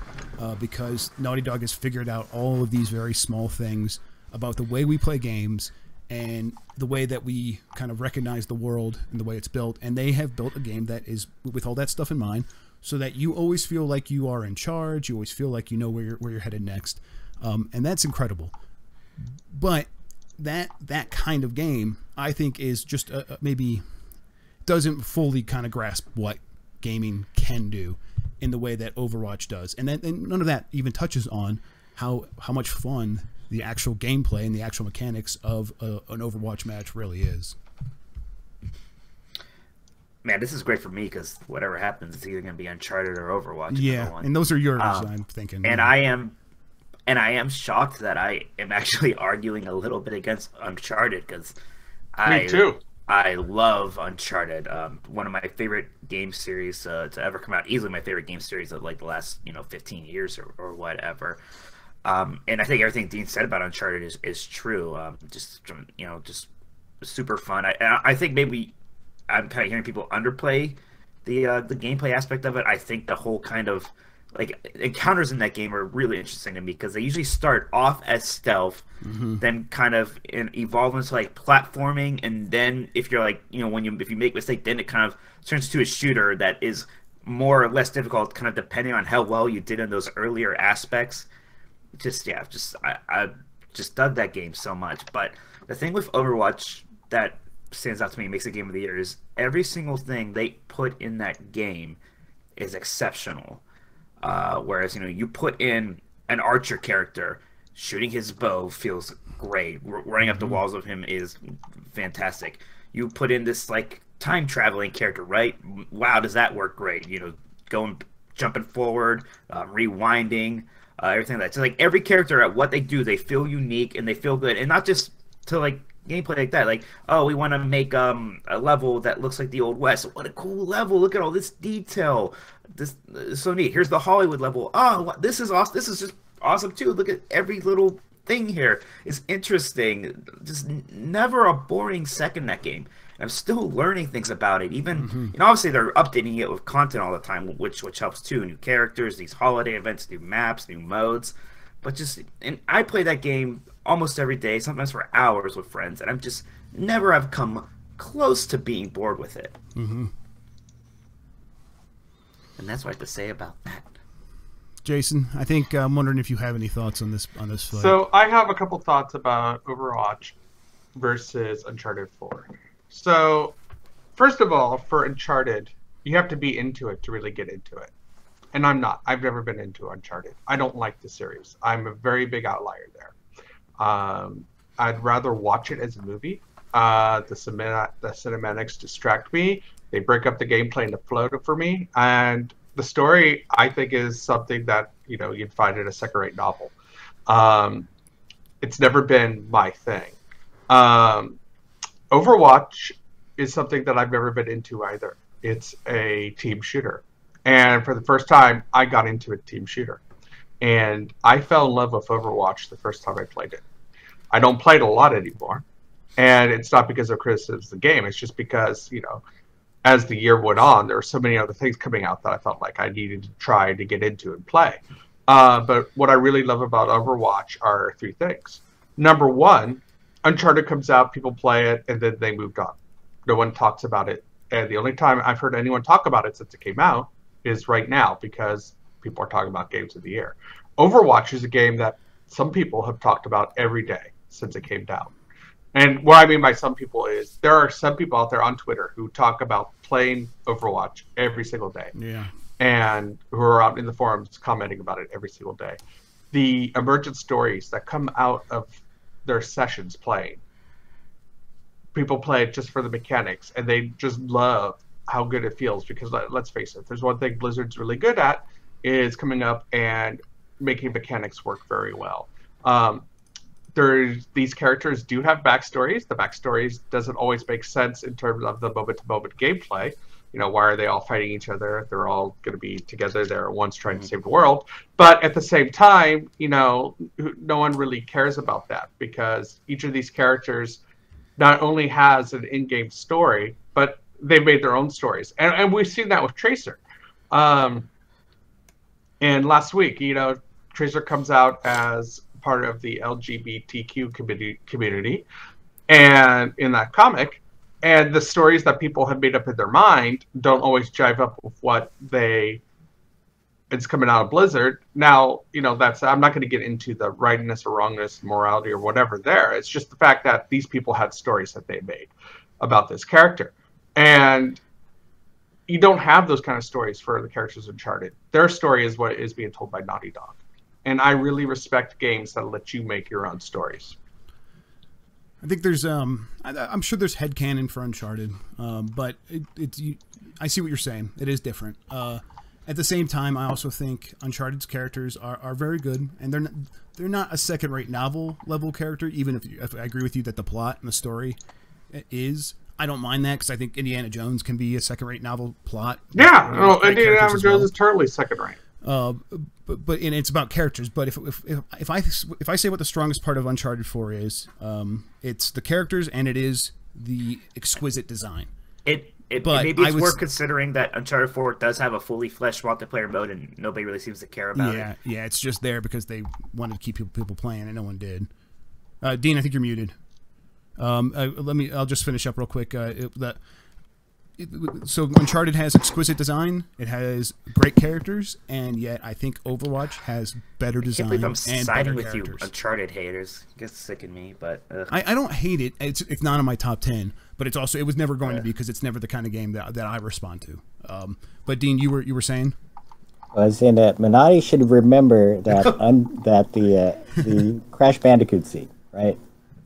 because Naughty Dog has figured out all of these very small things about the way we play games and the way that we kind of recognize the world and the way it's built. And they have built a game that is with all that stuff in mind, so that you always feel like you are in charge. You always feel like you know where you're headed next, and that's incredible. But that kind of game, I think, is just maybe doesn't fully kind of grasp what gaming can do in the way that Overwatch does, and none of that even touches on how much fun the actual gameplay and the actual mechanics of an Overwatch match really is. Man, this is great for me because whatever happens, it's either going to be Uncharted or Overwatch. Yeah, and those are yours, I'm thinking. And I am shocked that I am actually arguing a little bit against Uncharted, because Me too. I love Uncharted. One of my favorite game series to ever come out. Easily my favorite game series of the last 15 years or whatever. And I think everything Dean said about Uncharted is true. Just super fun. I think maybe I'm kind of hearing people underplay the gameplay aspect of it. I think the whole kind of encounters in that game are really interesting to me, because they usually start off as stealth, then kind of evolve into platforming, and then if you're if you make a mistake, then it kind of turns into a shooter that is more or less difficult, kind of depending on how well you did in those earlier aspects. I just dug that game so much. But the thing with Overwatch that stands out to me, makes it game of the year, is every single thing they put in that game is exceptional. Whereas you put in an archer character, shooting his bow feels great. Running up the walls of him is fantastic. You put in this time traveling character, right? Wow, does that work great? Jumping forward, rewinding, everything like that. So every character at what they do, they feel unique and they feel good, and not just to gameplay like that. We want to make a level that looks like the Old West. What a cool level! Look at all this detail. This is so neat. Here's the Hollywood level. Oh, this is awesome. This is just awesome too. Look at every little thing here is interesting. Just never a boring second that game. I'm still learning things about it. Even you know, obviously they're updating it with content all the time, which helps too. New characters, these holiday events, new maps, new modes. But and I play that game almost every day, sometimes for hours with friends, and I'm just never have come close to being bored with it. And that's what I have to say about that. Jason, I think I'm wondering if you have any thoughts on this fight. So I have a couple thoughts about Overwatch versus Uncharted 4. So, first of all, for Uncharted, you have to be into it to really get into it. And I'm not. I've never been into Uncharted. I don't like the series. I'm a very big outlier there. I'd rather watch it as a movie. The cinematics distract me. They break up the gameplay and the flow for me. And the story, I think, is something that, you know, you'd find in a second-rate novel. It's never been my thing. Overwatch is something that I've never been into either. It's a team shooter. And for the first time, I got into a team shooter. And I fell in love with Overwatch the first time I played it. I don't play it a lot anymore. And it's not because of criticisms of the game. It's just because, you know, as the year went on, there were so many other things coming out that I felt like I needed to try to get into and play. But what I really love about Overwatch are three things. Number one, Uncharted comes out, people play it, and then they moved on. No one talks about it. And the only time I've heard anyone talk about it since it came out is right now, because people are talking about games of the year. Overwatch is a game that some people have talked about every day since it came down. And what I mean by some people is there are some people out there on Twitter who talk about playing Overwatch every single day. Yeah. And who are out in the forums commenting about it every single day. The emergent stories that come out of their sessions playing. People play it just for the mechanics, and they just love how good it feels, because let's face it, there's one thing Blizzard's really good at is coming up and making mechanics work very well. These characters do have backstories. The backstories doesn't always make sense in terms of the moment-to-moment gameplay. You know, why are they all fighting each other? They're all going to be together there. One's trying to save the world. But at the same time, you know, no one really cares about that, because each of these characters not only has an in-game story, but they've made their own stories. And we've seen that with Tracer. And last week, you know, Tracer comes out as part of the LGBTQ community, and in that comic, and the stories that people have made up in their mind don't always jive up with what it's coming out of Blizzard. Now, you know, I'm not going to get into the rightness or wrongness, morality or whatever there. It's just the fact that these people had stories that they made about this character. And you don't have those kind of stories for the characters in Uncharted. Their story is what is being told by Naughty Dog. And I really respect games that let you make your own stories. I think there's I'm sure there's headcanon for Uncharted, but I see what you're saying. It is different. At the same time, I also think Uncharted's characters are very good, and they're not a second-rate novel level character. Even if I agree with you that the plot and the story is, I don't mind that, because I think Indiana Jones can be a second-rate novel plot. Yeah, no, Indiana Jones is totally second-rate. But and it's about characters. But if I say what the strongest part of Uncharted 4 is, it's the characters, and it is the exquisite design. Maybe it's worth considering that Uncharted 4 does have a fully fleshed multiplayer mode, and nobody really seems to care about it. Yeah, it's just there because they wanted to keep people playing, and no one did. Dean, I think you're muted. I'll just finish up real quick. So Uncharted has exquisite design, it has great characters, and yet I think Overwatch has better design and better with characters. You Uncharted haters. It gets sick in me, but I don't hate it. It's not in my top 10, but it was never going to be, because it's never the kind of game that I respond to. But Dean, you were saying? I was saying that Minotti should remember that that the Crash Bandicoot scene, right?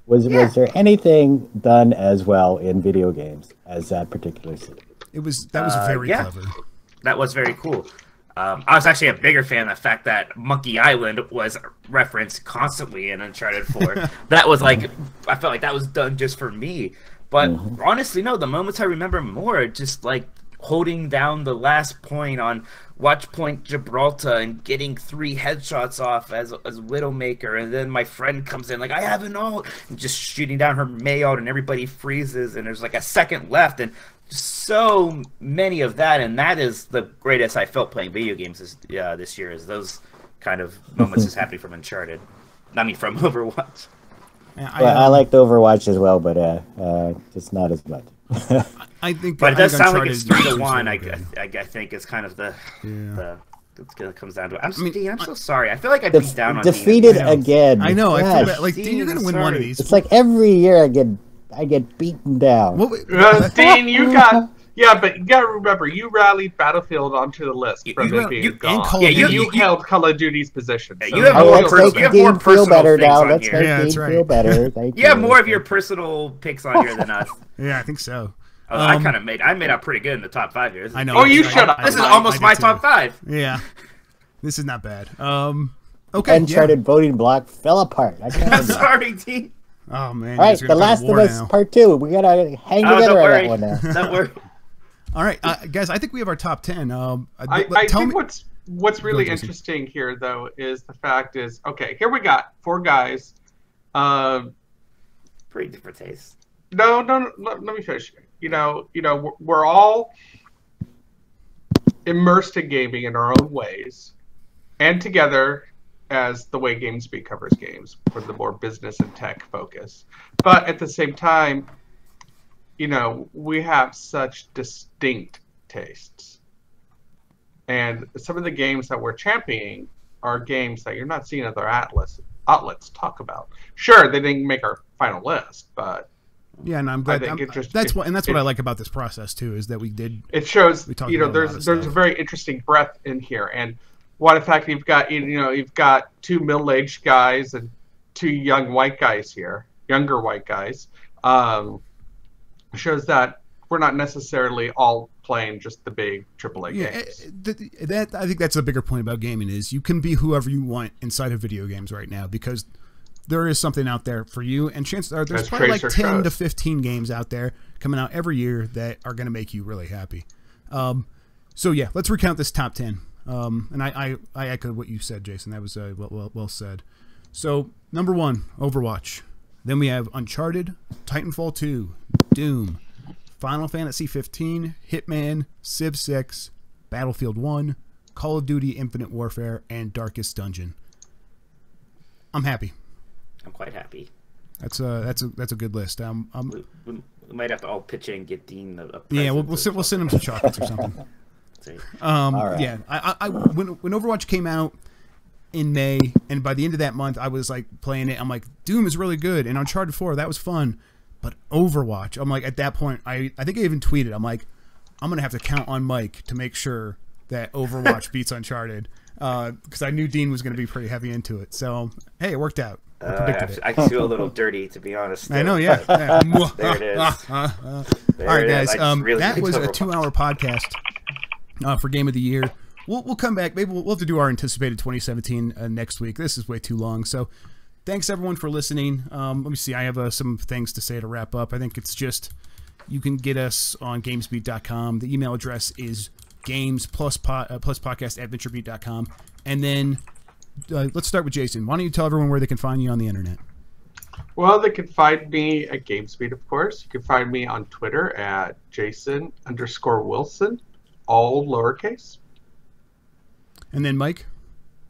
Was there anything done as well in video games as that particular scene? That was very clever. That was very cool. I was actually a bigger fan of the fact that Monkey Island was referenced constantly in Uncharted 4. That was like, I felt like that was done just for me. But honestly, no, the moments I remember more are just like holding down the last point on Watch Point Gibraltar and getting 3 headshots off as Widowmaker, and then my friend comes in like, I have an ult, and just shooting down her May ult, and everybody freezes, and there's like a second left, and so many of that, and that is the greatest I felt playing video games this year, is those kind of moments is happening from Uncharted. I mean, from Overwatch. Yeah, I liked Overwatch as well, but just not as much. I think, but it does sound like Uncharted it's 3-1. really I think is kind of the it's gonna comes down to it. I'm so sorry. I feel like I beat down on defeated Dean. again. I know. I feel Gosh. bad. Like Dean, you're gonna win one of these. It's like every year I get beaten down. Dean, you got. Yeah, but you gotta remember, you rallied Battlefield onto the list from it being gone. You held Call of Duty's position. So. You have more personal feel better things now. on Let's here. make Dean feel better. Thank you have more of your personal picks on here than us. Yeah, I think so. I made out pretty good in the top 5 here. I know. Oh, you shut up. This is almost my top 5. Yeah, this is not bad. Okay. Uncharted voting block fell apart. I'm sorry, Dean. Oh man. All right, The Last of Us Part 2. We gotta hang together on that one now. Don't worry. All right, guys. I think we have our top 10. I think what's really interesting here, though, is the fact is, okay, here we got 4 guys. Pretty different tastes. No. Let me finish. We're all immersed in gaming in our own ways, and together as the way GamesBeat covers games, for the more business and tech focus. But at the same time, we have such distinct tastes. And some of the games that we're championing are games that you're not seeing other outlets talk about. Sure, they didn't make our final list, but yeah, and I'm glad. That's what I like about this process too, is that we did. It shows, there's a very interesting breadth in here, and what in fact you've got, you've got 2 middle-aged guys and 2 younger white guys. Shows that we're not necessarily all playing just the big AAA games. I think that's a bigger point about gaming, is you can be whoever you want inside of video games right now, because there is something out there for you, and chances are there's probably like 10 to 15 games out there coming out every year that are going to make you really happy. So yeah, let's recount this top 10. And I echo what you said, Jason. That was well said. So number 1, Overwatch. Then we have Uncharted, Titanfall 2, Doom, Final Fantasy 15, Hitman, Civ 6, Battlefield 1, Call of Duty Infinite Warfare, and Darkest Dungeon. I'm happy. I'm quite happy. That's a good list. We might have to all pitch in and get Dean a present. Yeah, we'll send him some chocolates or something. Right. Yeah, when Overwatch came out in May, and by the end of that month, I was like playing it. I'm like, Doom is really good, and Uncharted 4, that was fun. But Overwatch, I'm like, at that point, I think I even tweeted, I'm like, I'm gonna have to count on Mike to make sure that Overwatch beats Uncharted, because I knew Dean was gonna be pretty heavy into it. So hey, it worked out. I predicted it. I feel a little dirty, to be honest. I know, yeah. There it is. All right, guys. That was a 2-hour podcast for Game of the Year. We'll come back. Maybe we'll have to do our anticipated 2017 next week. This is way too long. So thanks, everyone, for listening. Let me see. I have some things to say to wrap up. I think it's just, you can get us on GamesBeat.com. The email address is games+podcast at VentureBeat.com. And then let's start with Jason. Why don't you tell everyone where they can find you on the internet? Well, they can find me at GamesBeat, of course. You can find me on Twitter at Jason_Wilson, all lowercase. And then Mike?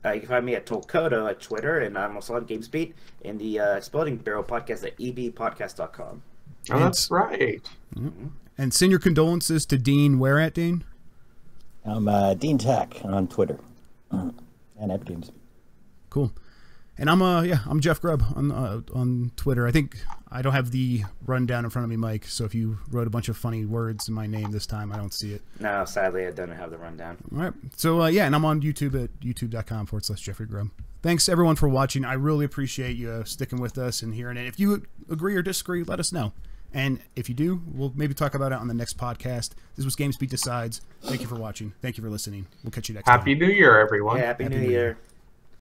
You can find me at Tolkoto at Twitter, and I'm also on GamesBeat in the Exploding Barrel podcast at ebpodcast.com. Oh, that's right. Mm-hmm. And send your condolences to Dean. Where at, Dean? I'm Dean Tack on Twitter and at GamesBeat. Cool. And I'm Jeff Grubb on Twitter. I think I don't have the rundown in front of me, Mike. So if you wrote a bunch of funny words in my name this time, I don't see it. No, sadly, I don't have the rundown. All right. So and I'm on YouTube at youtube.com/Jeffrey Grubb. Thanks everyone for watching. I really appreciate you sticking with us and hearing it. If you agree or disagree, let us know. And if you do, we'll maybe talk about it on the next podcast. This was GamesBeat Decides. Thank you for watching. Thank you for listening. We'll catch you next time. Happy New Year, everyone. Yeah, Happy New Year.